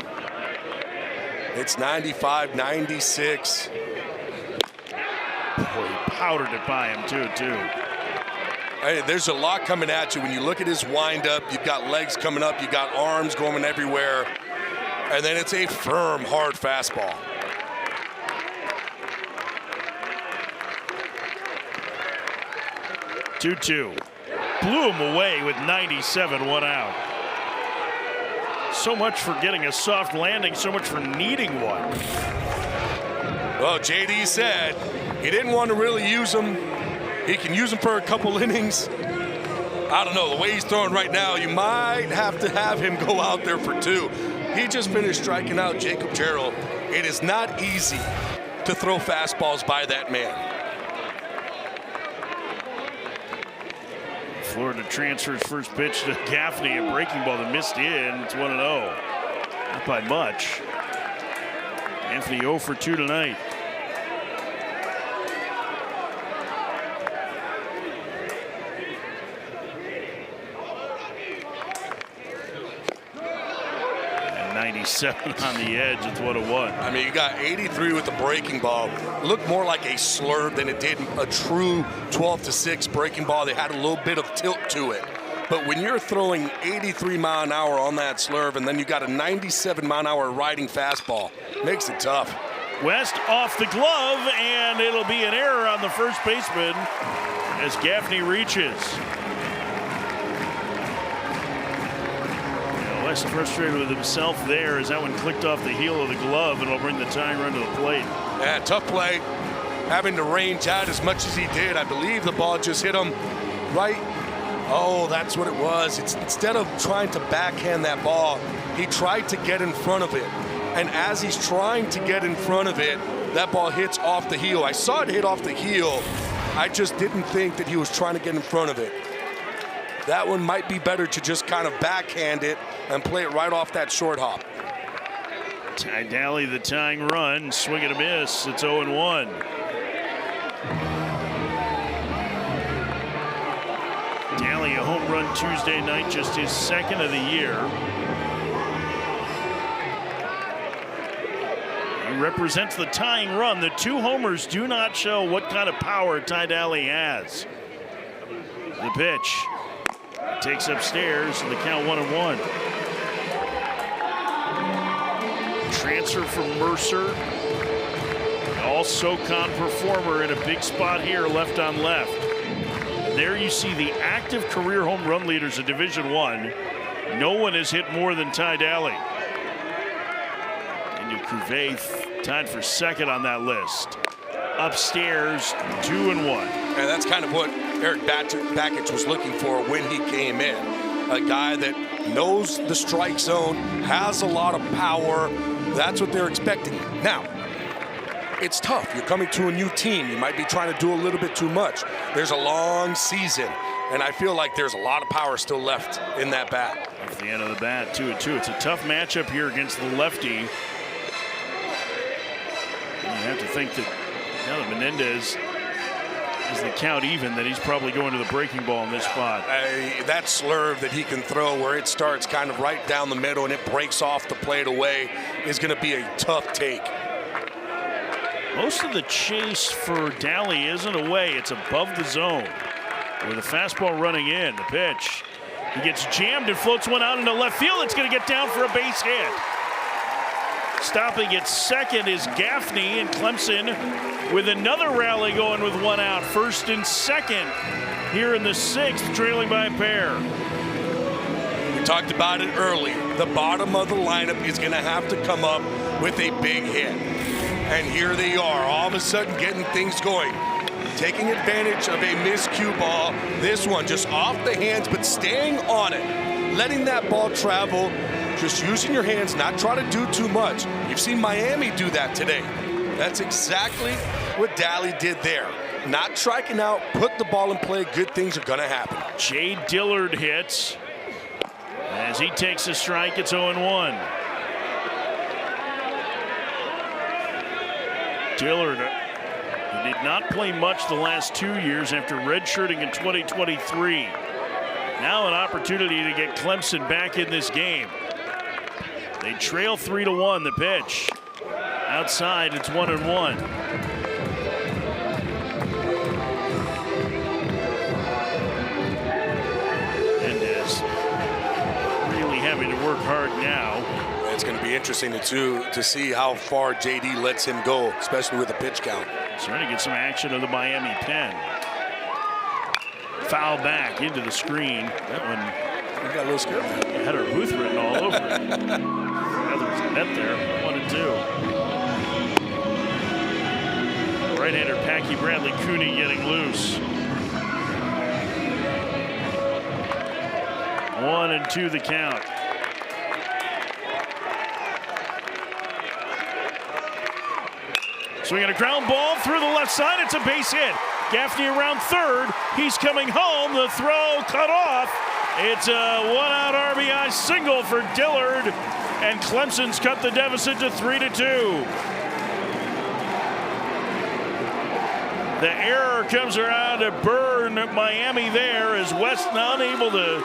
It's 95-96. Boy, he powdered it by him, too. Hey, there's a lot coming at you. When you look at his windup, you've got legs coming up, you've got arms going everywhere, and then it's a firm, hard fastball. Two. Blew him away with 97, 1 out. So much for getting a soft landing, so much for needing one. Well, JD said he didn't want to really use him. He can use him for a couple innings. I don't know, the way he's throwing right now, you might have to have him go out there for 2. He just finished striking out Jacob Gerald. It is not easy to throw fastballs by that man. Florida transfers first pitch to Gaffney, a breaking ball that missed in. It's 1-0. Not by much. Gaffney 0 for 2 tonight. And 97 on the edge. It's 1-1. I mean, you got 83 with the breaking ball. It looked more like a slurve than it did a true 12-6 breaking ball. They had a little bit of tilt to it. But when you're throwing 83 mile an hour on that slurve and then you got a 97 mile an hour riding fastball, makes it tough. West off the glove, and it'll be an error on the first baseman as Gaffney reaches. West frustrated with himself there as that one clicked off the heel of the glove, and it'll bring the tying run to the plate. Yeah, tough play. Having to range out as much as he did. I believe the ball just hit him right. Oh, that's what it was. Instead of trying to backhand that ball, he tried to get in front of it. And as he's trying to get in front of it, that ball hits off the heel. I saw it hit off the heel. I just didn't think that he was trying to get in front of it. That one might be better to just kind of backhand it and play it right off that short hop. Ty Daly, the tying run, swing and a miss. It's 0-1. Daly, a home run Tuesday night, just his second of the year. He represents the tying run. The 2 homers do not show what kind of power Ty Daly has. The pitch takes upstairs, and the count 1-1. Transfer from Mercer. All SoCon performer in a big spot here, left on left. There you see the active career home run leaders of Division I. No one has hit more than Ty Daly. And Cuvée tied for second on that list. Upstairs, 2-1. And that's kind of what Eric Bakich was looking for when he came in. A guy that knows the strike zone, has a lot of power. That's what they're expecting. Now, it's tough. You're coming to a new team. You might be trying to do a little bit too much. There's a long season, and I feel like there's a lot of power still left in that bat. Off the end of the bat, 2-2. It's a tough matchup here against the lefty. And you have to think that now that Menendez is the count even, that he's probably going to the breaking ball in this spot. That slurve that he can throw where it starts kind of right down the middle and it breaks off the plate away is going to be a tough take. Most of the chase for Daly isn't away. It's above the zone. With a fastball running in, the pitch. He gets jammed and floats one out into left field. It's going to get down for a base hit. Stopping at second is Gaffney, and Clemson with another rally going with one out. First and second here in the sixth, trailing by a pair. We talked about it early. The bottom of the lineup is going to have to come up with a big hit. And here they are, all of a sudden getting things going. Taking advantage of a miscue ball. This one just off the hands, but staying on it. Letting that ball travel. Just using your hands, not trying to do too much. You've seen Miami do that today. That's exactly what Daly did there. Not striking out, put the ball in play, good things are going to happen. Jay Dillard hits. As he takes a strike, it's 0-1. Dillard, who did not play much the last 2 years after redshirting in 2023. Now an opportunity to get Clemson back in this game. They trail 3-1, the pitch. Outside, it's 1-1. Menendez really having to work hard now. It's going to be interesting to see how far JD lets him go, especially with the pitch count. Trying to get some action of the Miami pen. Foul back into the screen. That one, we got a little scared. Had our booth written all over it. There's a net there, 1-2. Right-hander Packy Bradley Cooney getting loose. 1-2 the count. Swinging a ground ball through the left side. It's a base hit. Gaffney around third. He's coming home. The throw cut off. It's a one-out RBI single for Dillard, and Clemson's cut the deficit to 3-2. The error comes around to burn Miami there as West not able to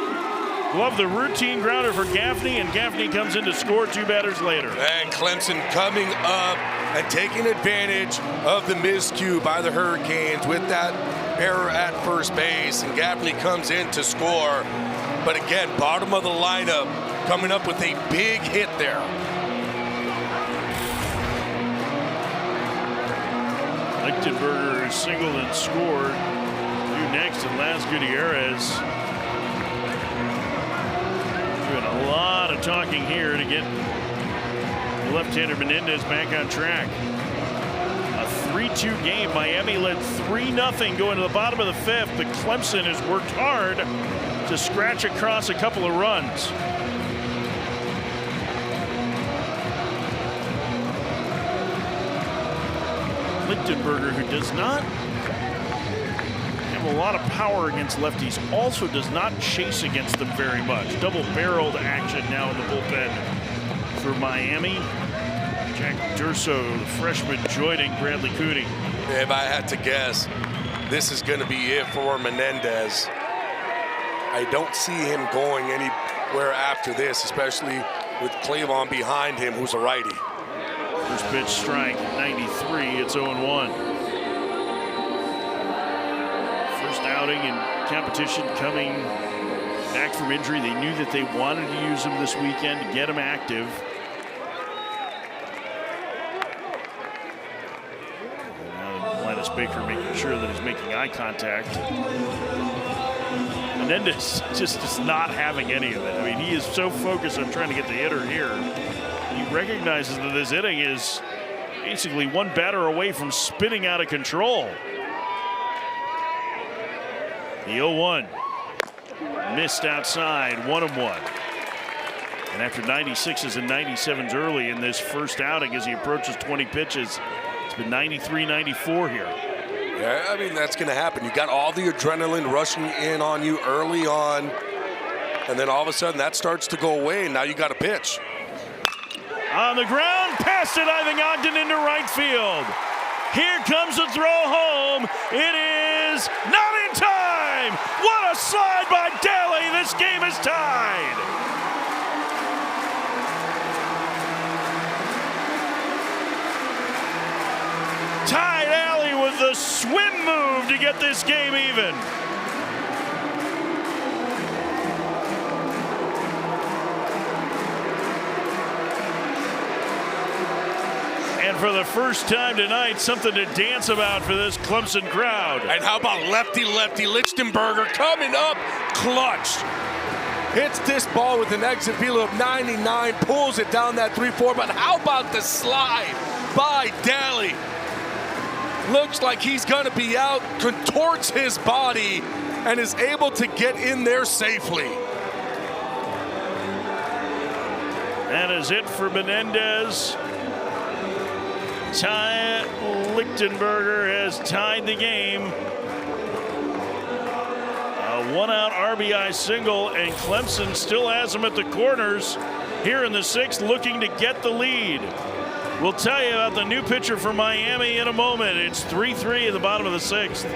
glove the routine grounder for Gaffney, and Gaffney comes in to score 2 batters later. And Clemson coming up and taking advantage of the miscue by the Hurricanes with that error at first base, and Gaffney comes in to score. But again, bottom of the lineup coming up with a big hit there. Lichtenberger is singled and scored. Due next, and Las Gutierrez. Doing a lot of talking here to get the left-hander Menendez back on track. A 3-2 game. Miami led 3-0 going to the bottom of the fifth, but Clemson has worked hard to scratch across a couple of runs. Lichtenberger, who does not have a lot of power against lefties, also does not chase against them very much. Double-barreled action now in the bullpen for Miami. Jack Durso, the freshman, joining Bradley Cooney. If I had to guess, this is going to be it for Menendez. I don't see him going anywhere after this, especially with Cleveland behind him, who's a righty. First pitch strike, 93, it's 0-1. First outing in competition coming back from injury. They knew that they wanted to use him this weekend to get him active. And now Linus Baker making sure that he's making eye contact. Menendez just is not having any of it. I mean, he is so focused on trying to get the hitter here. He recognizes that this inning is basically one batter away from spinning out of control. The 0-1 missed outside, 1-1. And after 96s and 97s early in this first outing, as he approaches 20 pitches, It's been 93-94 here. Yeah, I mean, that's going to happen. You got all the adrenaline rushing in on you early on, and then all of a sudden that starts to go away, and now you got to pitch. On the ground, past it, I think Ogden into right field. Here comes the throw home. It is not in time. What a slide by Daly. This game is tied. Ty Daly with the swim move to get this game even. And for the first time tonight, something to dance about for this Clemson crowd. And how about lefty Lichtenberger coming up clutch. Hits this ball with an exit velo of 99, pulls it down that 3-4, but how about the slide by Daly? Looks like he's going to be out, contorts his body, and is able to get in there safely. That is it for Menendez. Ty Lichtenberger has tied the game. A one-out RBI single, and Clemson still has him at the corners here in the 6th, looking to get the lead. We'll tell you about the new pitcher for Miami in a moment. It's 3-3 at the bottom of the 6th.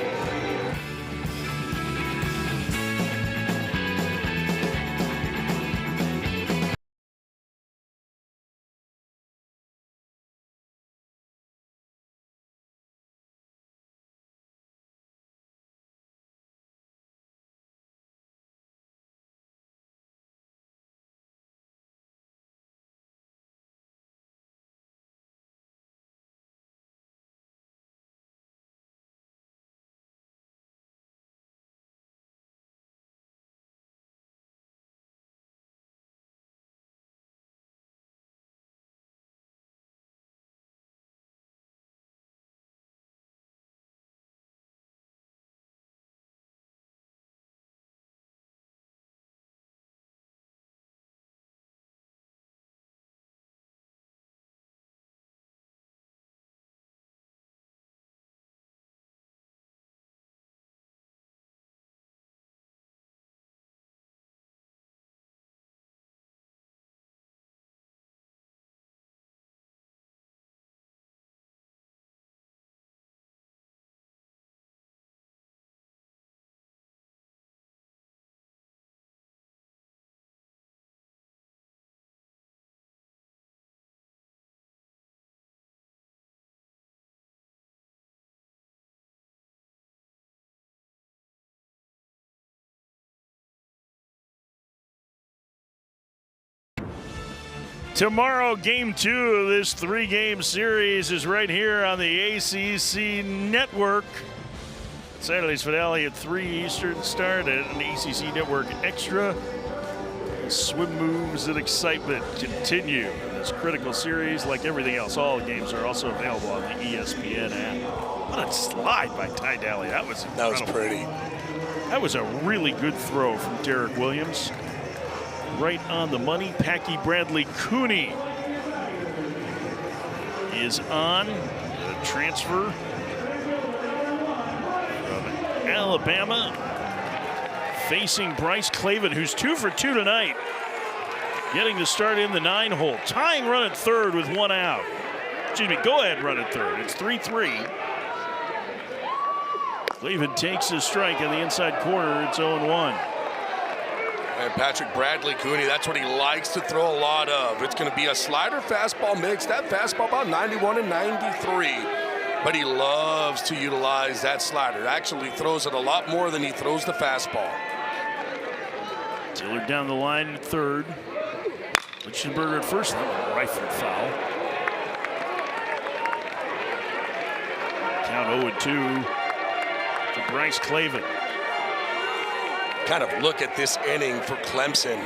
Tomorrow, game 2 of this 3-game series is right here on the ACC Network. Saturday's finale at 3 Eastern start at an ACC Network Extra. Swim moves and excitement continue in this critical series. Like everything else, all the games are also available on the ESPN app. What a slide by Ty Daly. That was incredible. That was pretty. That was a really good throw from Derek Williams. Right on the money. Packy Bradley Cooney is on the transfer from Alabama, facing Bryce Clavin, who's 2 for 2 tonight, getting to start in the 9-hole. Tying run at third with 1 out. Excuse me, go ahead run at third. It's 3-3. Clavin takes his strike on the inside corner. It's 0-1. And Patrick Bradley Cooney, that's what he likes to throw a lot of. It's going to be a slider fastball mix. That fastball about 91 and 93. But he loves to utilize that slider. Actually throws it a lot more than he throws the fastball. Tiller down the line at third. Lichtenberger at first. That was a rifled foul. Count 0-2 for Bryce Clavin. Kind of look at this inning for Clemson.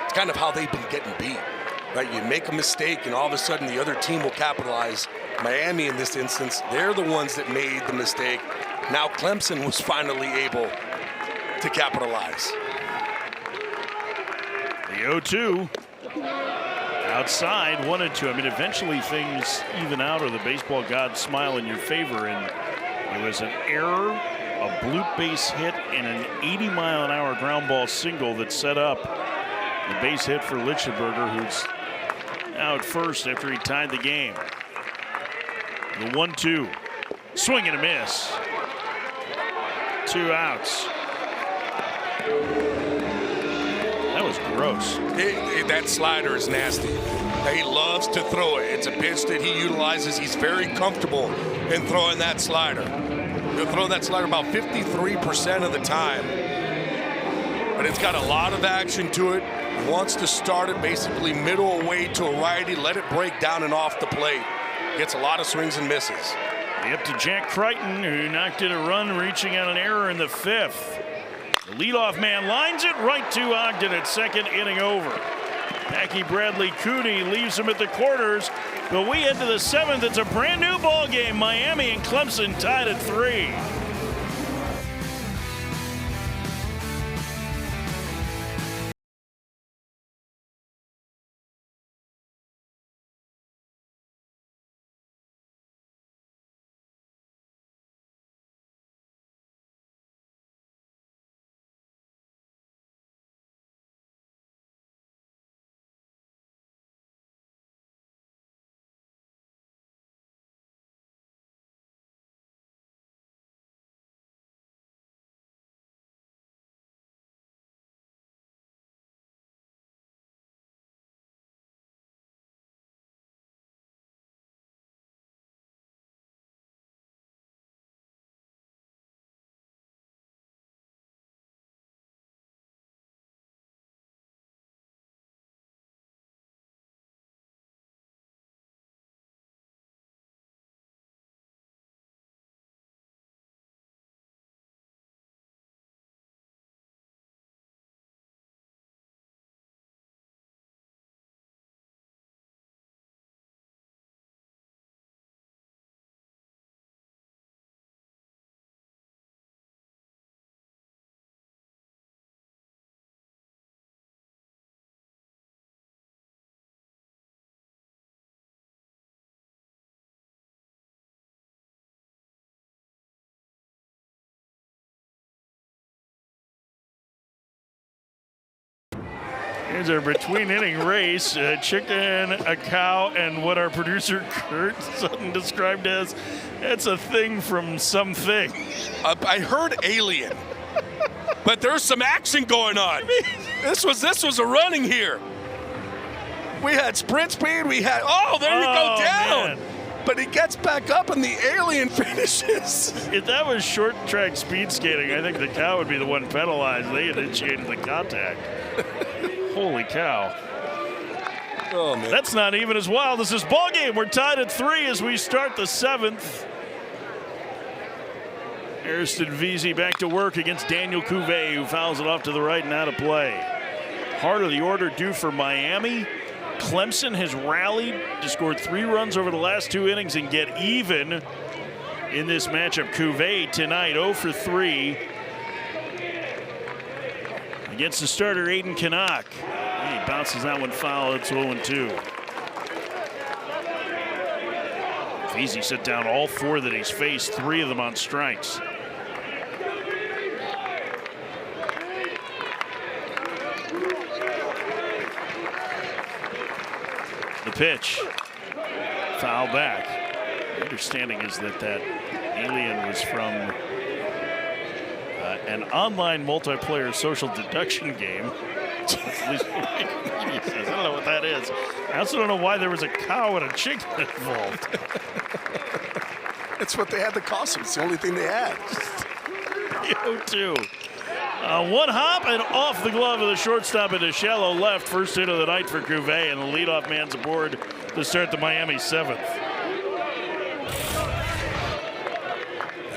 It's kind of how they've been getting beat, right? You make a mistake and all of a sudden the other team will capitalize. Miami in this instance, they're the ones that made the mistake. Now Clemson was finally able to capitalize. The 0-2. Outside, 1-2. I mean, eventually things even out, or the baseball gods smile in your favor. And there was an error, a bloop base hit, and an 80-mile-an-hour ground ball single that set up the base hit for Lichtenberger, who's now at first after he tied the game. The 1-2. Swing and a miss. 2 outs. That was gross. That slider is nasty. He loves to throw it. It's a pitch that he utilizes. He's very comfortable in throwing that slider. He'll throw that slider about 53% of the time. But it's got a lot of action to it. He wants to start it basically middle away to a righty, let it break down and off the plate. Gets a lot of swings and misses. Up to Jack Crichton, who knocked in a run, reaching on an error in the 5th. The leadoff man lines it right to Ogden at second, inning over. Packy Bradley Cooney leaves him at the quarters, but we head to the 7th. It's a brand new ball game. Miami and Clemson tied at 3. Here's our between inning race. A chicken, a cow, and what our producer Kurt Sutton described as, it's a thing from something. I heard alien, but there's some action going on. This was a running here. We had sprint speed, we had, there you go, down. Man. But he gets back up and the alien finishes. If that was short track speed skating, I think the cow would be the one penalized. They initiated the contact. Holy cow. Oh, man. That's not even as wild as this ball game. We're tied at 3 as we start the 7th. Ariston Vesey back to work against Daniel Cuvée, who fouls it off to the right and out of play. Heart of the order due for Miami. Clemson has rallied to score 3 runs over the last 2 innings and get even in this matchup. Cuvée tonight 0 for 3 against the starter Aiden Canuck. He bounces that one foul. It's 0-2. Vesey set down all 4 that he's faced, 3 of them on strikes. The pitch, foul back. The understanding is that alien was from an online multiplayer social deduction game. I don't know what that is. I also don't know why there was a cow and a chicken involved. That's what they had to cost them. It's the only thing they had. 0-2. One hop and off the glove of the shortstop into shallow left. First hit of the night for Cuvée, and the leadoff man's aboard to start the Miami 7th.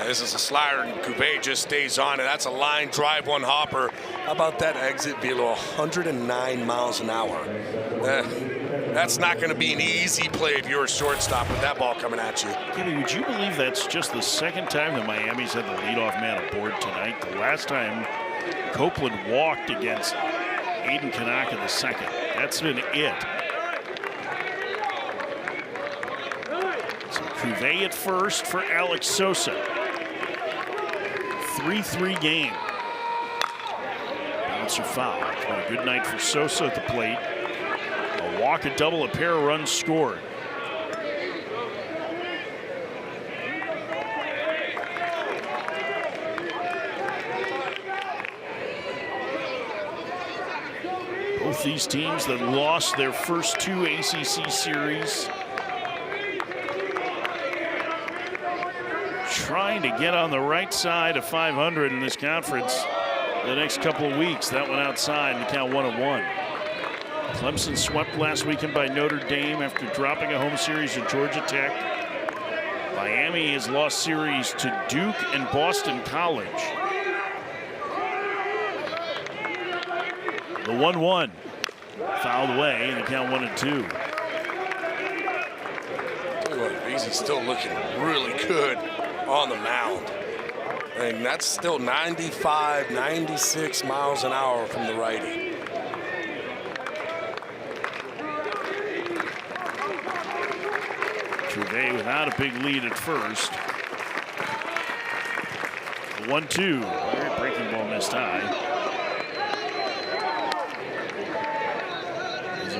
This is a slider, and Cuvée just stays on it. That's a line drive, one hopper. How about that exit below 109 miles an hour? That's not going to be an easy play if you're a shortstop with that ball coming at you. Gibby, would you believe that's just the second time that Miami's had the leadoff man aboard tonight? The last time Copeland walked against Aiden Canuck in the 2nd. That's been it. Cuvée at first for Alex Sosa. 3-3 game. Bouncer foul. It's been a good night for Sosa at the plate. A walk, a double, a pair of runs scored. Both these teams that lost their first 2 ACC series trying to get on the right side of 500 in this conference the next couple of weeks. That one outside, and the count 1-1. Clemson swept last weekend by Notre Dame after dropping a home series to Georgia Tech. Miami has lost series to Duke and Boston College. The 1-1 fouled away, and the count 1-2. Tell you what, Veazey's still looking really good on the mound. And that's still 95, 96 miles an hour from the righty. Cuvée without a big lead at first. The 1-2. Breaking ball missed high.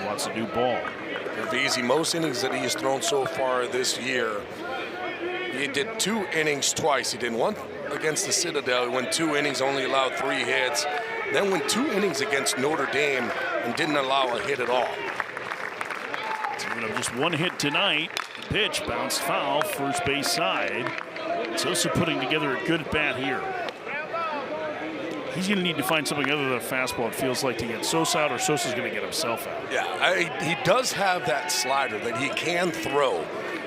Wants a new ball. Veazey, most innings that he has thrown so far this year, he did 2 innings twice. He did 1 against the Citadel. He went 2 innings, only allowed 3 hits. Then went 2 innings against Notre Dame and didn't allow a hit at all. Just 1 hit tonight. The pitch bounced foul, first base side. Sosa putting together a good at bat here. He's going to need to find something other than a fastball, it feels like, to get Sosa out, or Sosa's going to get himself out. Yeah, he does have that slider that he can throw,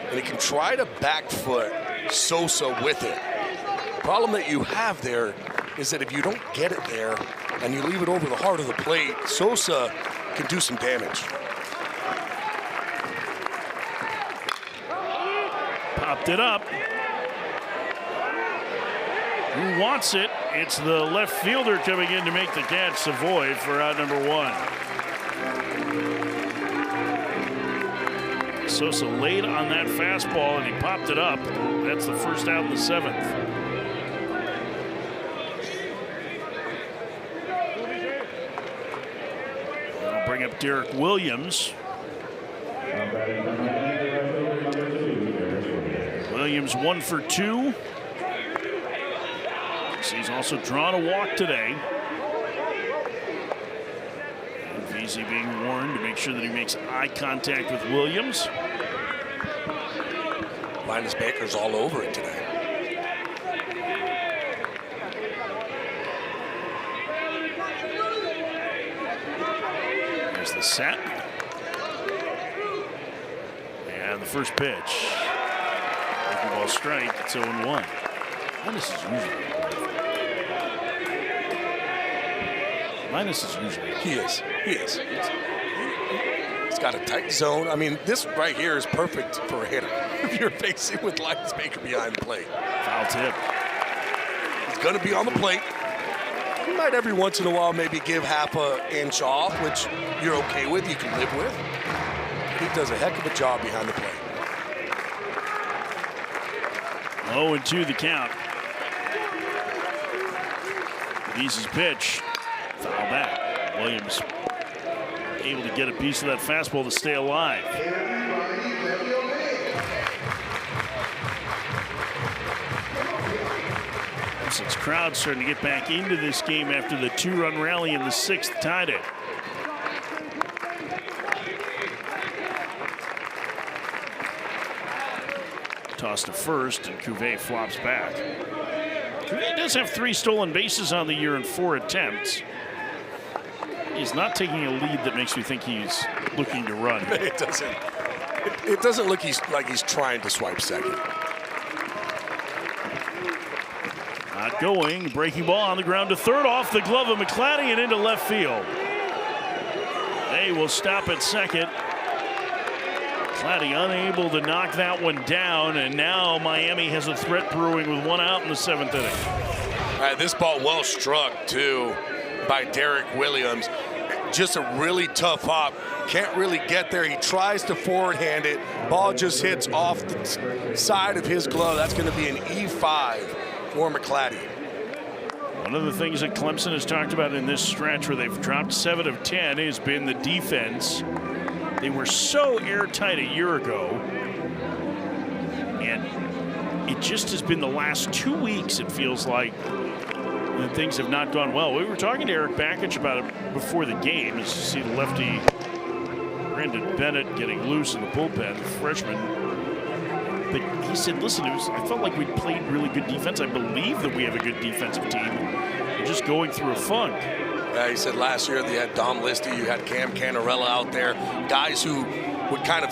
and he can try to back foot Sosa with it. The problem that you have there is that if you don't get it there and you leave it over the heart of the plate, Sosa can do some damage. Popped it up. Who wants it? It's the left fielder coming in to make the catch, Savoy, for out number 1. Sosa laid on that fastball, and he popped it up. That's the first out in the 7th. I'll bring up Derek Williams. Williams 1 for 2. He's also drawn a walk today. And Veazey being warned to make sure that he makes eye contact with Williams. Linus Baker's all over it today. There's the set. And the first pitch. Breaking ball strike. It's 0-1. Linus is usually. Linus is usually. He is. He's got a tight zone. I mean, this right here is perfect for a hitter. If you're facing with Linus Baker behind the plate. Foul tip. He's going to be on the plate. He might every once in a while maybe give half an inch off, which you're okay with, you can live with. He does a heck of a job behind the plate. 0-2 the count. Veazey's pitch. Foul back. Williams able to get a piece of that fastball to stay alive. Clemson's crowd starting to get back into this game after the 2-run rally in the 6th tied it. Toss to first, and Cuvée flops back. Cuvée does have 3 stolen bases on the year in 4 attempts. He's not taking a lead that makes me think he's looking to run. It doesn't. It doesn't look like he's trying to swipe second. Not going. Breaking ball on the ground to third, off the glove of McClatty and into left field. They will stop at second. McClatty unable to knock that one down, and now Miami has a threat brewing with 1 out in the 7th inning. This ball well struck, too, by Derek Williams. just a really tough hop. Can't really get there. He tries to forward hand it. Ball just hits off the side of his glove. That's going to be an E5 for McClatty. One of the things that Clemson has talked about in this stretch where they've dropped 7 of 10 has been the defense. They were so airtight a year ago, and it just has been the last 2 weeks, it feels like, that things have not gone well. We were talking to Eric Bakich about it before the game, as you see the lefty Brandon Bennett getting loose in the bullpen, the freshman. But he said, listen, I felt like we played really good defense. I believe that we have a good defensive team. We're just going through a funk. Yeah, he said last year you had Dom Listy, you had Cam Canarella out there, guys who would kind of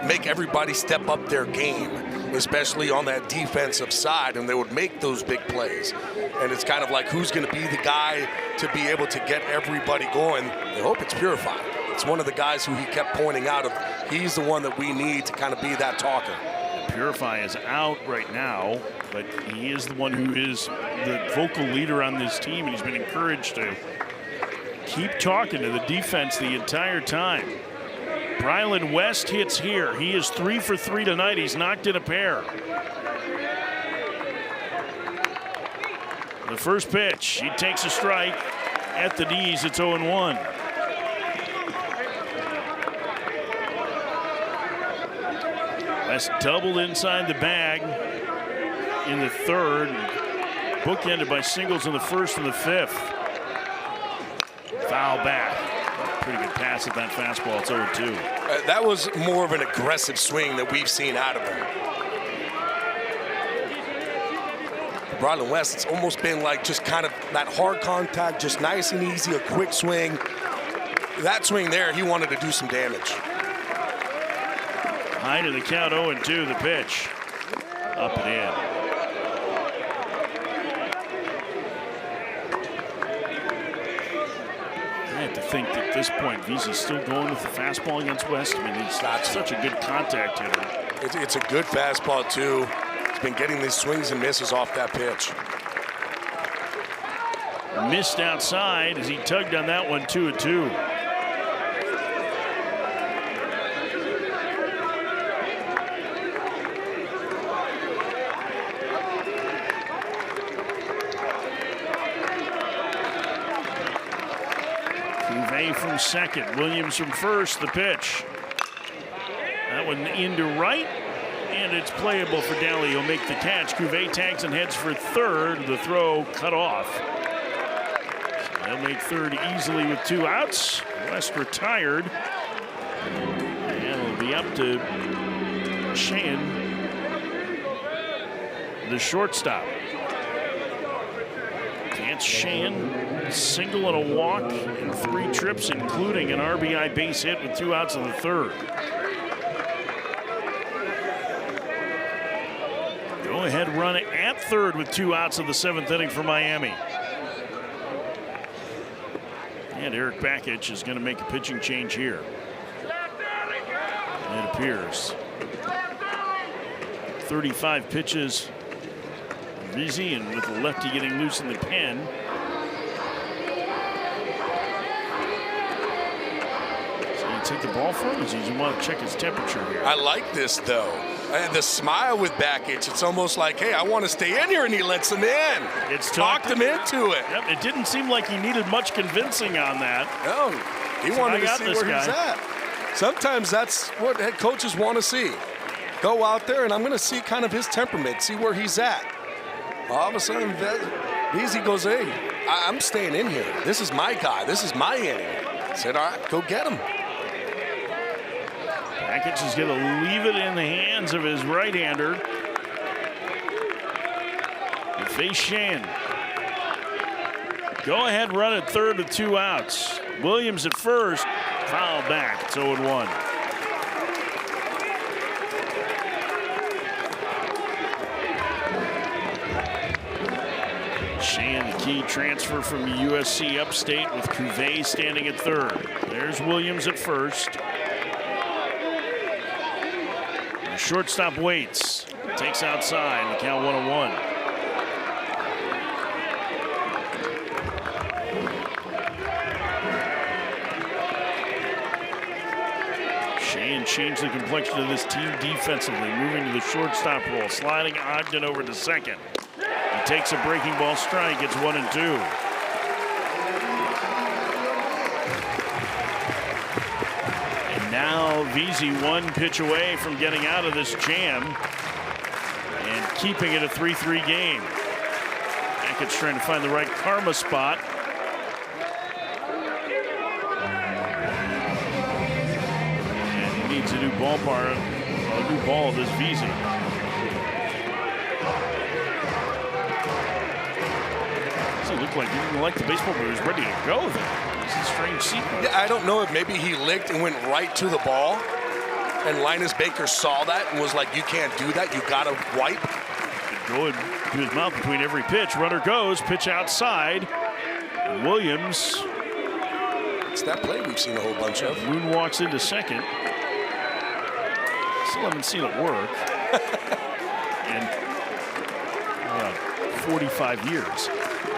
make everybody step up their game, especially on that defensive side, and they would make those big plays. And it's kind of like, who's going to be the guy to be able to get everybody going? I hope it's Purify. It's one of the guys who he kept pointing out of, he's the one that we need to kind of be that talker. Purify is out right now, but he is the one who is the vocal leader on this team, and he's been encouraged to keep talking to the defense the entire time. Brylan West hits here. He is 3 for 3 tonight. He's knocked in a pair. The first pitch, he takes a strike at the knees. It's 0-1. West doubled inside the bag in the third, bookended by singles in the first and the fifth. Foul back. Pretty good pass at that fastball. It's 0-2. That was more of an aggressive swing that we've seen out of him. Brylan West, it's almost been like just kind of that hard contact, just nice and easy, a quick swing. That swing there, he wanted to do some damage. High to the count, 0-2, the pitch. Up and in. I have to think that at this point, Vesey's still going with the fastball against West. I mean, he's got such a good contact hitter. It's a good fastball, too. He's been getting these swings and misses off that pitch. Missed outside as he tugged on that one, 2-2. From second, Williams from first, the pitch. That one into right, and it's playable for Daly. He'll make the catch. Cuvée tags and heads for third. The throw cut off. So they'll make third easily with 2 outs. West retired. And it'll be up to Sheehan, the shortstop. Vance Sheehan, single and a walk in 3 trips, including an RBI base hit with 2 outs in the third. Go-ahead run at third with 2 outs in the 7th inning for Miami. And Eric Bakich is going to make a pitching change here. It appears. 35 pitches. Rizzi, and with the lefty getting loose in the pen. So you take the ball from him, or you want to check his temperature here? I like this, though. And the smile with Bakich, it's almost like, hey, I want to stay in here, and he lets him in. It's talked him into it. Yep, it didn't seem like he needed much convincing on that. No, he wanted to see where he's at. Sometimes that's what head coaches want to see. Go out there, and I'm going to see kind of his temperament, see where he's at. All of a sudden, Vesey goes, hey, I'm staying in here. This is my guy. This is my inning. I said, all right, go get him. Bakich is going to leave it in the hands of his right-hander. To face Sheehan. Go ahead run at third with 2 outs. Williams at first. Foul back. It's 0-1. Sheehan, the key transfer from USC Upstate with Cuvée standing at third. There's Williams at first. The shortstop waits. Takes outside. The count 1-1. change the complexion of this team defensively. Moving to the shortstop role, sliding Ogden over to second. He takes a breaking ball strike, gets 1 and 2. And now VZ 1 pitch away from getting out of this jam and keeping it a 3-3 game. Hackett's trying to find the right karma spot. A new ballpark, a new ball of this VZ. Does he look like he didn't like the baseball, but he was ready to go there? It's a strange sequence. Yeah, I don't know if maybe he licked and went right to the ball, and Linus Baker saw that and was like, you can't do that, you gotta wipe. Go to his mouth between every pitch. Runner goes, pitch outside. And Williams. It's that play we've seen a whole bunch of. Moonwalks into second. Still haven't seen it work in 45 years.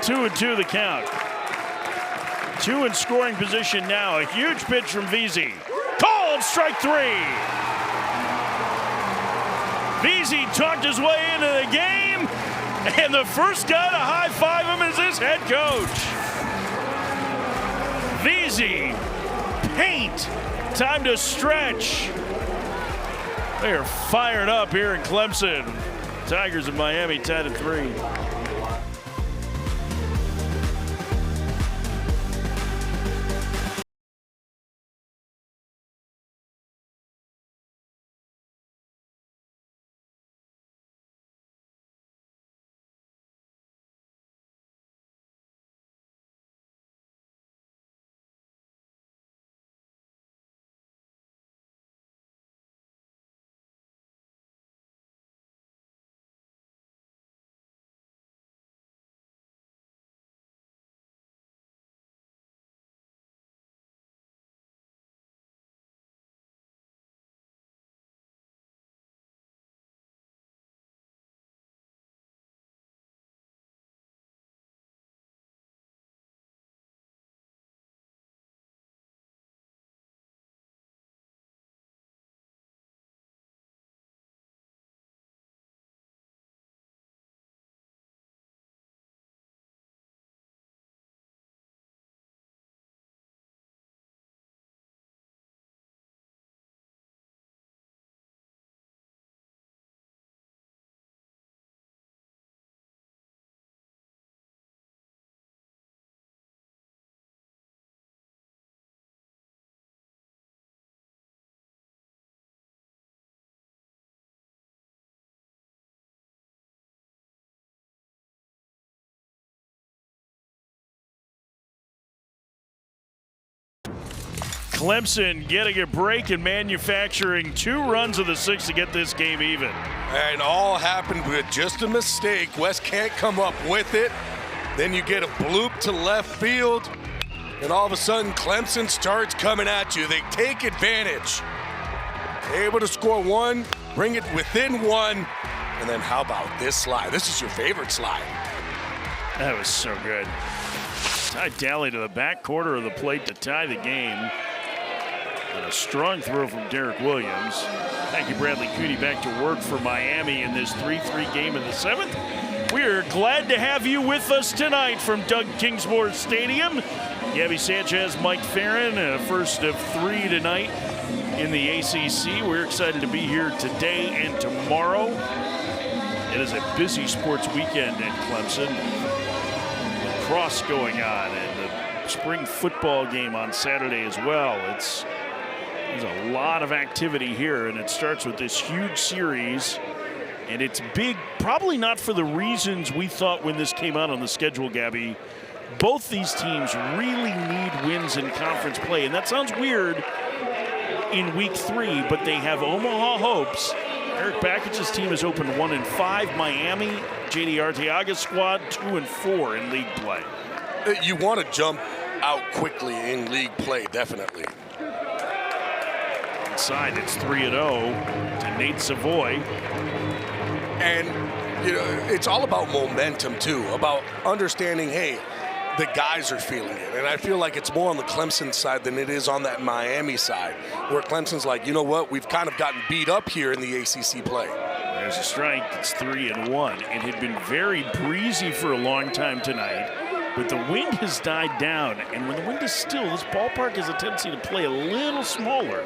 2-2 the count. 2 in scoring position now. A huge pitch from VZ. Called strike 3. VZ talked his way into the game, and the first guy to high-five him is his head coach. VZ, paint, time to stretch. They are fired up here in Clemson. Tigers of Miami 10-3. Clemson getting a break and manufacturing 2 runs of the 6th to get this game even. And all happened with just a mistake. West can't come up with it. Then you get a bloop to left field, and all of a sudden Clemson starts coming at you. They take advantage. Able to score 1, bring it within 1, and then how about this slide? This is your favorite slide. That was so good. Ty Daly to the back quarter of the plate to tie the game. And a strong throw from Derek Williams. Thank you, Bradley Cooney, back to work for Miami in this 3-3 game in the 7th. We're glad to have you with us tonight from Doug Kingsmore Stadium. Gabby Sanchez, Mike Farron, a first of 3 tonight in the ACC. We're excited to be here today and tomorrow. It is a busy sports weekend in Clemson. Lacrosse going on and the spring football game on Saturday as well. There's a lot of activity here, and it starts with this huge series. And it's big, probably not for the reasons we thought when this came out on the schedule, Gabby. Both these teams really need wins in conference play. And that sounds weird in week 3, but they have Omaha hopes. Eric Backage's team has opened 1-5. Miami, J.D. Arteaga's squad, 2-4 in league play. You want to jump out quickly in league play, definitely. Inside, it's 3-0 to Nate Savoy. And, you know, it's all about momentum, too, about understanding, hey, the guys are feeling it. And I feel like it's more on the Clemson side than it is on that Miami side, where Clemson's like, you know what, we've kind of gotten beat up here in the ACC play. There's a strike. It's 3-1. It had been very breezy for a long time tonight, but the wind has died down. And when the wind is still, this ballpark has a tendency to play a little smaller.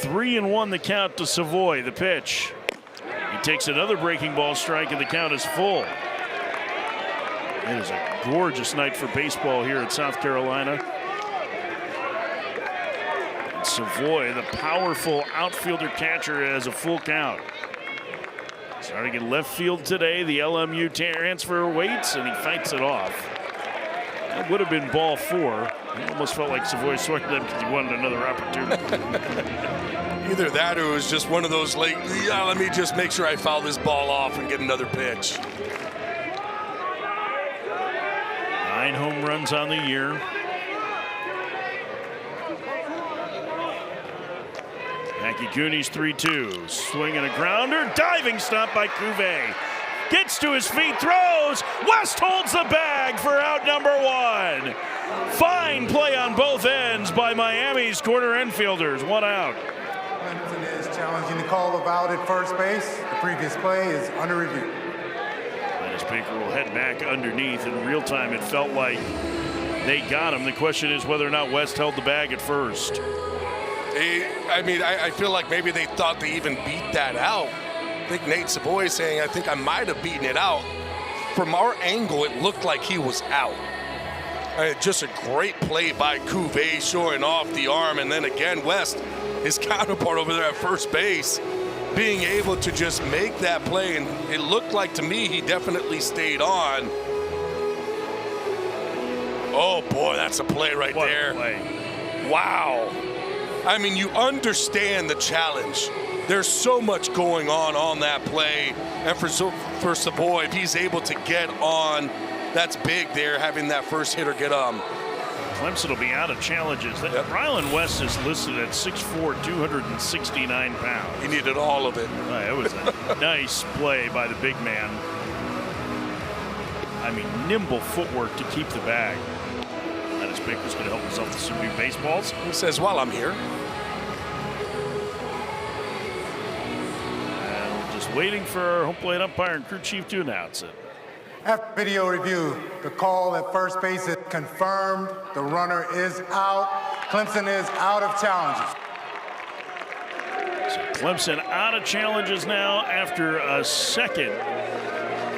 3-1 the count to Savoy. The pitch. He takes another breaking ball strike, and the count is full. It is a gorgeous night for baseball here at South Carolina. And Savoy, the powerful outfielder catcher, has a full count. Starting in left field today, the LMU transfer waits, and he fights it off. That would have been ball 4. It almost felt like Savoy swung at him because he wanted another opportunity. Either that or it was just one of those like, yeah, let me just make sure I foul this ball off and get another pitch. 9 home runs on the year. Mackie Cooney's 3-2. Swinging a grounder. Diving stop by Cuvée. Gets to his feet, throws. West holds the bag for out number 1. Fine play on both ends by Miami's corner infielders. 1 out. Clemson is challenging the call of out at first base. The previous play is under review. Dennis Baker will head back underneath. In real time, it felt like they got him. The question is whether or not West held the bag at first. I feel like maybe they thought they even beat that out. I think Nate Savoy is saying, I think I might have beaten it out. From our angle, it looked like he was out. Just a great play by Cuvée, showing off the arm. And then again, West, his counterpart over there at first base, being able to just make that play. And it looked like to me he definitely stayed on. Oh, boy, that's a play right there. Play. Wow. I mean, you understand the challenge. There's so much going on that play. And for Savoy, if he's able to get on, that's big there, having that first hitter get Clemson will be out of challenges. Yep. Rylan West is listed at 6'4", 269 pounds. He needed all of it. It was a nice play by the big man. I mean, nimble footwork to keep the bag. Dennis Baker's going to help himself to some new baseballs. He says, while I'm here. And we're just waiting for our home plate umpire and crew chief to announce it. After video review, the call at first base is confirmed. The runner is out. Clemson is out of challenges. So Clemson out of challenges now after a second.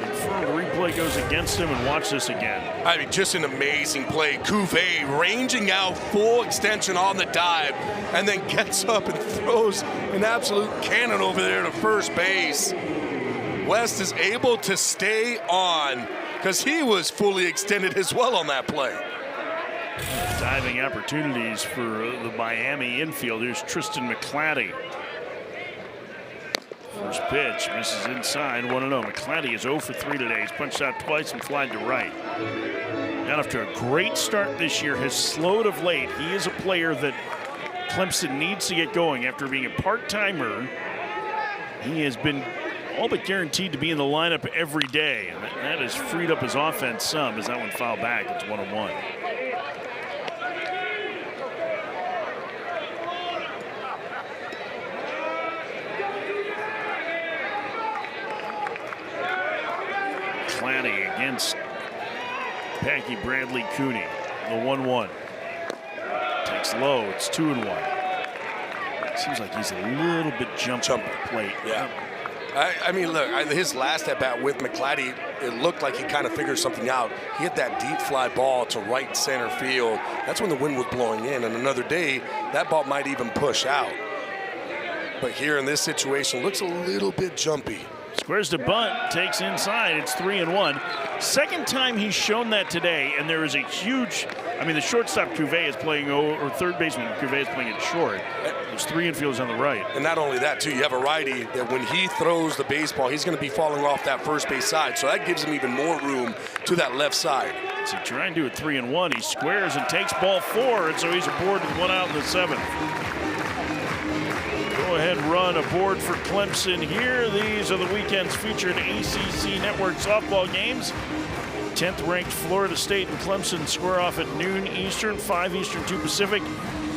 Confirmed replay goes against him, and watch this again. I mean, just an amazing play. Cuvée ranging out full extension on the dive, and then gets up and throws an absolute cannon over there to first base. West is able to stay on because he was fully extended as well on that play. Diving opportunities for the Miami infielders. Tristan McClatty. First pitch misses inside, 1-0. McClatty is 0 for 3 today. He's punched out twice and flied to right. Got off to a great start this year. Has slowed of late. He is a player that Clemson needs to get going after being a part-timer. He has been all but guaranteed to be in the lineup every day, and that has freed up his offense some as that one fouled back. It's 1-1. Clanny against Packy Bradley Cooney. The 1-1. Takes low. It's 2-1. Seems like he's a little bit jumped up the plate. Yeah. I mean, look, his last at-bat with McClatty, it looked like he kind of figured something out. He hit that deep fly ball to right center field. That's when the wind was blowing in, and another day, that ball might even push out. But here in this situation, looks a little bit jumpy. Squares to bunt, takes inside. It's 3-1. Second time he's shown that today, and there is a huge. I mean, the shortstop Cuvée is playing, or third baseman Cuvée is playing it short. There's 3 infielders on the right. And not only that, too, you have a righty that when he throws the baseball, he's going to be falling off that first base side. So that gives him even more room to that left side. So trying to do it 3-1. He squares and takes ball 4, and so he's aboard with 1 out in the 7th. Go-ahead run aboard for Clemson here. These are the weekend's featured ACC Network softball games. 10th-ranked Florida State and Clemson square off at noon Eastern, 5 Eastern, 2 Pacific.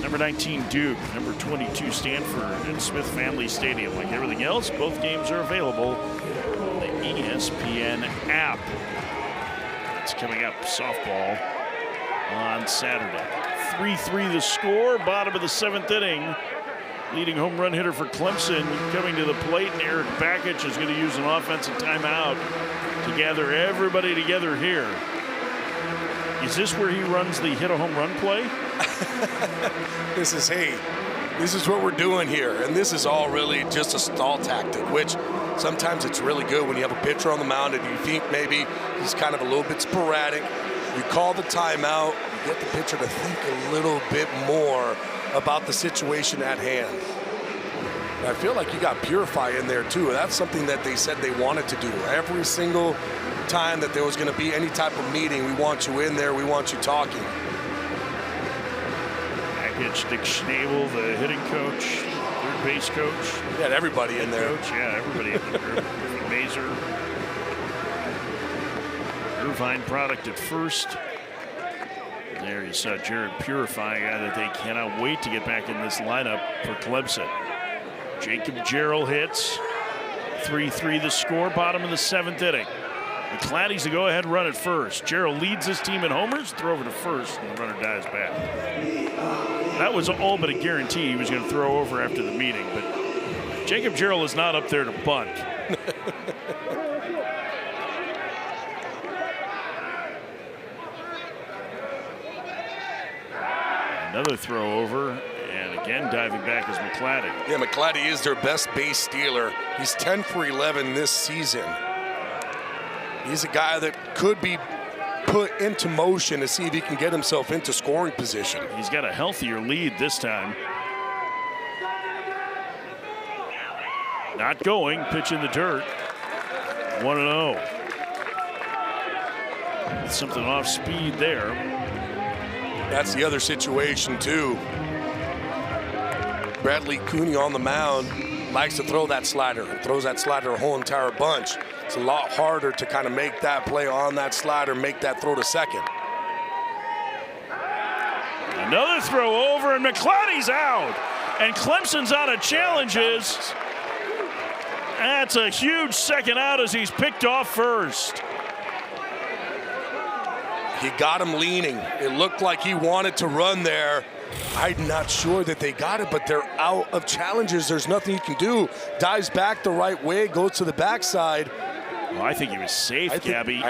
Number 19, Duke. Number 22, Stanford in Smith Family Stadium. Like everything else, both games are available on the ESPN app. That's coming up, softball on Saturday. 3-3 the score, bottom of the 7th inning. Leading home run hitter for Clemson coming to the plate, and Eric Bakich is going to use an offensive timeout to gather everybody together here. Is this where he runs the hit a home run play? This is what we're doing here. And this is all really just a stall tactic, which sometimes it's really good when you have a pitcher on the mound and you think maybe he's kind of a little bit sporadic. You call the timeout, you get the pitcher to think a little bit more about the situation at hand. And I feel like you got Purify in there too. That's something that they said they wanted to do. Every single time that there was going to be any type of meeting, we want you in there, we want you talking. Package, Dick Schnabel, the hitting coach, third base coach. You had everybody in there. Coach, yeah, everybody in the group. Mazer. Irvine product at first. There you saw Jared Purify, a guy that they cannot wait to get back in this lineup for Clemson. Jacob Jarrell hits. 3-3 the score, bottom of the 7th inning. McClatty's the go-ahead run at first. Jarrell leads his team in homers, throw over to first, and the runner dies back. That was all but a guarantee he was going to throw over after the meeting, but Jacob Jarrell is not up there to bunt. Another throw over, and again diving back is McClatty. Yeah, McClatty is their best base stealer. He's 10 for 11 this season. He's a guy that could be put into motion to see if he can get himself into scoring position. He's got a healthier lead this time. Not going, pitch in the dirt. 1-0. Something off speed there. That's the other situation too. Bradley Cooney on the mound likes to throw that slider and throws that slider a whole entire bunch. It's a lot harder to kind of make that play on that slider, make that throw to second. Another throw over, and McClatty's out. And Clemson's out of challenges. That's a huge second out as he's picked off first. He got him leaning. It looked like he wanted to run there. I'm not sure that they got it, but they're out of challenges. There's nothing you can do. Dives back the right way, goes to the backside. Well, I think he was safe, Gabby.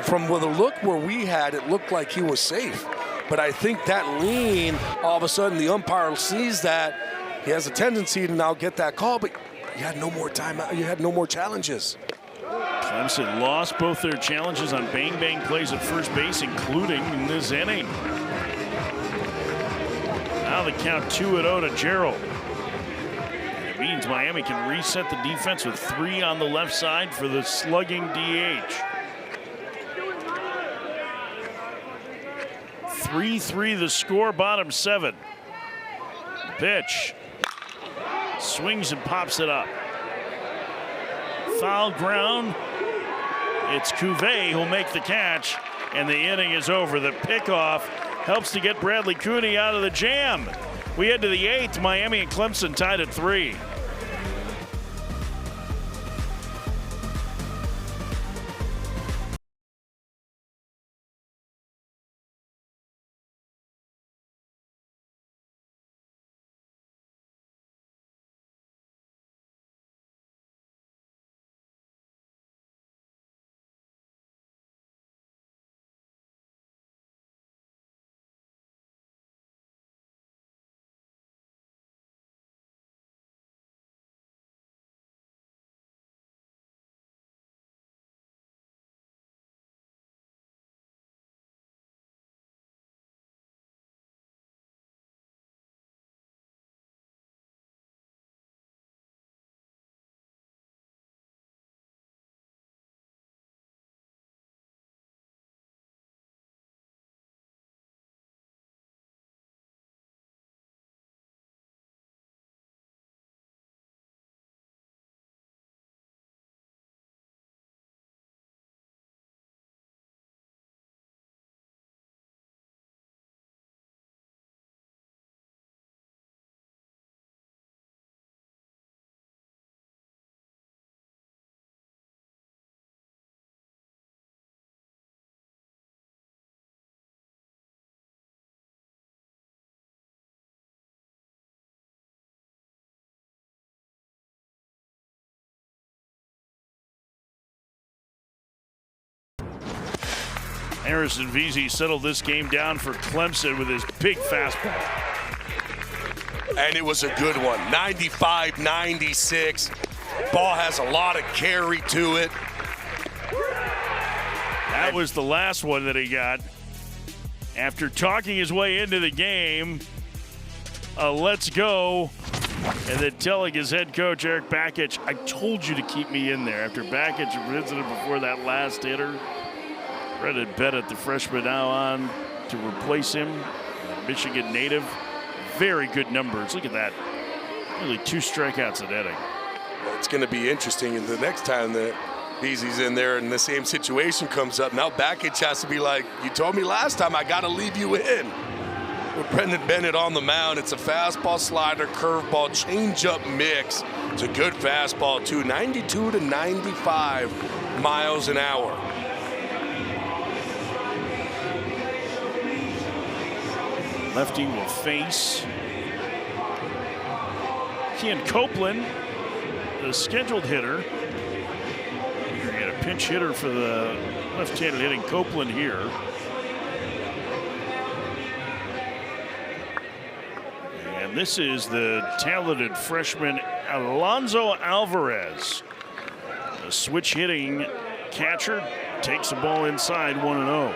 From the look where we had, it looked like he was safe. But I think that lean, all of a sudden the umpire sees that. He has a tendency to now get that call, but you had no more time. You had no more challenges. Clemson lost both their challenges on bang-bang plays at first base, including in this inning. Now the count 2-0 to Jarrell. It means Miami can reset the defense with 3 on the left side for the slugging DH. 3-3 the score, bottom 7. Pitch. Swings and pops it up. Foul ground. It's Cuvée who'll make the catch, and the inning is over. The pickoff helps to get Bradley Cooney out of the jam. We head to the 8th. Miami and Clemson tied at 3. Harrison Vesey settled this game down for Clemson with his big fastball. And it was a good one, 95-96. Ball has a lot of carry to it. That was the last one that he got. After talking his way into the game, let's go. And then telling his head coach, Eric Bakich, I told you to keep me in there. After Bakich visited before that last hitter, Brendan Bennett, the freshman, now on to replace him. Michigan native. Very good numbers. Look at that. Only 2 strikeouts an inning. It's going to be interesting the next time that Vesey's in there and the same situation comes up. Now Bakich has to be like, you told me last time I got to leave you in. With Brendan Bennett on the mound, it's a fastball, slider, curveball, changeup mix. It's a good fastball too, 92 to 95 miles an hour. Lefty will face Keon Copeland, the scheduled hitter. You're going to get a pinch hitter for the left-handed hitting Copeland here. And this is the talented freshman Alonso Alvarez. The switch hitting catcher takes the ball inside 1-0.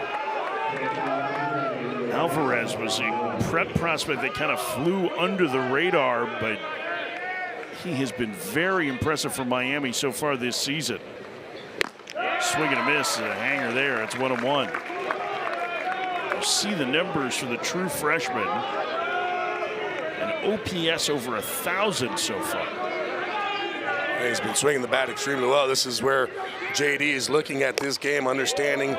Alvarez was a prep prospect that kind of flew under the radar, but he has been very impressive for Miami so far this season. Swing and a miss, a hanger there. It's 1-1. You see the numbers for the true freshman. An OPS over 1,000 so far. He's been swinging the bat extremely well. This is where JD is looking at this game, understanding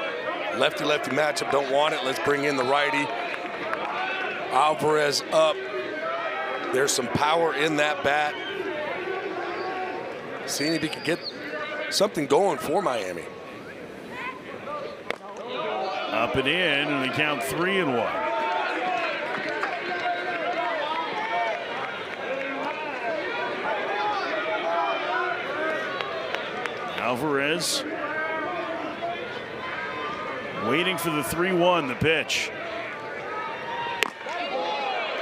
lefty-lefty matchup, don't want it. Let's bring in the righty. Alvarez up. There's some power in that bat. Seeing if he can get something going for Miami. Up and in, and they count 3-1. Alvarez waiting for the 3-1, the pitch.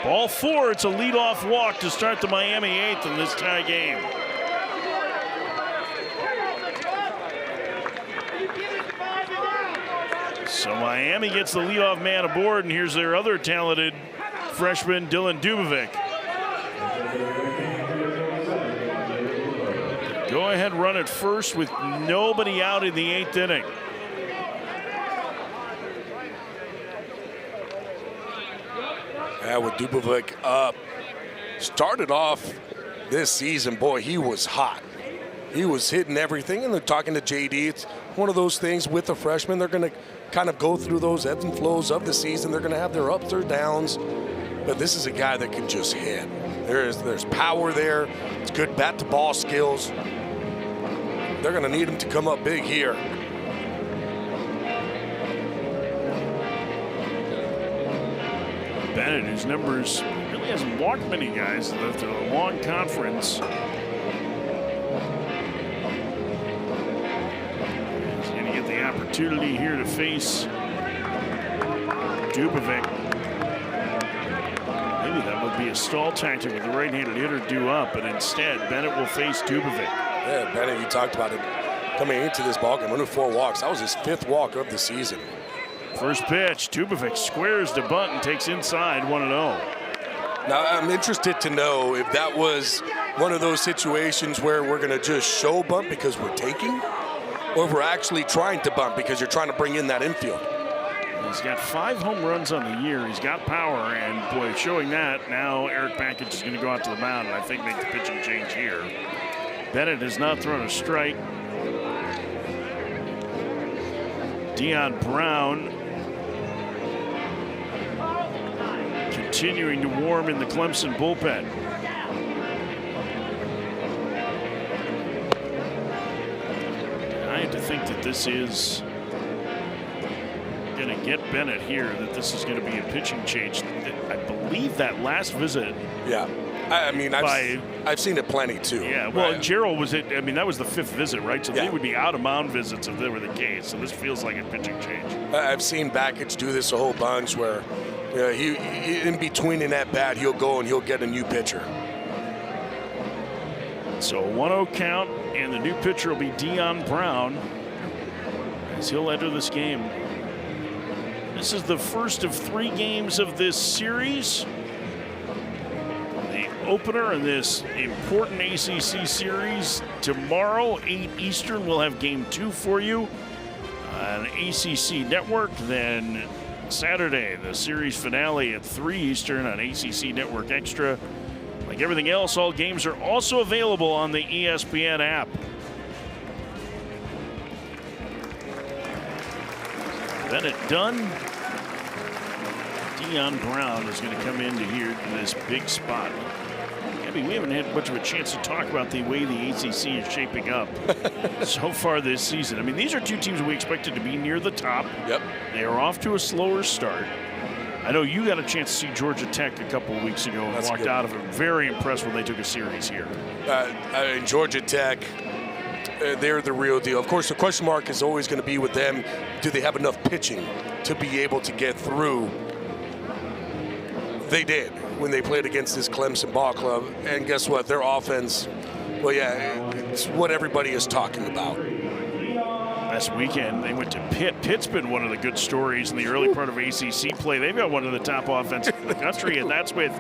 Ball 4, it's a leadoff walk to start the Miami 8th in this tie game. So Miami gets the leadoff man aboard, and here's their other talented freshman, Dylan Dubovic. Go ahead, run at first with nobody out in the 8th inning. Yeah, with Dubovic up. Started off this season, boy, he was hot. He was hitting everything, and they're talking to JD. It's one of those things with a freshman. They're going to kind of go through those ebbs and flows of the season. They're going to have their ups or downs, but this is a guy that can just hit. There's power there. It's good bat-to-ball skills. They're going to need him to come up big here. Bennett, whose numbers really hasn't walked many guys after a long conference. He's going to get the opportunity here to face Dubovic. Maybe that would be a stall tactic with the right-handed hitter due up, but instead Bennett will face Dubovic. Yeah, Bennett, you talked about it coming into this ballgame. 1 of 4 walks. That was his 5th walk of the season. First pitch, Dubovic squares the bunt and takes inside 1-0. Now, I'm interested to know if that was one of those situations where we're going to just show bunt because we're taking, or if we're actually trying to bunt because you're trying to bring in that infield. He's got 5 home runs on the year. He's got power, and boy, showing that, now Eric Bakich is going to go out to the mound and I think make the pitching change here. Bennett has not thrown a strike. Dion Brown continuing to warm in the Clemson bullpen. I had to think that this is going to get Bennett here, that this is going to be a pitching change. I believe that last visit, yeah, I mean, I've seen it plenty too. Yeah, well, right? Gerald was it. I mean, that was the 5th visit, right? So Yeah. they would be out of mound visits if that were the case. So this feels like a pitching change. I've seen Bakich do this a whole bunch where he in between an at bat, he'll go and he'll get a new pitcher. So 1-0 count, and the new pitcher will be Dion Brown as he'll enter this game. This is the first of 3 games of this series. The opener in this important ACC series. Tomorrow, 8 Eastern, we'll have game 2 for you on ACC Network. Then Saturday, the series finale at 3 Eastern on ACC Network Extra. Like everything else, all games are also available on the ESPN app. Bennett done. Dion Brown is going to come into here in this big spot. Gabby, we haven't had much of a chance to talk about the way the ACC is shaping up so far this season. I mean, these are 2 teams that we expected to be near the top. Yep. They are off to a slower start. I know you got a chance to see Georgia Tech a couple of weeks ago and walked out of it very impressed when they took a series here. Georgia Tech, they're the real deal. Of course, the question mark is always going to be with them. Do they have enough pitching to be able to get through? They did when they played against this Clemson ball club. And guess what? Their offense, well, yeah, it's what everybody is talking about. Last weekend, they went to Pitt. Pitt's been one of the good stories in the early part of ACC play. They've got one of the top offenses in the country, and that's with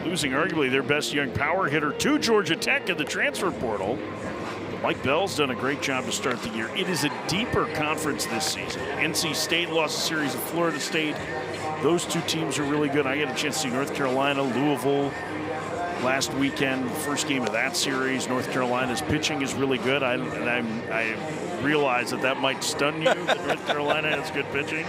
losing arguably their best young power hitter to Georgia Tech in the transfer portal. Mike Bell's done a great job to start the year. It is a deeper conference this season. NC State lost a series of Florida State. Those 2 teams are really good. I got a chance to see North Carolina, Louisville last weekend, the first game of that series. North Carolina's pitching is really good. I realize that might stun you, that North Carolina has good pitching.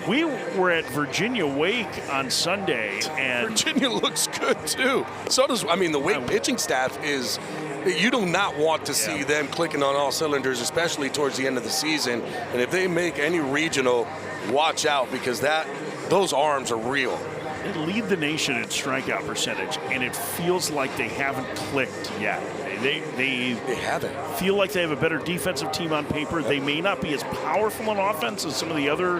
We were at Virginia Wake on Sunday, and Virginia looks good too. So does, I mean, the Wake pitching staff is, you do not want to see them clicking on all cylinders, especially towards the end of the season. And if they make any regional, watch out, because those arms are real. they lead the nation in strikeout percentage, and it feels like they haven't clicked yet. They haven't. Feel like they have a better defensive team on paper. They may not be as powerful on offense as some of the other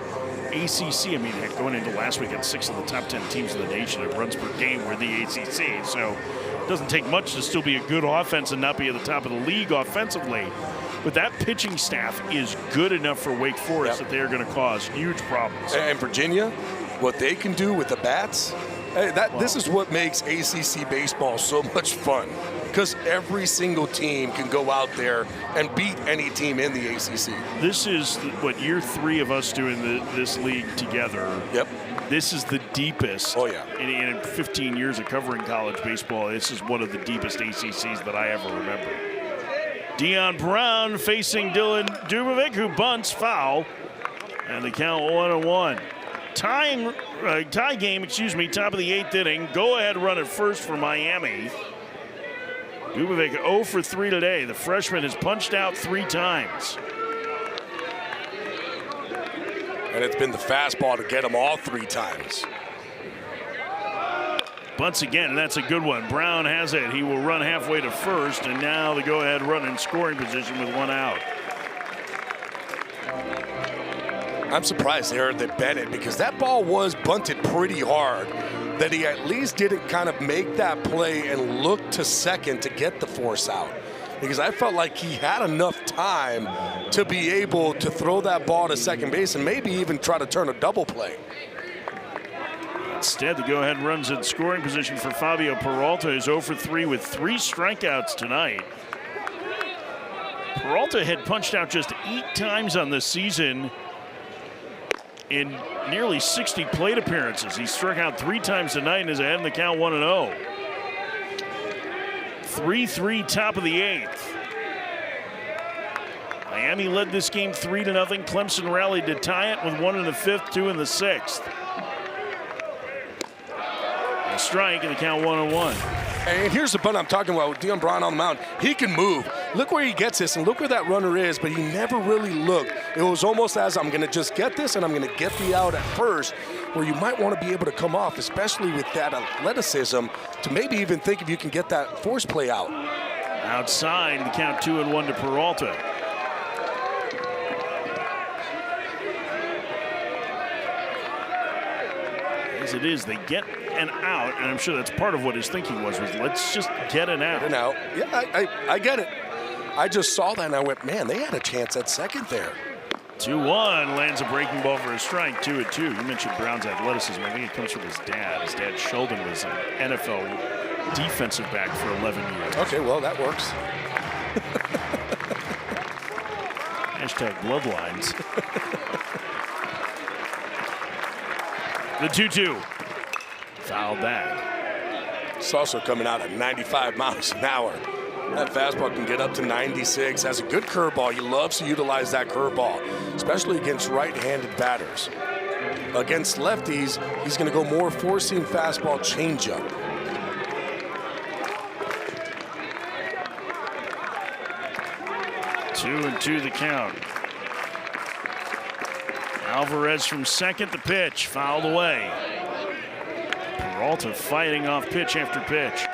ACC. I mean, heck, going into last weekend, 6 of the top 10 teams in the nation in runs per game were the ACC. So it doesn't take much to still be a good offense and not be at the top of the league offensively. But that pitching staff is good enough for Wake Forest that they are going to cause huge problems. And Virginia, what they can do with the bats, this is what makes ACC baseball so much fun. Because every single team can go out there and beat any team in the ACC. This is what year 3 of us doing this league together. Yep. This is the deepest. Oh, yeah. In 15 years of covering college baseball, this is one of the deepest ACCs that I ever remember. Dion Brown facing Dylan Dubovic, who bunts foul. And the count 1-1. Tie game, top of the 8th inning. Go ahead run at first for Miami. Dubovic 0 for 3 today. The freshman has punched out 3 times. And it's been the fastball to get him all 3 times. Bunts again, and that's a good one. Brown has it. He will run halfway to first, and now the go-ahead run in scoring position with 1 out. I'm surprised there that Bennett, because that ball was bunted pretty hard, that he at least didn't kind of make that play and look to second to get the force out. Because I felt like he had enough time to be able to throw that ball to second base and maybe even try to turn a double play. Instead, the go-ahead runs in scoring position for Fabio Peralta, who's 0 for 3 with 3 strikeouts tonight. Peralta had punched out just 8 times on the season in nearly 60 plate appearances. He struck out 3 times tonight and is ahead in the count 1-0. 3-3 top of the 8th. Miami led this game 3-0. Clemson rallied to tie it with 1 in the 5th, 2 in the 6th. Strike in the count 1-1. And here's the bunt I'm talking about with Dion Brown on the mound. He can move. look where he gets this and look where that runner is, but he never really looked. It was almost as I'm going to just get this and I'm going to get the out at first, where you might want to be able to come off, especially with that athleticism, to maybe even think if you can get that force play out. Outside, the count 2-1 to Peralta. As it is, they get an out, and I'm sure that's part of what his thinking was let's just get an out. Get an out. Yeah, I get it. I just saw that and I went, man, they had a chance at second there. 2-1, lands a breaking ball for a strike, 2-2. You mentioned Brown's athleticism. I think it comes from his dad. His dad, Sheldon, was an NFL defensive back for 11 years. Okay, well, that works. Hashtag bloodlines. The 2-2. Foul back. It's also coming out at 95 miles an hour. That fastball can get up to 96. Has a good curveball. He loves to utilize that curveball, especially against right-handed batters. Against lefties, he's going to go more four-seam fastball changeup. Two and two the count. Alvarez from second, the pitch, fouled away. Peralta fighting off pitch after pitch.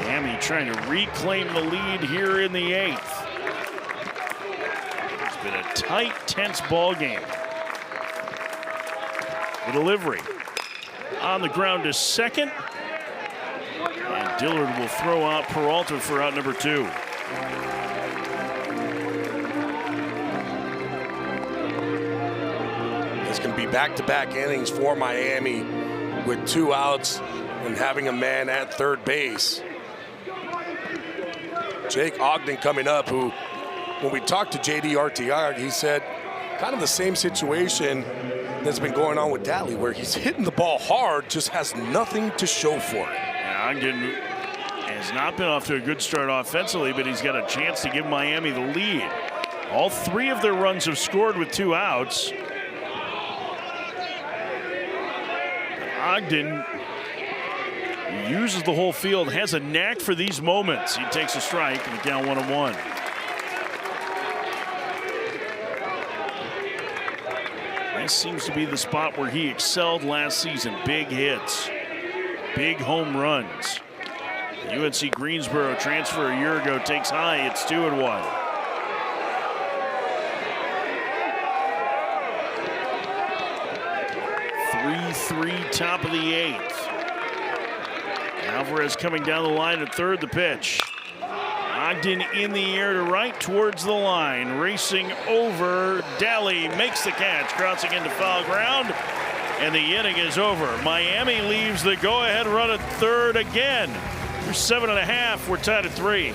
Miami trying to reclaim the lead here in the eighth. It's been a tight, tense ball game. The delivery on the ground to second. And Dillard will throw out Peralta for out number 2. It's going to be back-to-back innings for Miami with 2 outs and having a man at third base. Jake Ogden coming up, who, when we talked to JD Arteaga, he said kind of the same situation that's been going on with Daly, where he's hitting the ball hard, just has nothing to show for it. Ogden has not been off to a good start offensively, but he's got a chance to give Miami the lead. All 3 of their runs have scored with 2 outs. Ogden uses the whole field, has a knack for these moments. He takes a strike and the count 1-1. This seems to be the spot where he excelled last season. Big hits. Big home runs. UNC Greensboro transfer a year ago takes high. It's 2-1. Three, top of the 8th. Alvarez coming down the line at third, the pitch. Ogden in the air to right towards the line. Racing over. Daly makes the catch, crossing into foul ground. And the inning is over. Miami leaves the go-ahead run at third again. Through 7.5, we're tied at 3.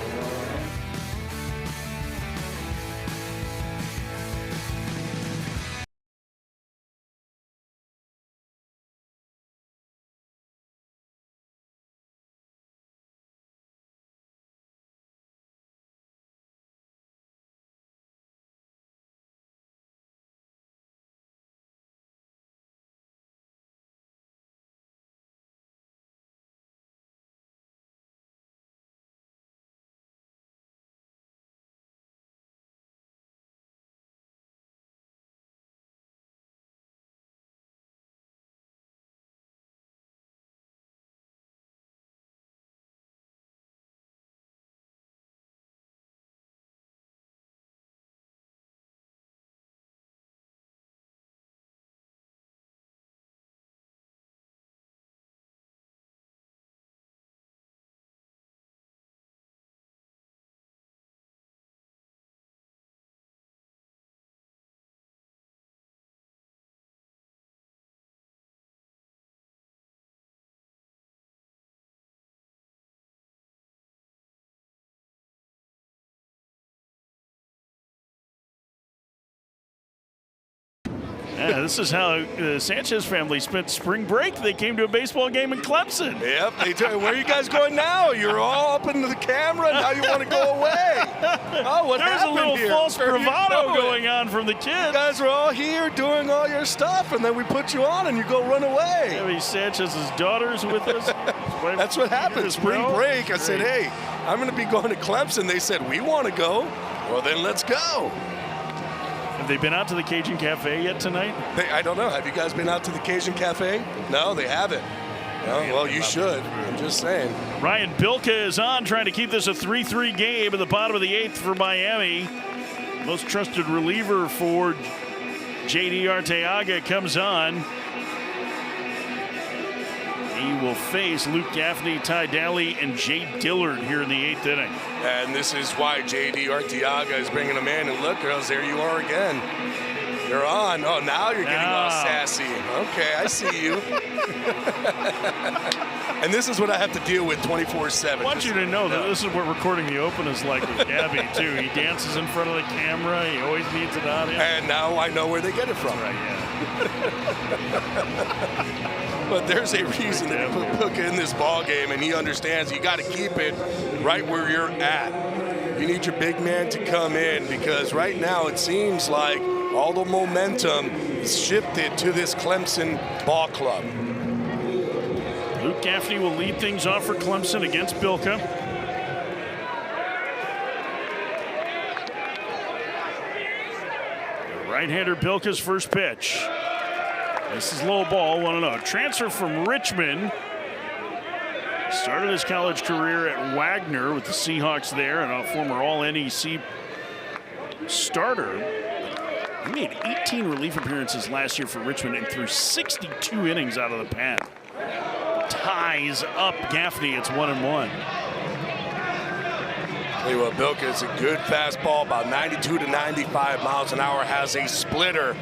Yeah, this is how the Sanchez family spent spring break. They came to a baseball game in Clemson. Yep. They tell you, where are you guys going now? You're all up into the camera. Now you want to go away. Oh, what There's a happened little here? false Where are you bravado going? going on from the kids. You guys are all here doing all your stuff, and then we put you on and you go run away. Debbie Sanchez's daughter's with us. That's what happened. Spring break. I said, hey, I'm going to be going to Clemson. They said, we want to go. Well, then let's go. Have they been out to the Cajun Cafe yet tonight? I don't know. Have you guys been out to the Cajun Cafe? No, they haven't. No, well, you should. I'm just saying. Ryan Bilka is on, trying to keep this a 3-3 game in the bottom of the 8th for Miami. Most trusted reliever for J.D. Arteaga comes on. He will face Luke Gaffney, Ty Daly, and Jay Dillard here in the 8th inning. And this is why J.D. Arteaga is bringing him in. And look, girls, there you are again. You're on. Oh, now you're getting all sassy. Okay, I see you. And this is what I have to deal with 24/7. I want you to know that this is what recording the Open is like with Gabby, too. He dances in front of the camera. He always needs it on him. And now I know where they get it from. Right, yeah. But there's a reason that you put Puka in this ball game, and he understands you got to keep it right where you're at. You need your big man to come in, because right now it seems like all the momentum is shifted to this Clemson ball club. Luke Gaffney will lead things off for Clemson against Bilka. Right-hander Bilka's first pitch. This is low ball, 1-0. Transfer from Richmond. Started his college career at Wagner with the Seahawks there, and a former All-NEC starter. He made 18 relief appearances last year for Richmond and threw 62 innings out of the pen. Ties up Gaffney. It's 1-1. Tell you what, Bilka is a good fastball, about 92 to 95 miles an hour, has a splitter.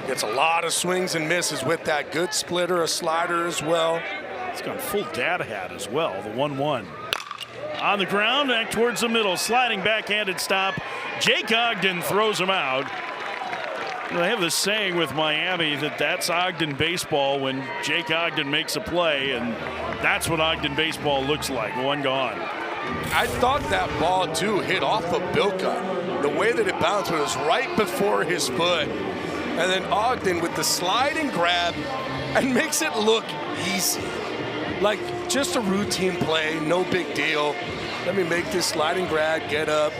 Gets a lot of swings and misses with that good splitter, a slider as well. It's gone full dad hat as well, the 1-1. On the ground, back towards the middle, sliding backhanded stop. Jake Ogden throws him out. They have this saying with Miami that that's Ogden baseball when Jake Ogden makes a play, and that's what Ogden baseball looks like. One gone. I thought that ball, too, hit off of Bilka. The way that it bounced was right before his foot. And then Ogden with the sliding grab and makes it look easy. Like just a routine play, no big deal. Let me make this sliding grab, get up.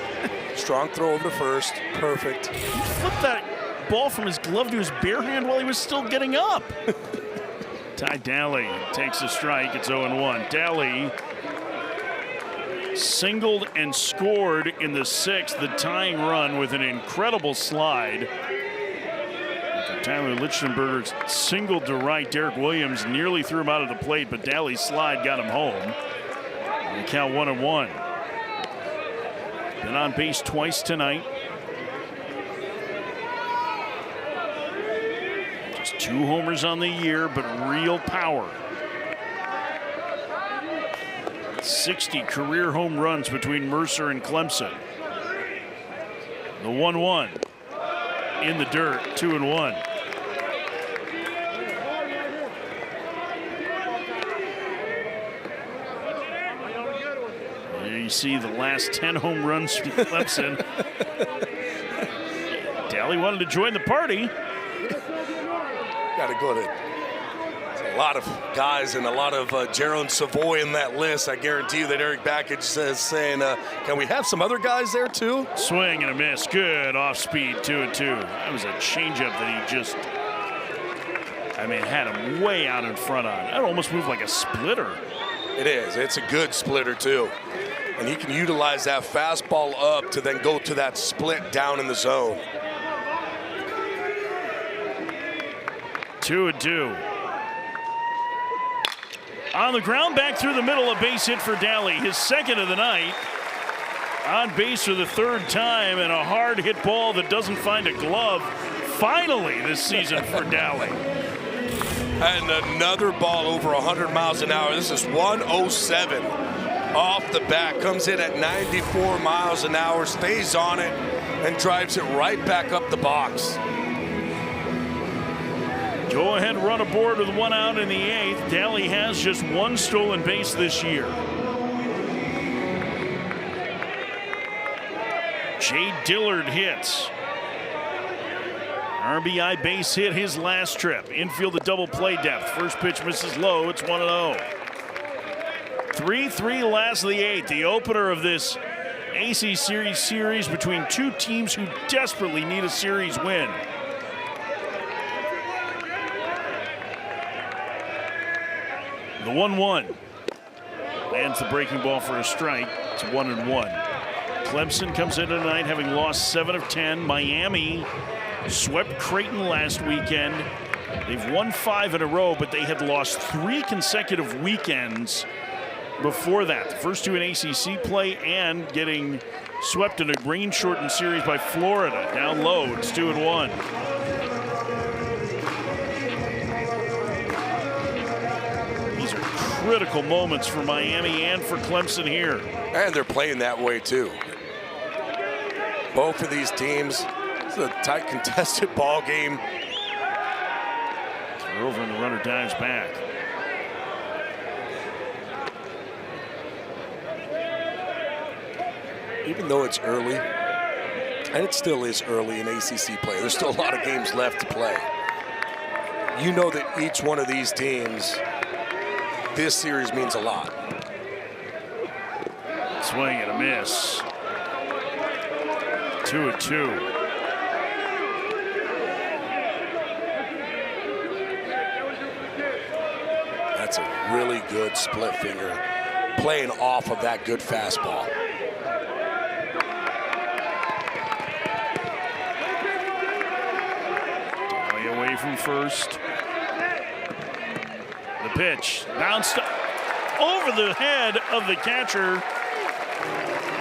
Strong throw over to first. Perfect. He flipped that ball from his glove to his bare hand while he was still getting up. Ty Daly takes a strike. It's 0-1. Daly singled and scored in the 6th, the tying run with an incredible slide. Tyler Lichtenberger singled to right. Derek Williams nearly threw him out of the plate, but Daly's slide got him home. And the count 1-1. Been on base twice tonight. Just 2 homers on the year, but real power. 60 career home runs between Mercer and Clemson. The 1-1 in the dirt, 2-1. There you see the last 10 home runs for Clemson. Daly wanted to join the party. Got to go to a lot of guys and a lot of Jaron Savoy in that list. I guarantee you that Eric Backage says saying, can we have some other guys there too? Swing and a miss. Good off speed, 2-2. That was a changeup that he just, had him way out in front on. That almost moved like a splitter. It is. It's a good splitter too. And he can utilize that fastball up to then go to that split down in the zone. 2-2. On the ground, back through the middle, a base hit for Daly, his second of the night. On base for the 3rd time, and a hard hit ball that doesn't find a glove. Finally this season for Daly. And another ball over 100 miles an hour. This is 107 off the bat. Comes in at 94 miles an hour, stays on it, and drives it right back up the box. Go ahead, run aboard with 1 out in the 8th. Daly has just 1 stolen base this year. Jay Dillard hits. RBI base hit his last trip. Infield a double play depth. First pitch misses low. It's 1-0. 3-3 last of the 8th. The opener of this AC series between 2 teams who desperately need a series win. The 1-1. Lands the breaking ball for a strike. It's 1-1. Clemson comes in tonight having lost 7 of 10. Miami swept Creighton last weekend. They've won 5 in a row, but they had lost 3 consecutive weekends before that. The first 2 in ACC play and getting swept in a rain-shortened series by Florida. Down low, it's 2-1. These are critical moments for Miami and for Clemson here. And they're playing that way too. Both of these teams, it's a tight contested ball game. They're over and the runner dives back. Even though it's early, and it still is early in ACC play, there's still a lot of games left to play. You know that each one of these teams, this series means a lot. Swing and a miss. 2-2. That's a really good split finger, playing off of that good fastball. Daly away from first. The pitch bounced over the head of the catcher.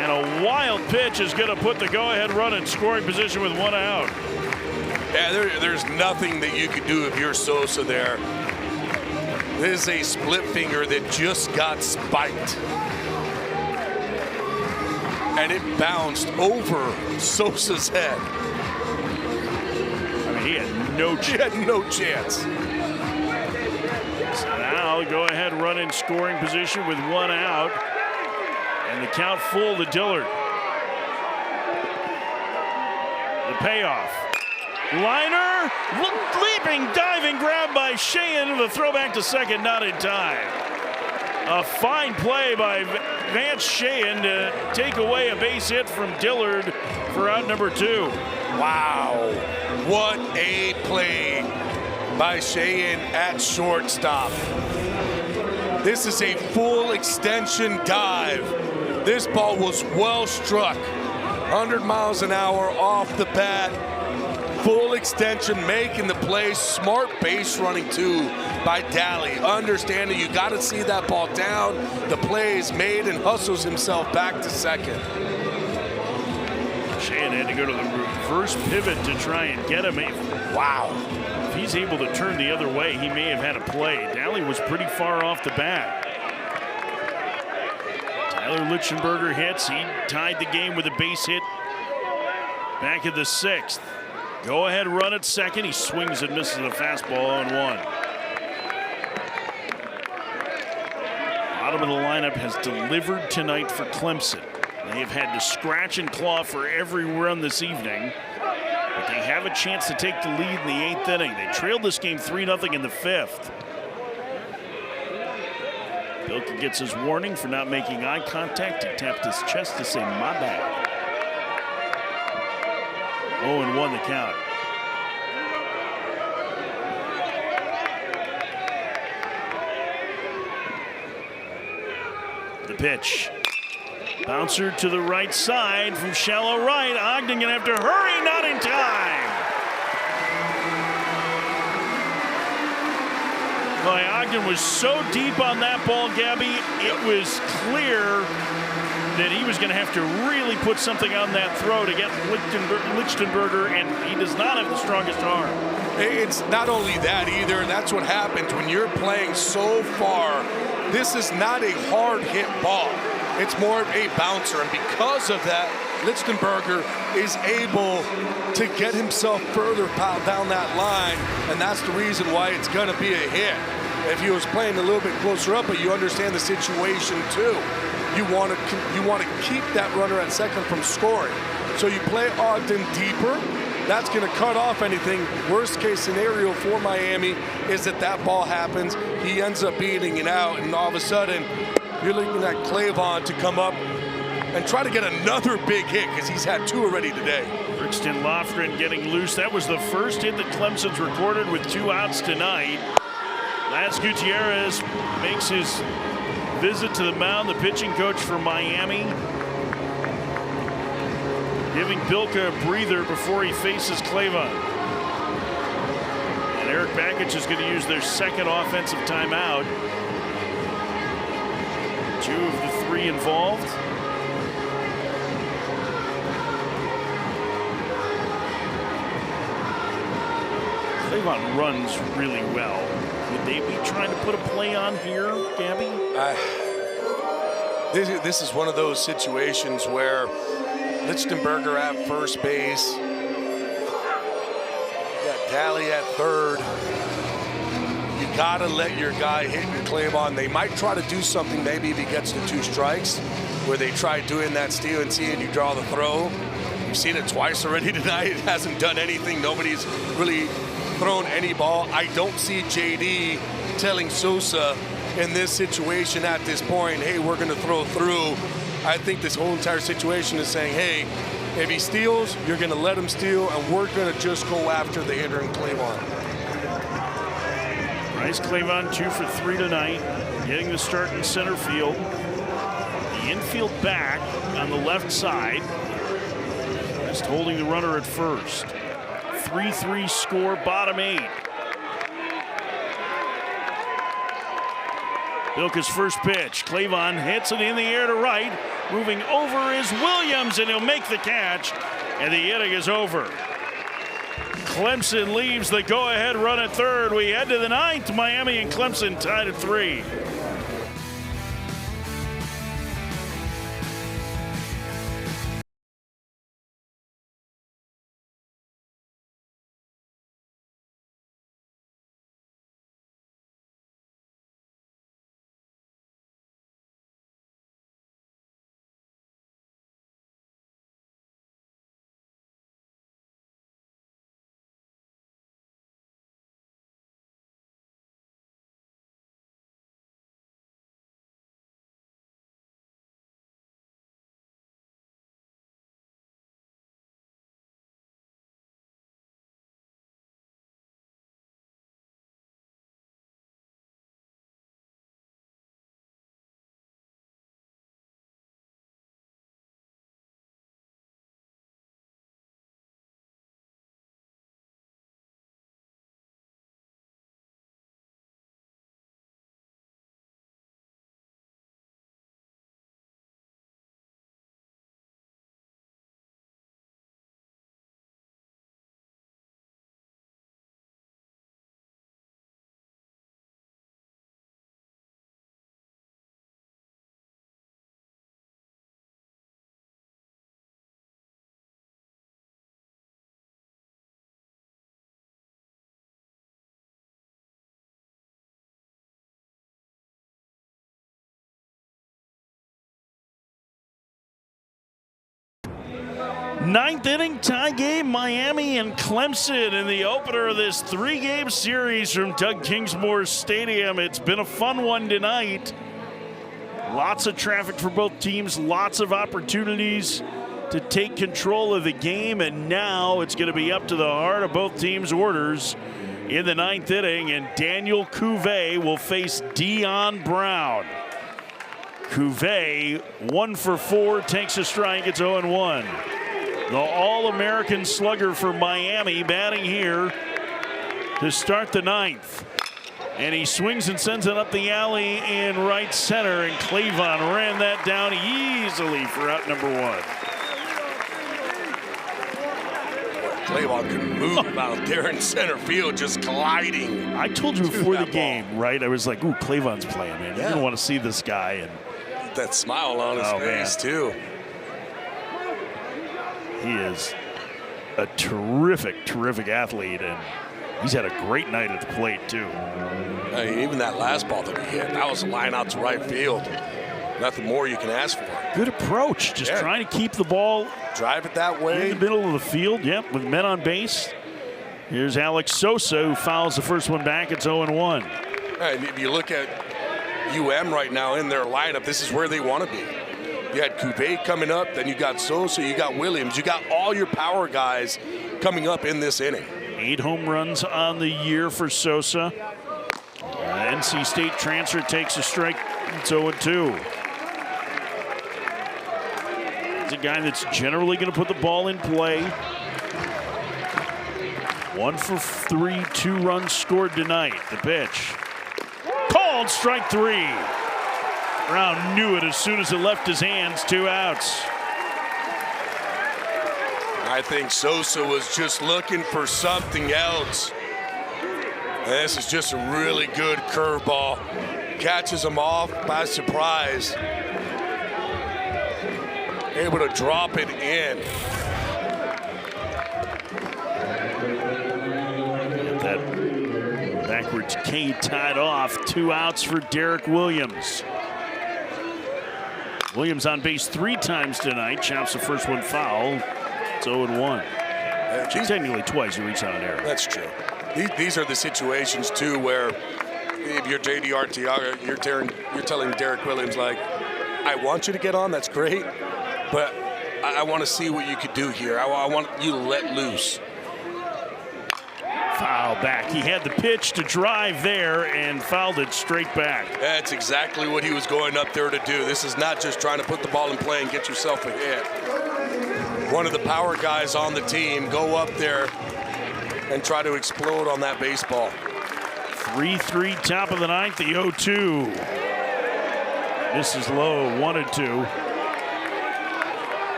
And a wild pitch is going to put the go-ahead run in scoring position with 1 out. Yeah, there's nothing that you could do if you're Sosa there. This is a split finger that just got spiked. And it bounced over Sosa's head. I mean, he had no chance. He had no chance. So now go-ahead run in scoring position with 1 out. And the count full to Dillard. The payoff. Liner, leaping, diving grab by Sheehan. The throwback to second, not in time. A fine play by Vance Sheehan to take away a base hit from Dillard for out number 2. Wow, what a play by Sheehan at shortstop. This is a full extension dive. This ball was well struck, 100 miles an hour off the bat. Full extension, making the play. Smart base running too by Daly. Understanding you got to see that ball down. The play is made and hustles himself back to second. Sheehan had to go to the reverse pivot to try and get him. Wow. If he's able to turn the other way, he may have had a play. Daly was pretty far off the bat. Tyler Lichtenberger hits. He tied the game with a base hit back in the 6th. Go ahead run at second. He swings and misses a fastball 0-1. Bottom of the lineup has delivered tonight for Clemson. They have had to scratch and claw for every run this evening, but they have a chance to take the lead in the 8th inning. They trailed this game 3-0 in the 5th. Bilka gets his warning for not making eye contact. He tapped his chest to say, "My bad." 0-1 the count. The pitch. Bouncer to the right side from shallow right. Ogden gonna have to hurry, not in time. Boy, Ogden was so deep on that ball, Gabby, it was clear that he was going to have to really put something on that throw to get Lichtenberger, and he does not have the strongest arm. It's not only that either. That's what happens when you're playing so far. This is not a hard hit ball. It's more of a bouncer, and because of that, Lichtenberger is able to get himself further down that line, and that's the reason why it's going to be a hit. If he was playing a little bit closer up, but you understand the situation too. You want to keep that runner at second from scoring. So you play Ogden deeper. That's going to cut off anything. Worst case scenario for Miami is that ball happens. He ends up beating it out, and all of a sudden, you're looking at Clavon to come up and try to get another big hit because he's had 2 already today. Brixton Lofgren getting loose. That was the first hit that Clemson's recorded with 2 outs tonight. Lance Gutierrez makes his visit to the mound, the pitching coach for Miami, giving Bilka a breather before he faces Clavon. And Eric Bakich is going to use their second offensive timeout. 2 of the 3 involved. Clavon runs really well. Would they be trying to put a play on here, Gabby? This is one of those situations where Lichtenberger at first base, you got Daly at third. You gotta let your guy hit your Clavon. They might try to do something maybe if he gets to 2 strikes, where they try doing that steal and see and you draw the throw. You've seen it twice already tonight. It hasn't done anything. Nobody's really thrown any ball. I don't see JD telling Sosa in this situation at this point, hey, we're going to throw through. I think this whole entire situation is saying, hey, if he steals, you're going to let him steal, and we're going to just go after the hitter in Clavon. Bryce Clavon 2 for 3 tonight, getting the start in center field. The infield back on the left side, just holding the runner at first. 3-3 score, bottom 8. Bilka's first pitch. Clavon hits it in the air to right. Moving over is Williams, and he'll make the catch, and the inning is over. Clemson leaves the go-ahead run at third. We head to the 9th. Miami and Clemson tied at 3. Ninth inning tie game, Miami and Clemson in the opener of this 3-game series from Doug Kingsmore Stadium. It's been a fun one tonight. Lots of traffic for both teams, lots of opportunities to take control of the game, and now it's going to be up to the heart of both teams' orders in the 9th inning, and Daniel Cuvée will face Dion Brown. Cuvée, 1 for 4, takes a strike, it's 0-1. The All-American slugger for Miami batting here to start the 9th. And he swings and sends it up the alley in right center, and Clavon ran that down easily for out number 1. Clavon can move out there in center field, just gliding. I told you before the game, right? I was like, ooh, Clavon's playing, man. You're going to want to see this guy. And that smile on his face, too. He is a terrific, terrific athlete, and he's had a great night at the plate, too. Even that last ball that he hit, that was a line out to right field. Nothing more you can ask for. Good approach, just trying to keep the ball. Drive it that way. In the middle of the field, yep, with men on base. Here's Alex Sosa, who fouls the first one back. It's 0-1. And if you look at right now in their lineup, this is where they want to be. You had Coupe coming up, then you got Sosa, you got Williams, you got all your power guys coming up in this inning. 8 home runs on the year for Sosa. NC State transfer takes a strike. It's 0-2. He's a guy that's generally going to put the ball in play. 1 for 3, 2 runs scored tonight. The pitch. Called strike 3. Brown knew it as soon as it left his hands. 2 outs. I think Sosa was just looking for something else. And this is just a really good curveball. Catches him off by surprise. Able to drop it in. That backwards K tied off. 2 outs for Derek Williams. Williams on base 3 times tonight. Chops the first one foul. It's 0-1. Technically twice he reached on an error. That's true. These are the situations too where if you're JD Arteaga, you're telling Derek Williams, like, I want you to get on, that's great, but I want to see what you could do here. I want you to let loose. Foul back. He had the pitch to drive there and fouled it straight back. That's exactly what he was going up there to do. This is not just trying to put the ball in play and get yourself a hit. One of the power guys on the team, go up there and try to explode on that baseball. 3-3 top of the 9th, the 0-2. This is low, 1-2.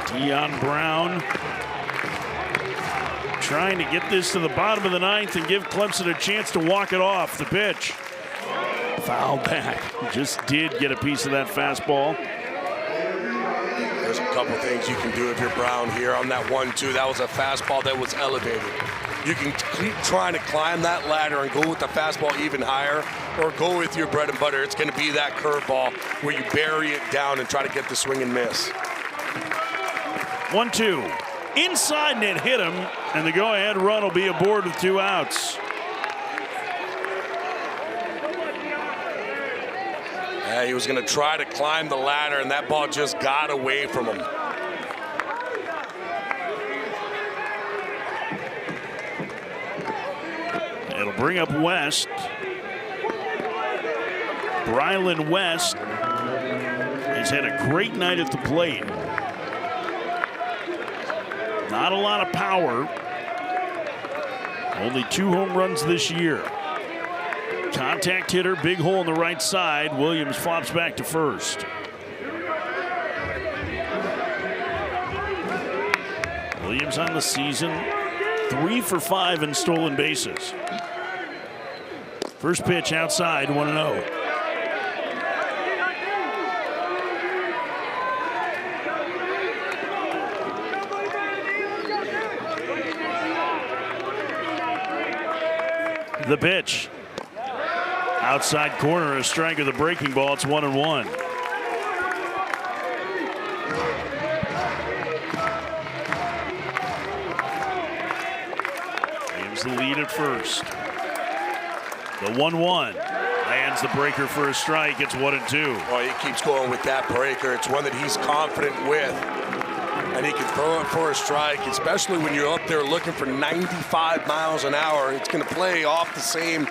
Deion Brown trying to get this to the bottom of the 9th and give Clemson a chance to walk it off. The pitch. Foul back. Just did get a piece of that fastball. There's a couple things you can do if you're Brown here on that 1-2. That was a fastball that was elevated. You can keep trying to climb that ladder and go with the fastball even higher, or go with your bread and butter. It's going to be that curveball where you bury it down and try to get the swing and miss. 1-2. Inside, and it hit him, and the go-ahead run will be aboard with 2 outs. Yeah, he was going to try to climb the ladder, and that ball just got away from him. It'll bring up West. Brylan West has had a great night at the plate. Not a lot of power. Only 2 home runs this year. Contact hitter, big hole in the right side. Williams flops back to first. Williams on the season, 3 for 5 in stolen bases. First pitch outside, 1-0. The pitch. Outside corner, a strike of the breaking ball. It's 1-1. Williams the lead at first. The 1-1 lands the breaker for a strike. It's 1-2. Well, he keeps going with that breaker. It's one that he's confident with. And he can throw it for a strike, especially when you're up there looking for 95 miles an hour. It's going to play off the same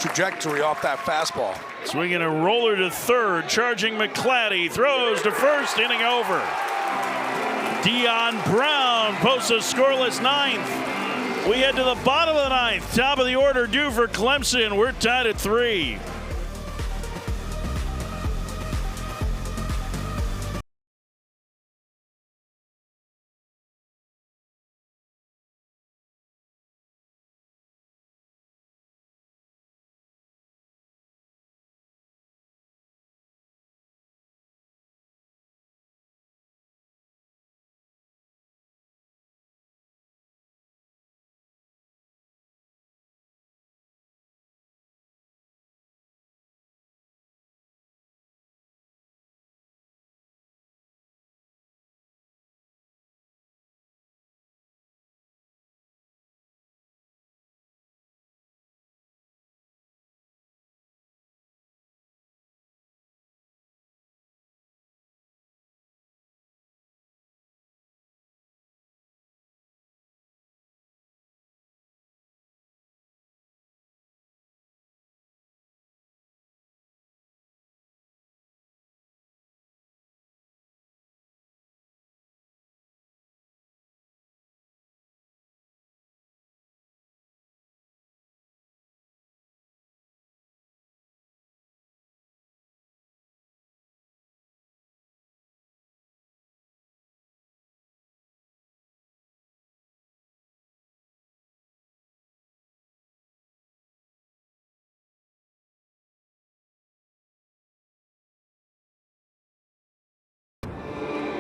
trajectory off that fastball. Swinging a roller to third, charging McClatty, throws to first, inning over. Deion Brown posts a scoreless 9th. We head to the bottom of the 9th, top of the order due for Clemson. We're tied at 3.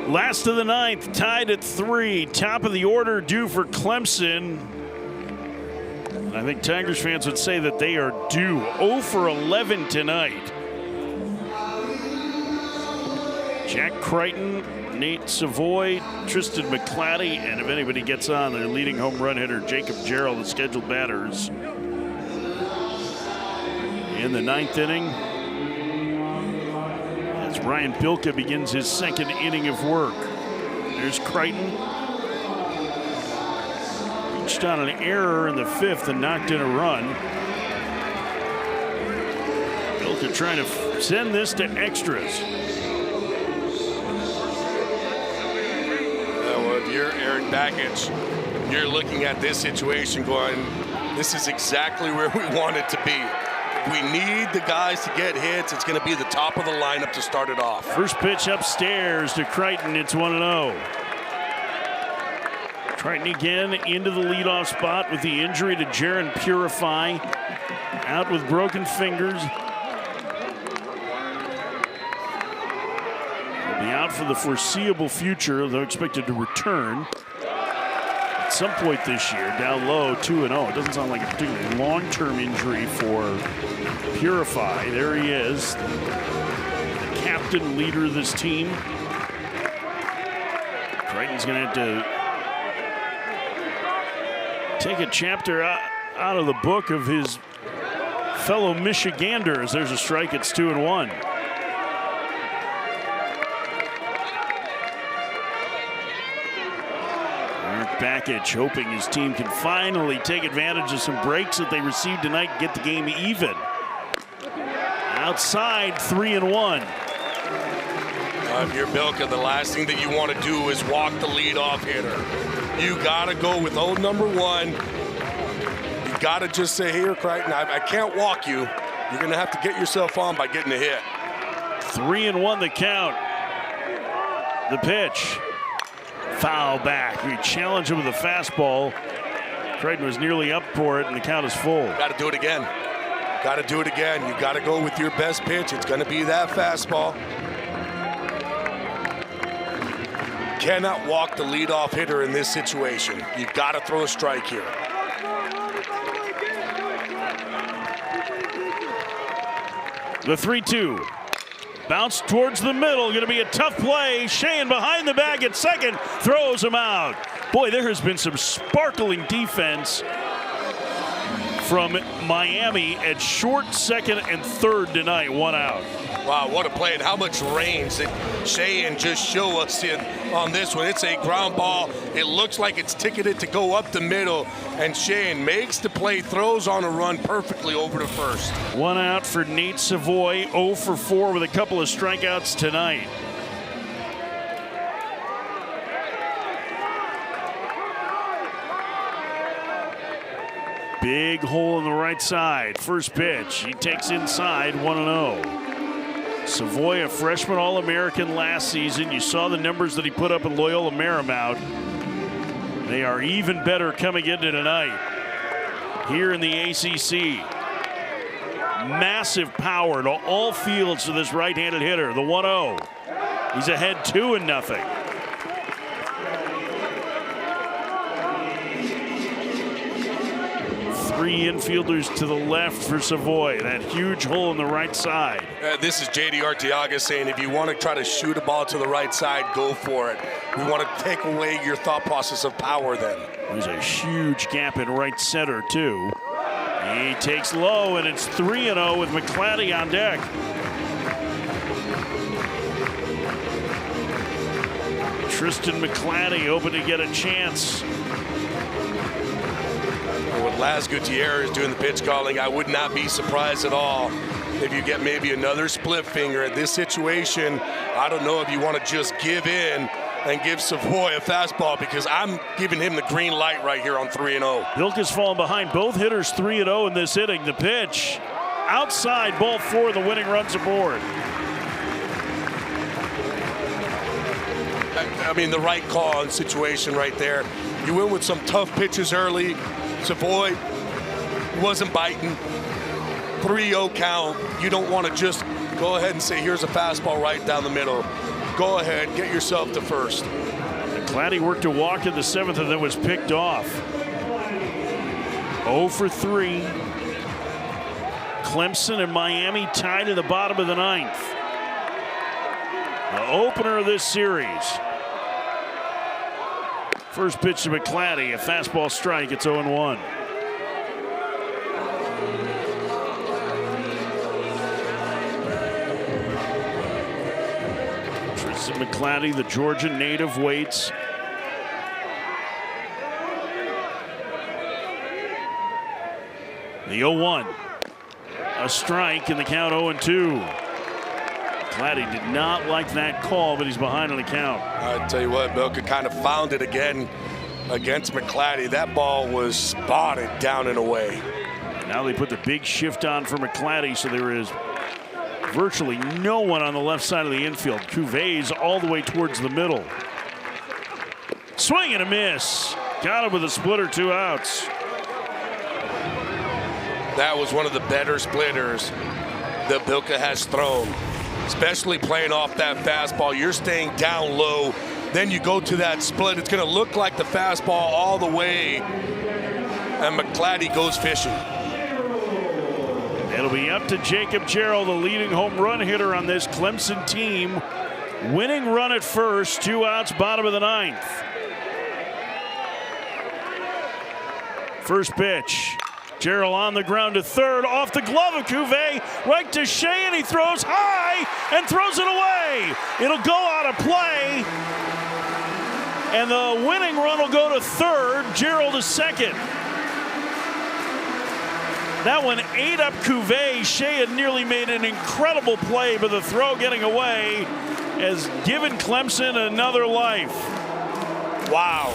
Last of the ninth, tied at 3. Top of the order due for Clemson. I think Tigers fans would say that they are due 0 for 11 tonight. Jack Crichton, Nate Savoy, Tristan McClatty, and if anybody gets on, their leading home run hitter, Jacob Jarrell, the scheduled batters. In the ninth inning, as Ryan Bilka begins his second inning of work. There's Crichton. Reached on an error in the fifth and knocked in a run. Bilka trying to send this to extras. Well, if you're Eric Baggage, you're looking at this situation going, this is exactly where we want it to be. We need the guys to get hits. It's going to be the top of the lineup to start it off. First pitch upstairs to Crichton. It's 1-0. Crichton again into the leadoff spot with the injury to Jaron Purify. Out with broken fingers. He'll be out for the foreseeable future, though expected to return at some point this year. Down low, 2-0. It doesn't sound like a particularly long-term injury for Purify. There he is, the captain, leader of this team. Crichton's going to have to take a chapter out of the book of his fellow Michiganders. There's a strike. It's 2-1. Eric Baggage hoping his team can finally take advantage of some breaks that they received tonight and get the game even. Outside, 3-1. If you're Bilka, the last thing that you want to do is walk the leadoff hitter. You got to go with old number one. You got to just say, here, Crichton, I can't walk you. You're going to have to get yourself on by getting a hit. 3-1 the count. The pitch. Foul back. We challenge him with a fastball. Crichton was nearly up for it, and the count is full. Got to do it again. Got to do it again. You got to go with your best pitch. It's going to be that fastball. Cannot walk the leadoff hitter in this situation. You got to throw a strike here. The 3-2. Bounce towards the middle. Going to be a tough play. Shane behind the bag at second. Throws him out. Boy, there has been some sparkling defense from Miami at short, second, and third tonight. 1 out. Wow, what a play, and how much range did Cheyenne just show us on this one. It's a ground ball. It looks like it's ticketed to go up the middle, and Cheyenne makes the play, throws on a run perfectly over to first. 1 out for Nate Savoy, 0 for 4 with a couple of strikeouts tonight. Big hole in the right side. First pitch, he takes inside, 1-0. Savoy, a freshman All-American last season. You saw the numbers that he put up in Loyola Marymount. They are even better coming into tonight here in the ACC. Massive power to all fields to this right-handed hitter, the 1-0. He's ahead 2-0. Three infielders to the left for Savoy. That huge hole in the right side. This is J.D. Arteaga saying if you want to try to shoot a ball to the right side, go for it. We want to take away your thought process of power then. There's a huge gap in right center, too. He takes low, and it's 3-0 with McClatty on deck. Tristan McClatty hoping to get a chance. With Laz Gutierrez doing the pitch calling, I would not be surprised at all if you get maybe another split finger at this situation. I don't know if you want to just give in and give Savoy a fastball, because I'm giving him the green light right here on 3-0. Bilka's fallen behind both hitters 3-0 in this inning. The pitch outside, ball 4, the winning runs aboard. I mean, the right call and situation right there. You went with some tough pitches early. Savoy wasn't biting. 3-0 count. You don't want to just go ahead and say, here's a fastball right down the middle. go ahead, get yourself to first. McClatty worked a walk in the 7th and then was picked off. 0 for 3. Clemson and Miami tied in the bottom of the 9th. The opener of this series. First pitch to McClatty, a fastball strike. It's 0-1. Tristan McClatty, the Georgia native, waits. The 0-1. A strike in the count, 0-2. McClatty did not like that call, but he's behind on the count. I tell you what, Bilka kind of found it again against McClatty. That ball was spotted down and away. Now they put the big shift on for McClatty, so there is virtually no one on the left side of the infield. Cuvier's all the way towards the middle. Swing and a miss. Got him with a splitter, 2 outs. That was one of the better splitters that Bilka has thrown, especially playing off that fastball. You're staying down low, then you go to that split. It's going to look like the fastball all the way, and McClatty goes fishing. It'll be up to Jacob Gerald, the leading home run hitter on this Clemson team. Winning run at first, 2 outs, bottom of the 9th. First pitch. Gerald on the ground to third, off the glove of Cuvier, right to Shea, and he throws high and throws it away. It'll go out of play, and the winning run will go to third. Gerald to second. That one ate up Cuvier. Shea had nearly made an incredible play, but the throw getting away has given Clemson another life. Wow.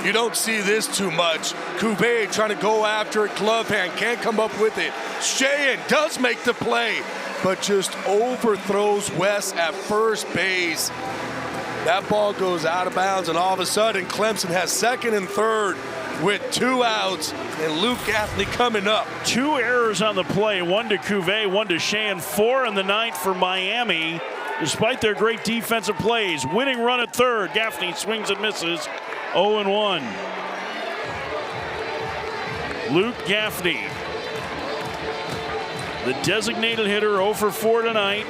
You don't see this too much. Cuvier trying to go after it, glove hand, can't come up with it. Sheehan does make the play, but just overthrows Wes at first base. That ball goes out of bounds, and all of a sudden, Clemson has second and third with 2 outs, and Luke Gaffney coming up. 2 errors on the play, 1 to Cuvier, 1 to Sheehan, 4 in the 9th for Miami, despite their great defensive plays. Winning run at third. Gaffney swings and misses. 0-1. Luke Gaffney, the designated hitter, 0 for 4 tonight.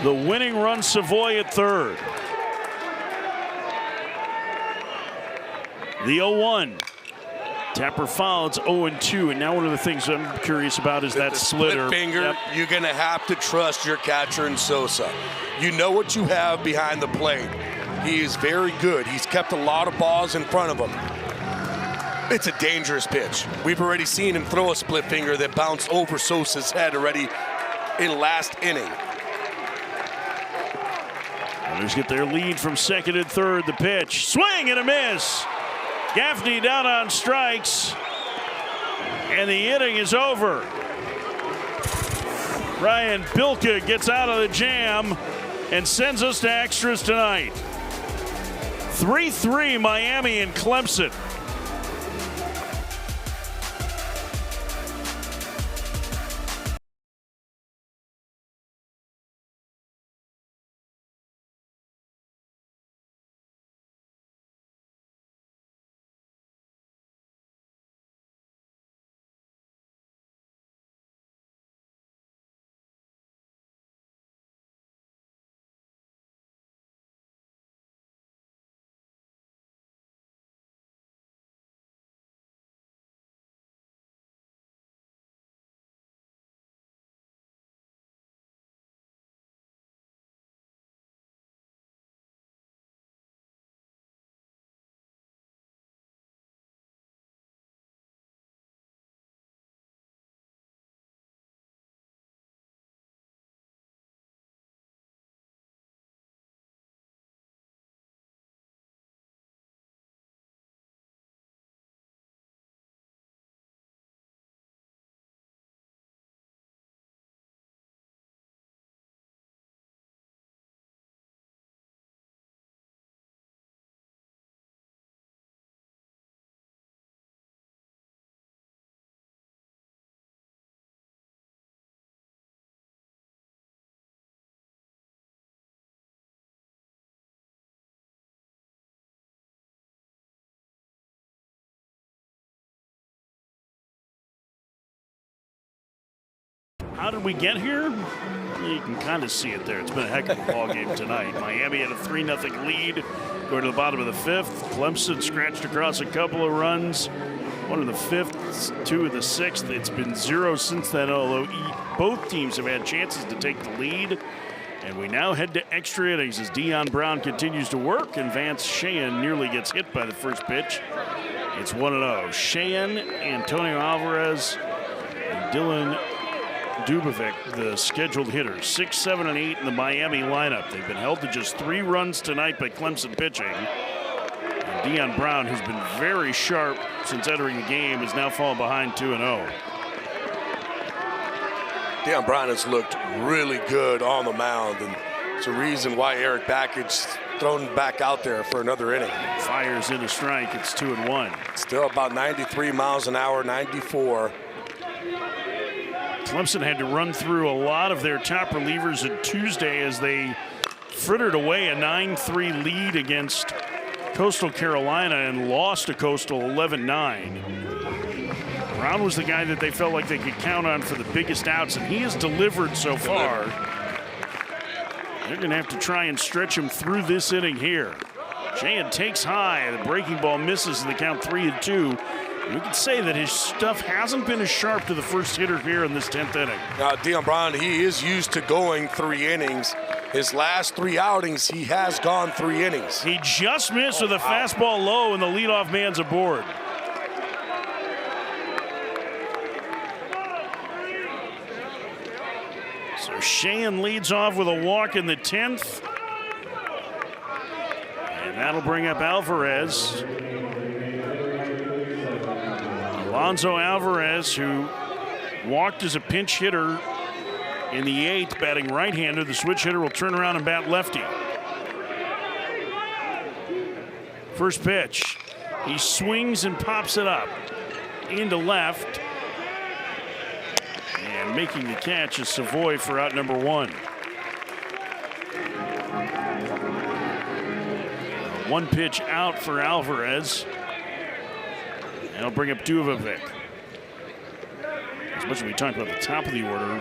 The winning run, Savoy at third. The 0-1. Tapper foul, it's 0-2, and now one of the things I'm curious about is that splitter. Split finger, yep. You're going to have to trust your catcher in Sosa. You know what you have behind the plate. He is very good. He's kept a lot of balls in front of him. It's a dangerous pitch. We've already seen him throw a split finger that bounced over Sosa's head already in last inning. Others get their lead from second and third. The pitch, swing and a miss. Gaffney down on strikes, and the inning is over. Ryan Bilka gets out of the jam and sends us to extras tonight. 3-3 Miami and Clemson. How did we get here? You can kind of see it there. It's been a heck of a ball game tonight. Miami had a 3-0 lead going to the bottom of the 5th. Clemson scratched across a couple of runs. One in the 5th, 2 in the 6th. It's been 0 since then, although both teams have had chances to take the lead. And we now head to extra innings as Deion Brown continues to work, and Vance Sheehan nearly gets hit by the first pitch. It's 1-0. Sheehan, Antonio Alvarez, and Dylan Dubovic, the scheduled hitters. 6, 7, and 8 in the Miami lineup. They've been held to just 3 runs tonight by Clemson pitching. And Deion Brown, who's been very sharp since entering the game, is now fallen behind 2-0. Deion Brown has looked really good on the mound, and it's a reason why Eric Bakkett's thrown back out there for another inning. Fires in a strike. It's 2-1. Still about 93 miles an hour, 94. Clemson had to run through a lot of their top relievers on Tuesday as they frittered away a 9-3 lead against Coastal Carolina and lost to Coastal 11-9. Brown was the guy that they felt like they could count on for the biggest outs, and he has delivered so far. They're going to have to try and stretch him through this inning here. Sheehan takes high. The breaking ball misses in the count 3-2. We can say that his stuff hasn't been as sharp to the first hitter here in this 10th inning. Now, Deion Brown, he is used to going 3 innings. His last 3 outings, he has gone 3 innings. He just missed with a fastball low, and the leadoff man's aboard. So Sheehan leads off with a walk in the 10th. And that'll bring up Alvarez. Alonso Alvarez, who walked as a pinch hitter in the 8th, batting right-handed. The switch hitter will turn around and bat lefty. First pitch. He swings and pops it up into left. And making the catch is Savoy for out number 1. 1 pitch out for Alvarez. And I'll bring up Dubovic. As much as we talked about the top of the order,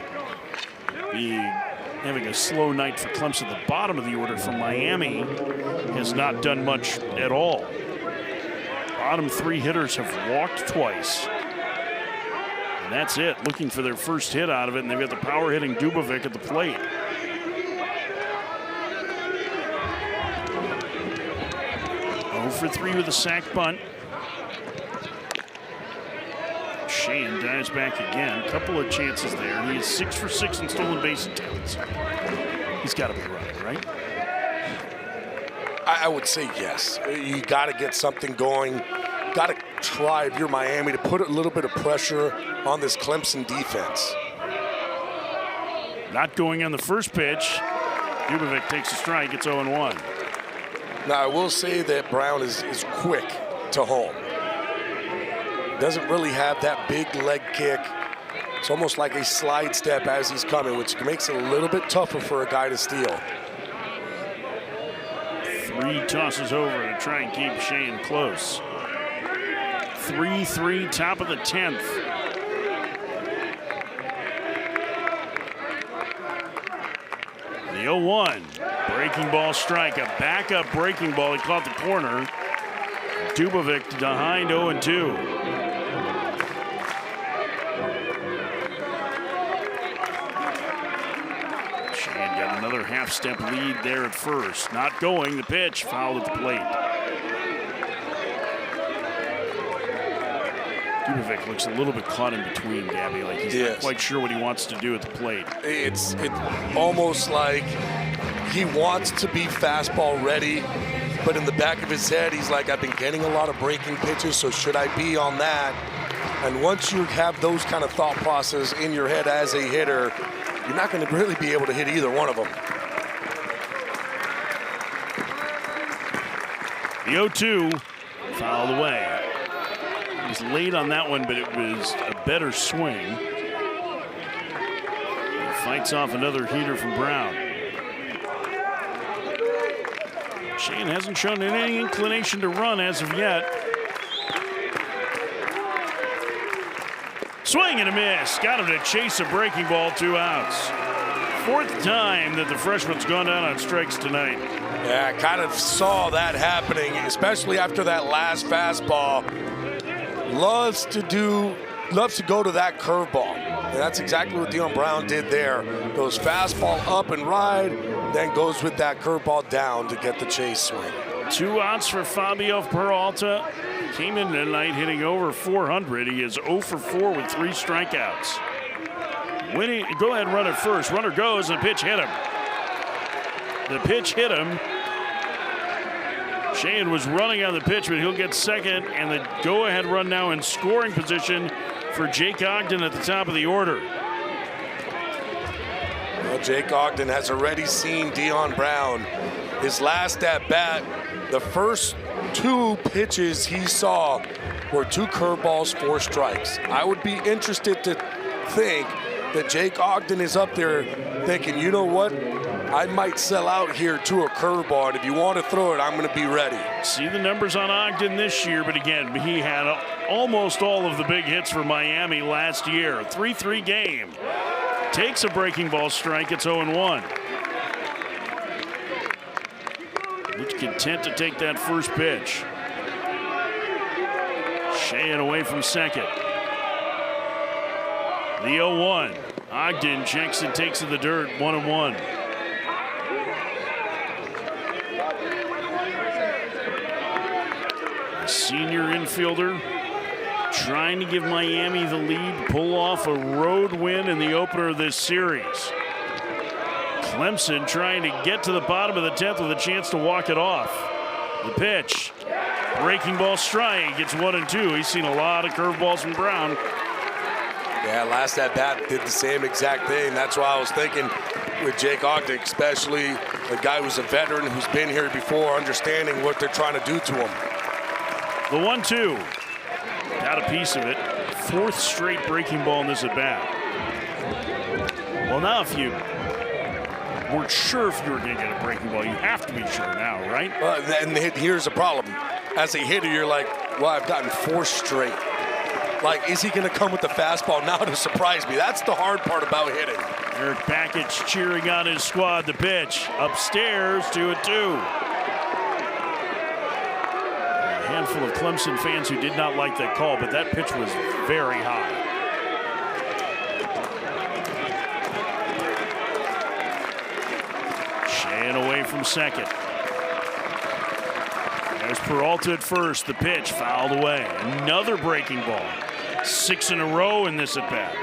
having a slow night for Clemson, the bottom of the order for Miami has not done much at all. Bottom 3 hitters have walked twice. And that's it, looking for their first hit out of it, and they've got the power hitting Dubovic at the plate. For 3 with a sac bunt. Sheehan dives back again. Couple of chances there. He is 6 for 6 in stolen base attempts. He's got to be running, right? I would say yes. You got to get something going. Got to try, if you're Miami, to put a little bit of pressure on this Clemson defense. Not going on the first pitch. Dubovic takes a strike. It's 0-1. Now, I will say that Brown is quick to home. Doesn't really have that big leg kick. It's almost like a slide step as he's coming, which makes it a little bit tougher for a guy to steal. 3 tosses over to try and keep Sheehan close. 3-3, top of the 10th. The 0-1. Breaking ball strike, a backup breaking ball. He caught the corner. Dubovic behind 0-2. Sheehan got another half-step lead there at first. Not going, the pitch, fouled at the plate. Dubovic looks a little bit caught in between, Gabby. Like he's not quite sure what he wants to do at the plate. It's almost like he wants to be fastball ready, but in the back of his head, he's like, I've been getting a lot of breaking pitches, so should I be on that? And once you have those kind of thought process in your head as a hitter, you're not going to really be able to hit either one of them. The 0-2 fouled away. It was late on that one, but it was a better swing. He fights off another heater from Brown. Sheehan hasn't shown any inclination to run as of yet. Swing and a miss. Got him to chase a breaking ball, 2 outs. 4th time that the freshman's gone down on strikes tonight. Yeah, I kind of saw that happening, especially after that last fastball. Loves to go to that curveball. And that's exactly what Dion Brown did there. Goes fastball up and ride, then goes with that curveball down to get the chase swing. 2 outs for Fabio Peralta. Came in tonight hitting over 400. He is 0 for 4 with 3 strikeouts. Go ahead and run it first. Runner goes and the pitch hit him. The pitch hit him. Shane was running on the pitch, but he'll get second, and the go-ahead run now in scoring position for Jake Ogden at the top of the order. Well, Jake Ogden has already seen Dion Brown. His last at bat, the first 2 pitches he saw were 2 curveballs, 4 strikes. I would be interested to think that Jake Ogden is up there thinking, you know what? I might sell out here to a curveball, and if you want to throw it, I'm going to be ready. See the numbers on Ogden this year, but again, he had almost all of the big hits for Miami last year. 3-3 game. Takes a breaking ball strike. It's 0-1. Looks content to take that first pitch. Sheehan away from second. The 0-1. Ogden checks and takes to the dirt. 1-1. Senior infielder trying to give Miami the lead, pull off a road win in the opener of this series. Clemson trying to get to the bottom of the 10th with a chance to walk it off. The pitch, breaking ball strike, gets 1-2. He's seen a lot of curveballs from Brown. Yeah, last at bat did the same exact thing. That's why I was thinking with Jake Ogden, especially a guy who's a veteran who's been here before, understanding what they're trying to do to him. The 1-2, got a piece of it. 4th straight breaking ball in this at bat. Well, now if you weren't sure if you were going to get a breaking ball, you have to be sure now, right? And here's the problem. As a hitter, you're like, well, I've gotten 4 straight. Like, is he going to come with the fastball now to surprise me? That's the hard part about hitting. Eric Bakich cheering on his squad. The pitch upstairs, 2-2. Handful of Clemson fans who did not like that call, but that pitch was very high. Sheehan away from second. There's Peralta at first. The pitch fouled away. Another breaking ball. 6 in a row in this at bat.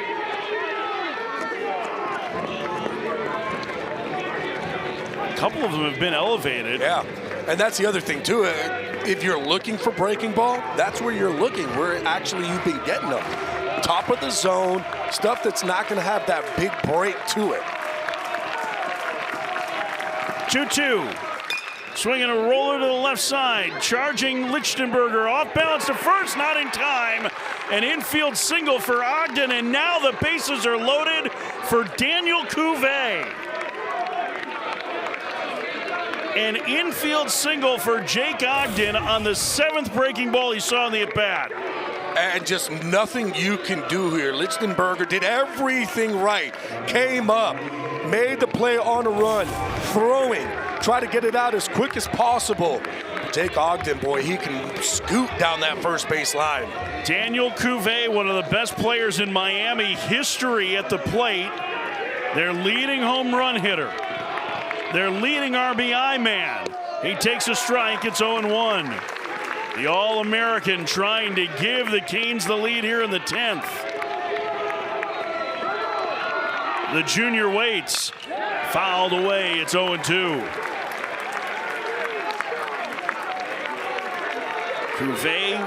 A couple of them have been elevated. Yeah, and that's the other thing too. If you're looking for breaking ball, that's where you're looking, where actually you've been getting them. Top of the zone, stuff that's not going to have that big break to it. 2-2. Swinging a roller to the left side. Charging Lichtenberger. Off balance to first, not in time. An infield single for Ogden, and now the bases are loaded for Daniel Cuvée. An infield single for Jake Ogden on the 7th breaking ball he saw in the at-bat. And just nothing you can do here. Lichtenberger did everything right. Came up, made the play on a run, throwing, try to get it out as quick as possible. Jake Ogden, boy, he can scoot down that first base line. Daniel Cuvée, one of the best players in Miami history at the plate. Their leading home run hitter. Their leading RBI man. He takes a strike. It's 0-1. The All-American trying to give the Canes the lead here in the 10th. The junior waits. Fouled away. It's 0-2. Cuvée,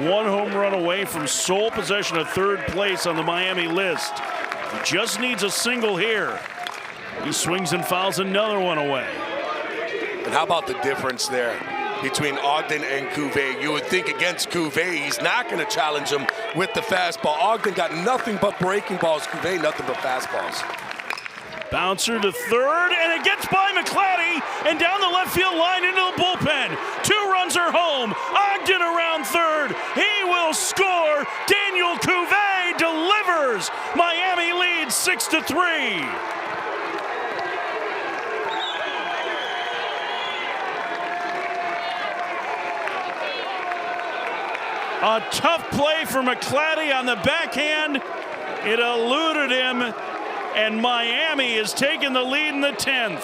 1 home run away from sole possession of 3rd place on the Miami list. He just needs a single here. He swings and fouls another one away. And how about the difference there between Ogden and Cuvée? You would think against Cuvée, he's not going to challenge him with the fastball. Ogden got nothing but breaking balls. Cuvée, nothing but fastballs. Bouncer to third, and it gets by McClatty and down the left field line into the bullpen. 2 runs are home. Ogden around third. He will score. Daniel Cuvée delivers. misses. Miami leads 6-3. A tough play for McClatty on the backhand. It eluded him, and Miami has taken the lead in the 10th.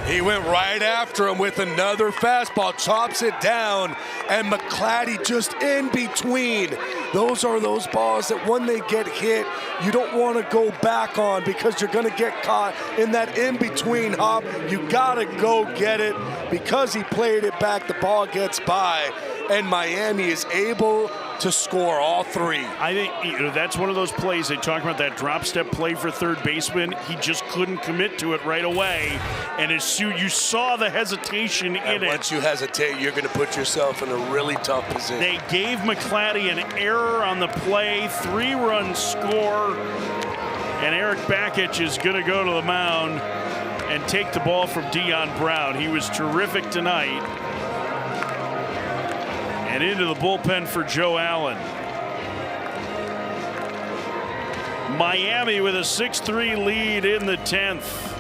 He went right after him with another fastball, chops it down, and McClatty just in between. Those are those balls that when they get hit, you don't want to go back on because you're going to get caught in that in-between hop. You got to go get it. Because he played it back, the ball gets by, and Miami is able to score all three. I think that's one of those plays. They talk about that drop step play for third baseman. He just couldn't commit to it right away. And as soon you saw the hesitation in it. Once you hesitate, you're going to put yourself in a really tough position. They gave McClatty an error on the play, 3-run score. And Eric Bakich is going to go to the mound and take the ball from Dion Brown. He was terrific tonight. And into the bullpen for Joe Allen. Miami with a 6-3 lead in the 10th.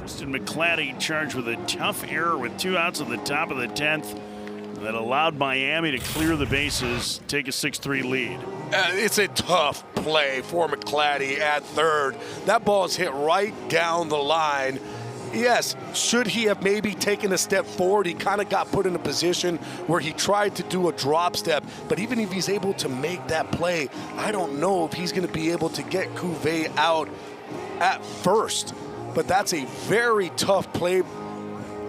Tristan McClatty charged with a tough error with 2 outs at the top of the 10th that allowed Miami to clear the bases, take a 6-3 lead. It's a tough play for McClatty at third. That ball's hit right down the line. Yes, should he have maybe taken a step forward? He kind of got put in a position where he tried to do a drop step, but even if he's able to make that play, I don't know if he's going to be able to get Cuvée out at first. But that's a very tough play. You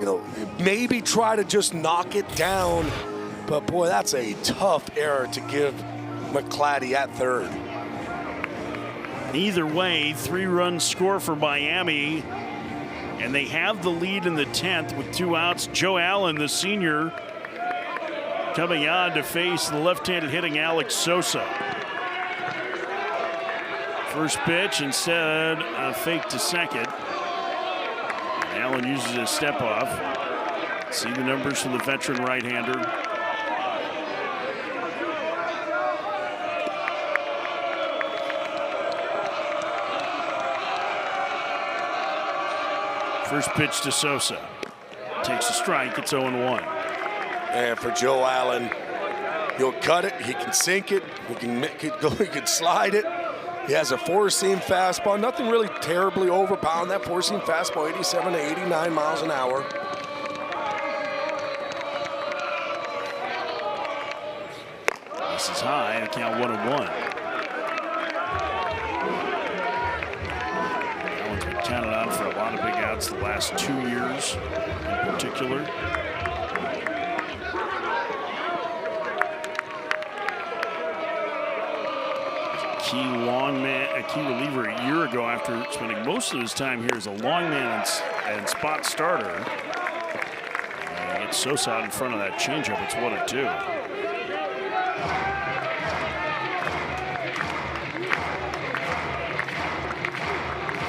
know, maybe try to just knock it down. But boy, that's a tough error to give McClatty at third. Either way, 3-run score for Miami. And they have the lead in the 10th with 2 outs. Joe Allen, the senior, coming on to face the left-handed hitting Alex Sosa. First pitch, instead, a fake to second. Allen uses a step off. See the numbers for the veteran right-hander. First pitch to Sosa. Takes a strike. It's 0-1. And for Joe Allen, he'll cut it. He can sink it. He can make it go. He can slide it. He has a 4-seam fastball. Nothing really terribly overpowering. That 4-seam fastball, 87 to 89 miles an hour. This is high. The count 1-1. Allen's been counted on for a lot of big outs the last 2 years in particular. key reliever a year ago after spending most of his time here as a long man and spot starter. And he gets Sosa out in front of that changeup. It's 1-2.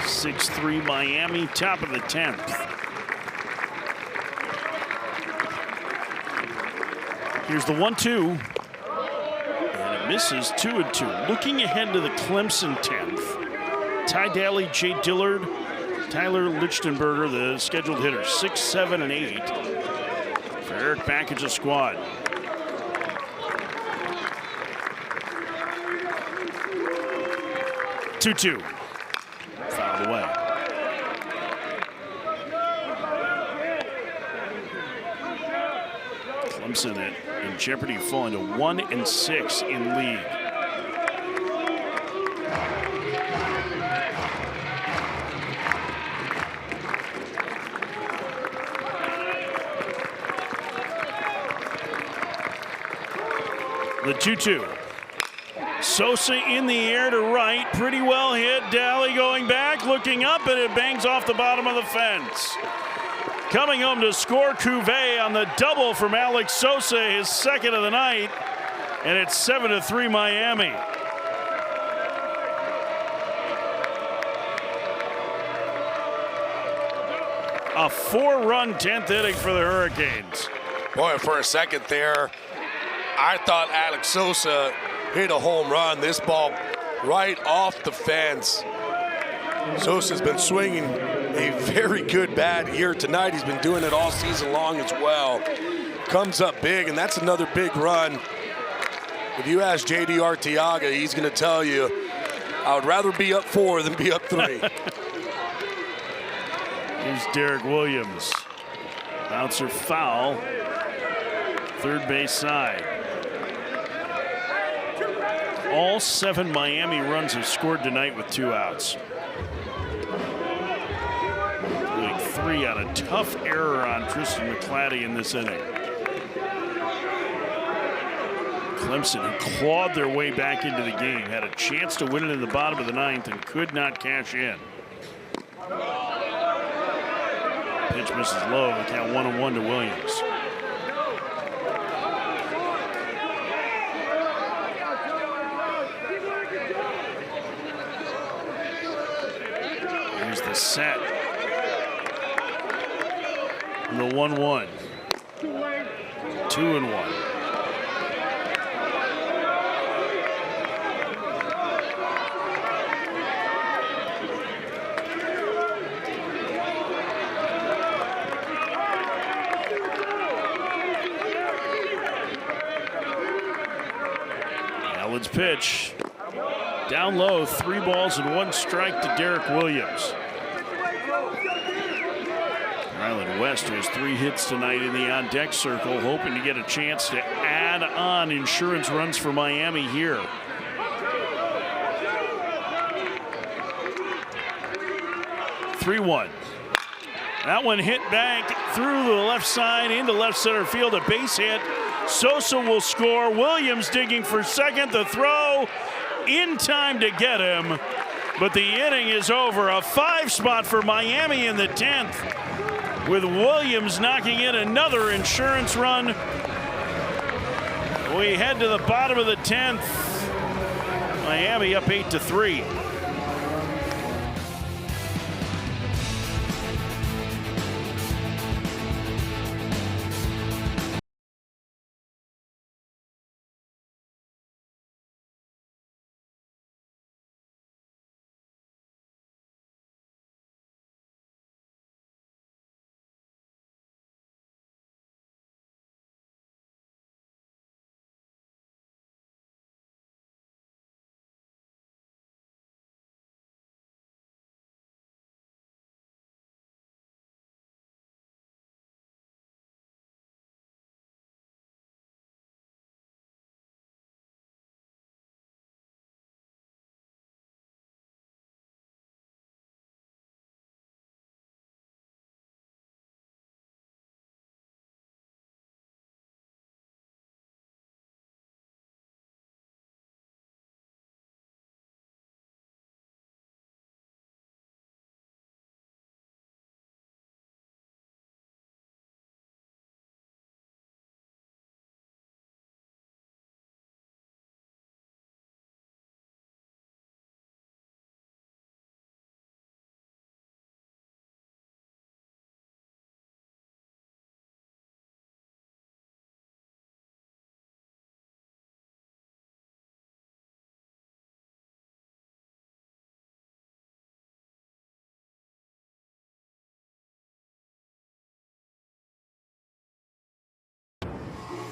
(6-3) Miami, top of the 10th. Here's the 1-2. Misses 2-2. Looking ahead to the Clemson 10th. Ty Daly, Jay Dillard, Tyler Lichtenberger, the scheduled hitters, 6, 7, and 8. For Eric Package's squad. (2-2). Fouled away. Clemson in jeopardy of falling to 1-6 in league. The 2-2. Sosa in the air to right, pretty well hit. Daly going back, looking up, and it bangs off the bottom of the fence. Coming home to score Cuvée on the double from Alex Sosa, his second of the night, and it's 7-3 Miami. A 4-run 10th inning for the Hurricanes. Boy, for a second there, I thought Alex Sosa hit a home run. This ball right off the fence. Sosa's been swinging a very good bat here tonight. He's been doing it all season long as well. Comes up big, and that's another big run. If you ask J.D. Arteaga, he's going to tell you, I would rather be up 4 than be up 3. Here's Derek Williams. Bouncer foul. Third base side. All 7 Miami runs have scored tonight with 2 outs. 3 on a tough error on Tristan McClatty in this inning. Clemson, who clawed their way back into the game, had a chance to win it in the bottom of the 9th and could not cash in. Pitch misses low. The count 1-1 to Williams. Here's the set. And the 1-1. 2-1. Allen's pitch. Down low, 3 balls and 1 strike to Derek Williams. Ryland West has 3 hits tonight in the on-deck circle, hoping to get a chance to add on insurance runs for Miami here. (3-1). That one hit back through the left side into left center field, a base hit. Sosa will score. Williams digging for second. The throw in time to get him, but the inning is over. A 5 spot for Miami in the 10th, with Williams knocking in another insurance run. We head to the bottom of the 10th. Miami up 8-3.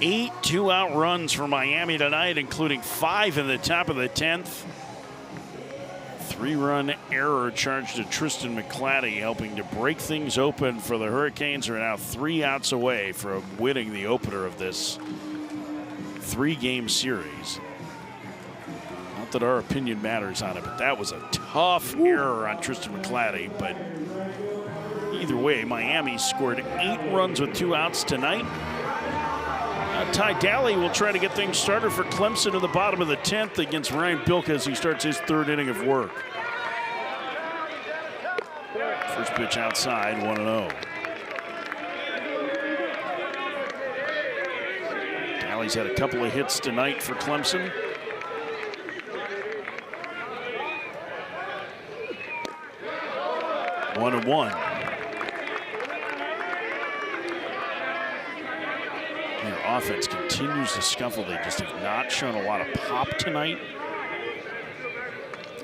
8 two-out runs for Miami tonight, including 5 in the top of the 10th. 3-run error charged to Tristan McClatty, helping to break things open for the Hurricanes, who are now 3 outs away from winning the opener of this 3-game series. Not that our opinion matters on it, but that was a tough error on Tristan McClatty. But either way, Miami scored 8 runs with 2 outs tonight. Ty Daly will try to get things started for Clemson in the bottom of the 10th against Ryan Bilka as he starts his 3rd inning of work. First pitch outside, 1-0. Daly's had a couple of hits tonight for Clemson. One and one. Their offense continues to scuffle. They just have not shown a lot of pop tonight.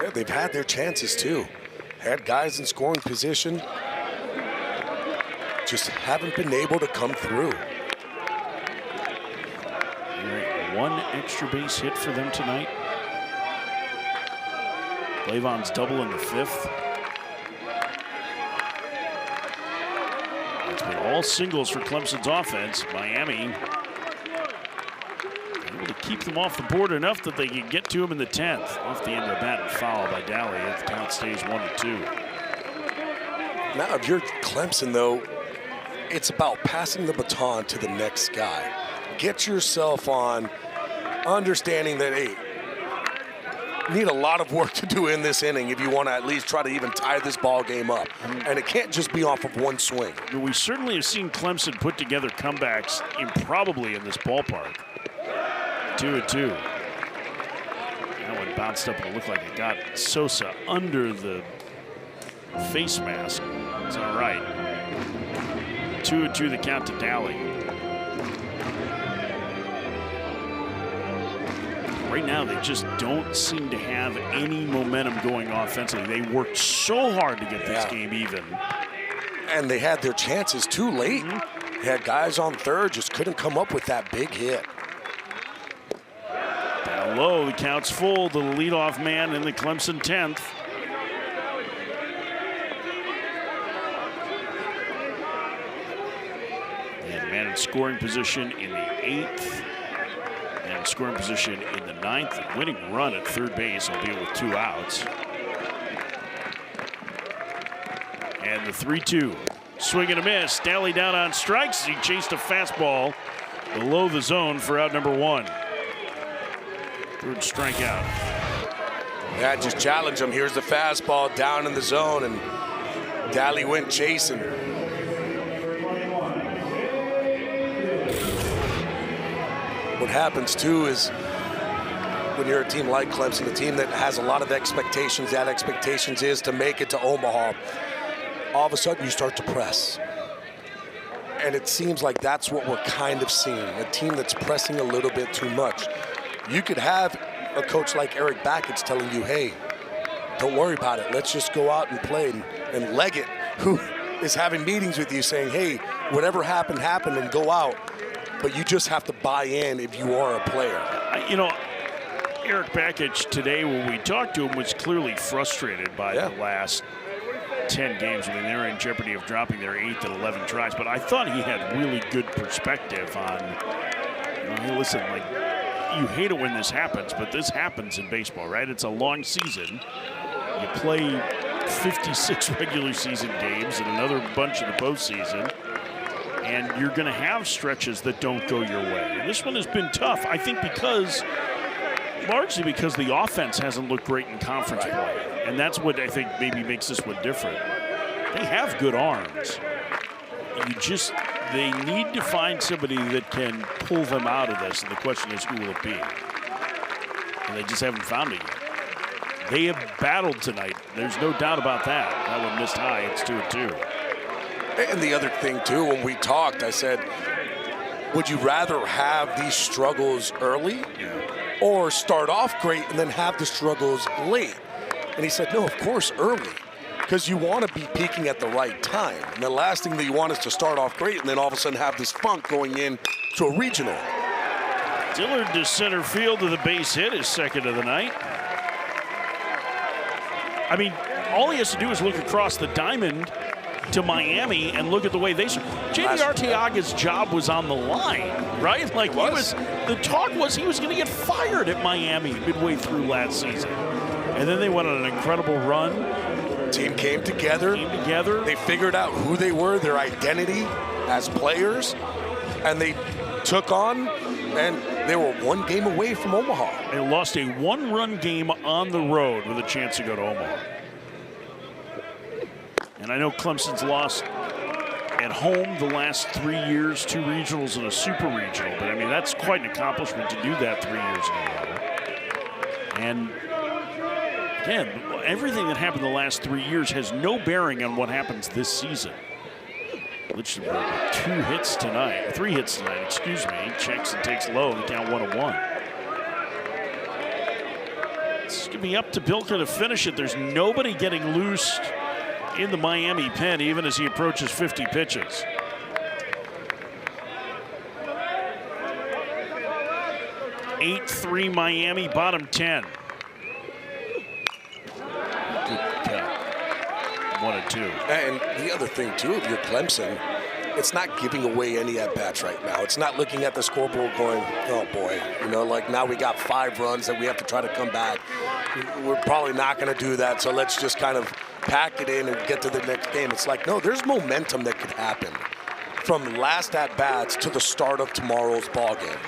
Yeah, they've had their chances too. Had guys in scoring position. Just haven't been able to come through. One extra base hit for them tonight. Blavon's double in the 5th. It's been all singles for Clemson's offense. Miami able to keep them off the board enough that they can get to him in the 10th. Off the end of the bat and foul by Daly. The count stays 1-2. Now, if you're Clemson, though, it's about passing the baton to the next guy. Get yourself on understanding that, hey, need a lot of work to do in this inning if you want to at least try to even tie this ball game up. And it can't just be off of one swing. We certainly have seen Clemson put together comebacks improbably in this ballpark. 2-2. That one bounced up and it looked like it got Sosa under the face mask. It's all right. 2-2 the count to Daly. Right now, they just don't seem to have any momentum going offensively. They worked so hard to get this game even. And they had their chances too late. Had guys on third, just couldn't come up with that big hit. Down low, the count's full. The leadoff man in the Clemson 10th. And man in scoring position in the 8th. And scoring position in the 9th. The winning run at third base, albeit with 2 outs. And the 3-2. Swing and a miss. Daly down on strikes. He chased a fastball below the zone for out number 1. Third strikeout. Yeah, just challenge him. Here's the fastball down in the zone, and Daly went chasing. What happens too is when you're a team like Clemson, a team that has a lot of expectations, that expectations is to make it to Omaha. All of a sudden you start to press. And it seems like that's what we're kind of seeing, a team that's pressing a little bit too much. You could have a coach like Eric Backett telling you, hey, don't worry about it. Let's just go out and play. And Leggett, who is having meetings with you saying, hey, whatever happened, happened, and go out. But you just have to buy in if you are a player. You know, Eric Backett today, when we talked to him, was clearly frustrated by the last 10 games. I mean, they're in jeopardy of dropping their 8th and 11 tries. But I thought he had really good perspective on, hey, listen, like, you hate it when this happens, but this happens in baseball, right? It's a long season. You play 56 regular season games and another bunch in the postseason. And you're going to have stretches that don't go your way. And this one has been tough, I think, largely because the offense hasn't looked great in conference play. And that's what I think maybe makes this one different. They have good arms. They need to find somebody that can pull them out of this. And the question is, who will it be? And they just haven't found it yet. They have battled tonight. There's no doubt about that. That one missed high. It's 2-2. And the other thing, too, when we talked, I said, would you rather have these struggles early or start off great and then have the struggles late? And he said, no, of course, early, because you want to be peaking at the right time. And the last thing that you want is to start off great and then all of a sudden have this funk going in to a regional. Dillard to center field with a base hit, his second of the night. I mean, all he has to do is look across the diamond to Miami and look at the way they. JD Arteaga's job was on the line, right? Like the talk was he was going to get fired at Miami midway through last season, and then they went on an incredible run. Team came together. They figured out who they were, their identity as players, and they took on. And they were one game away from Omaha. They lost a one-run game on the road with a chance to go to Omaha. And I know Clemson's lost at home the last 3 years, 2 regionals and a super regional. But, I mean, that's quite an accomplishment to do that 3 years in a row. And, again, everything that happened the last 3 years has no bearing on what happens this season. Lichtenberg with 3 hits tonight, excuse me. He checks and takes low, the count 1-1. It's going to be up to Bilka to finish it. There's nobody getting loose in the Miami pen, even as he approaches 50 pitches. (8-3) Miami, bottom 10. Good count. 1-2. And the other thing, too, if you're Clemson, it's not giving away any at-bats right now. It's not looking at the scoreboard going, oh, boy, like now we got 5 runs that we have to try to come back. We're probably not going to do that, so let's just kind of pack it in and get to the next game. It's like, no, there's momentum that could happen from last at-bats to the start of tomorrow's ball game.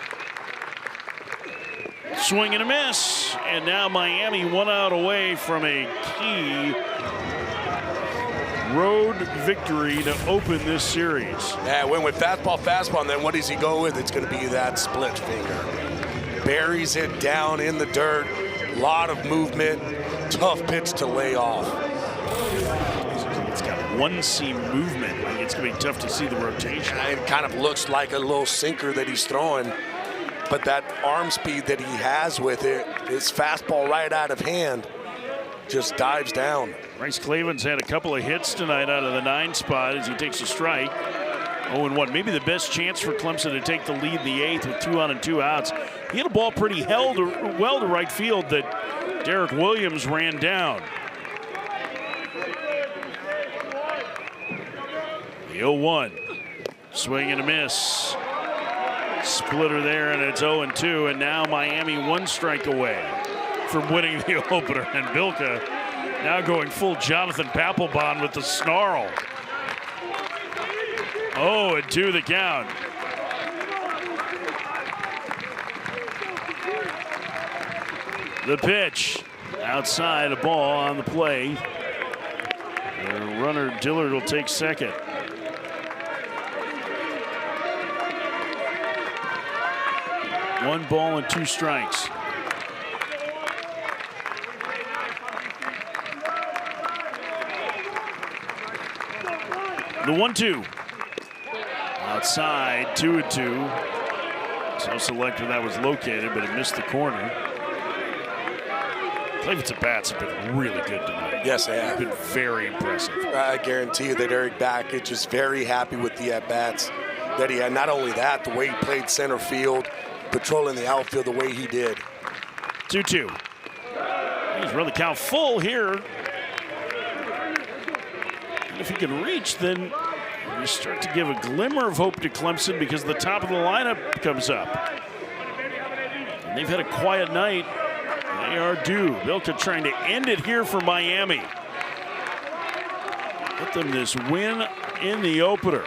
Swing and a miss, and now Miami 1 out away from a key road victory to open this series. Yeah, went with fastball, and then what does he go with? It's going to be that split finger. Buries it down in the dirt. A lot of movement. Tough pitch to lay off. It's got one-seam movement. Like it's going to be tough to see the rotation. It kind of looks like a little sinker that he's throwing, but that arm speed that he has with it, his fastball right out of hand, just dives down. Bryce Clavin's had a couple of hits tonight out of the 9 spot as he takes a strike. 0-1. Maybe the best chance for Clemson to take the lead in the 8th with 2 on and 2 outs. He had a ball pretty well to right field that Derek Williams ran down. The 0-1. Swing and a miss. Splitter there, and it's 0-2. And now Miami 1 strike away from winning the opener. And Bilka now going full Jonathan Papelbon with the snarl. 0-2 the count. The pitch outside, a ball on the play. The runner Dillard will take second. One ball and 2 strikes. The 1-2. Outside, 2-2. So select where that was located, but it missed the corner. Clavin's at-bats have been really good tonight. Yes, they have. Been very impressive. I guarantee you that Eric Backage is very happy with the at-bats that he had. Not only that, the way he played center field, patrolling the outfield the way he did. 2-2. He's run the count full here. And if he can reach, then we start to give a glimmer of hope to Clemson because the top of the lineup comes up. And they've had a quiet night. They are due. Bilka trying to end it here for Miami. Get them this win in the opener.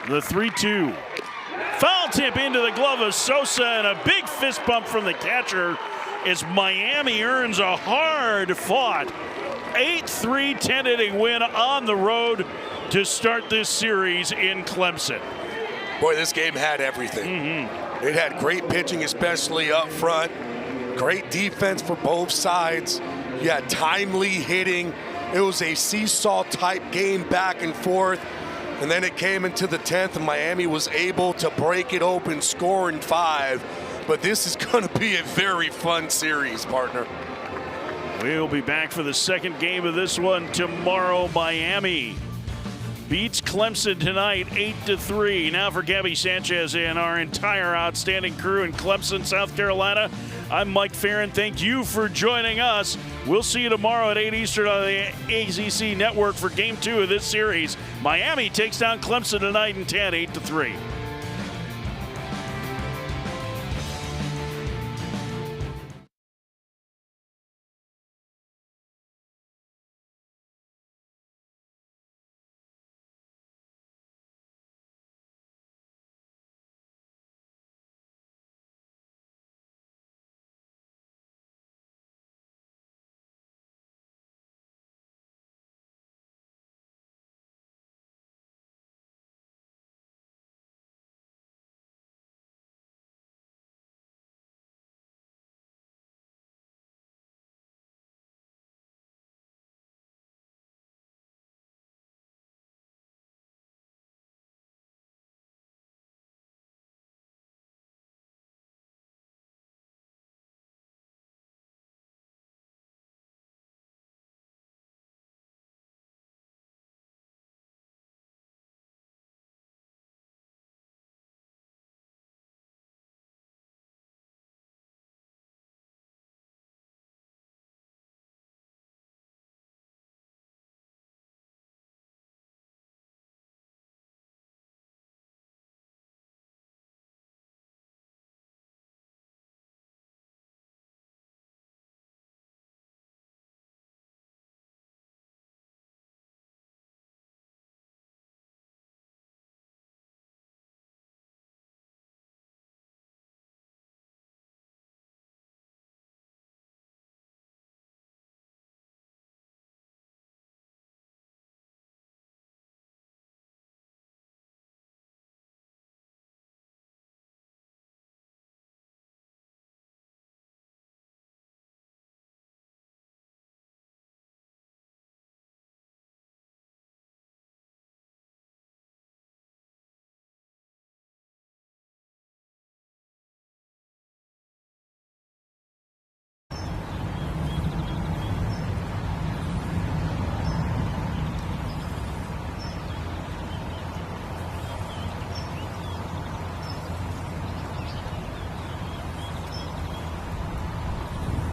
The 3-2. Foul tip into the glove of Sosa and a big fist bump from the catcher as Miami earns a hard-fought 8-3 10-inning win on the road to start this series in Clemson. Boy, this game had everything. It had great pitching, especially up front. Great defense for both sides. You had timely hitting. It was a seesaw-type game back and forth. And then it came into the 10th, and Miami was able to break it open, score in 5. But this is going to be a very fun series, partner. We'll be back for the second game of this one tomorrow. Miami beats Clemson tonight 8-3. Now for Gabby Sanchez and our entire outstanding crew in Clemson, South Carolina, I'm Mike Farron. Thank you for joining us. We'll see you tomorrow at 8 Eastern on the AZC Network for Game 2 of this series. Miami takes down Clemson tonight in 10, 8-3.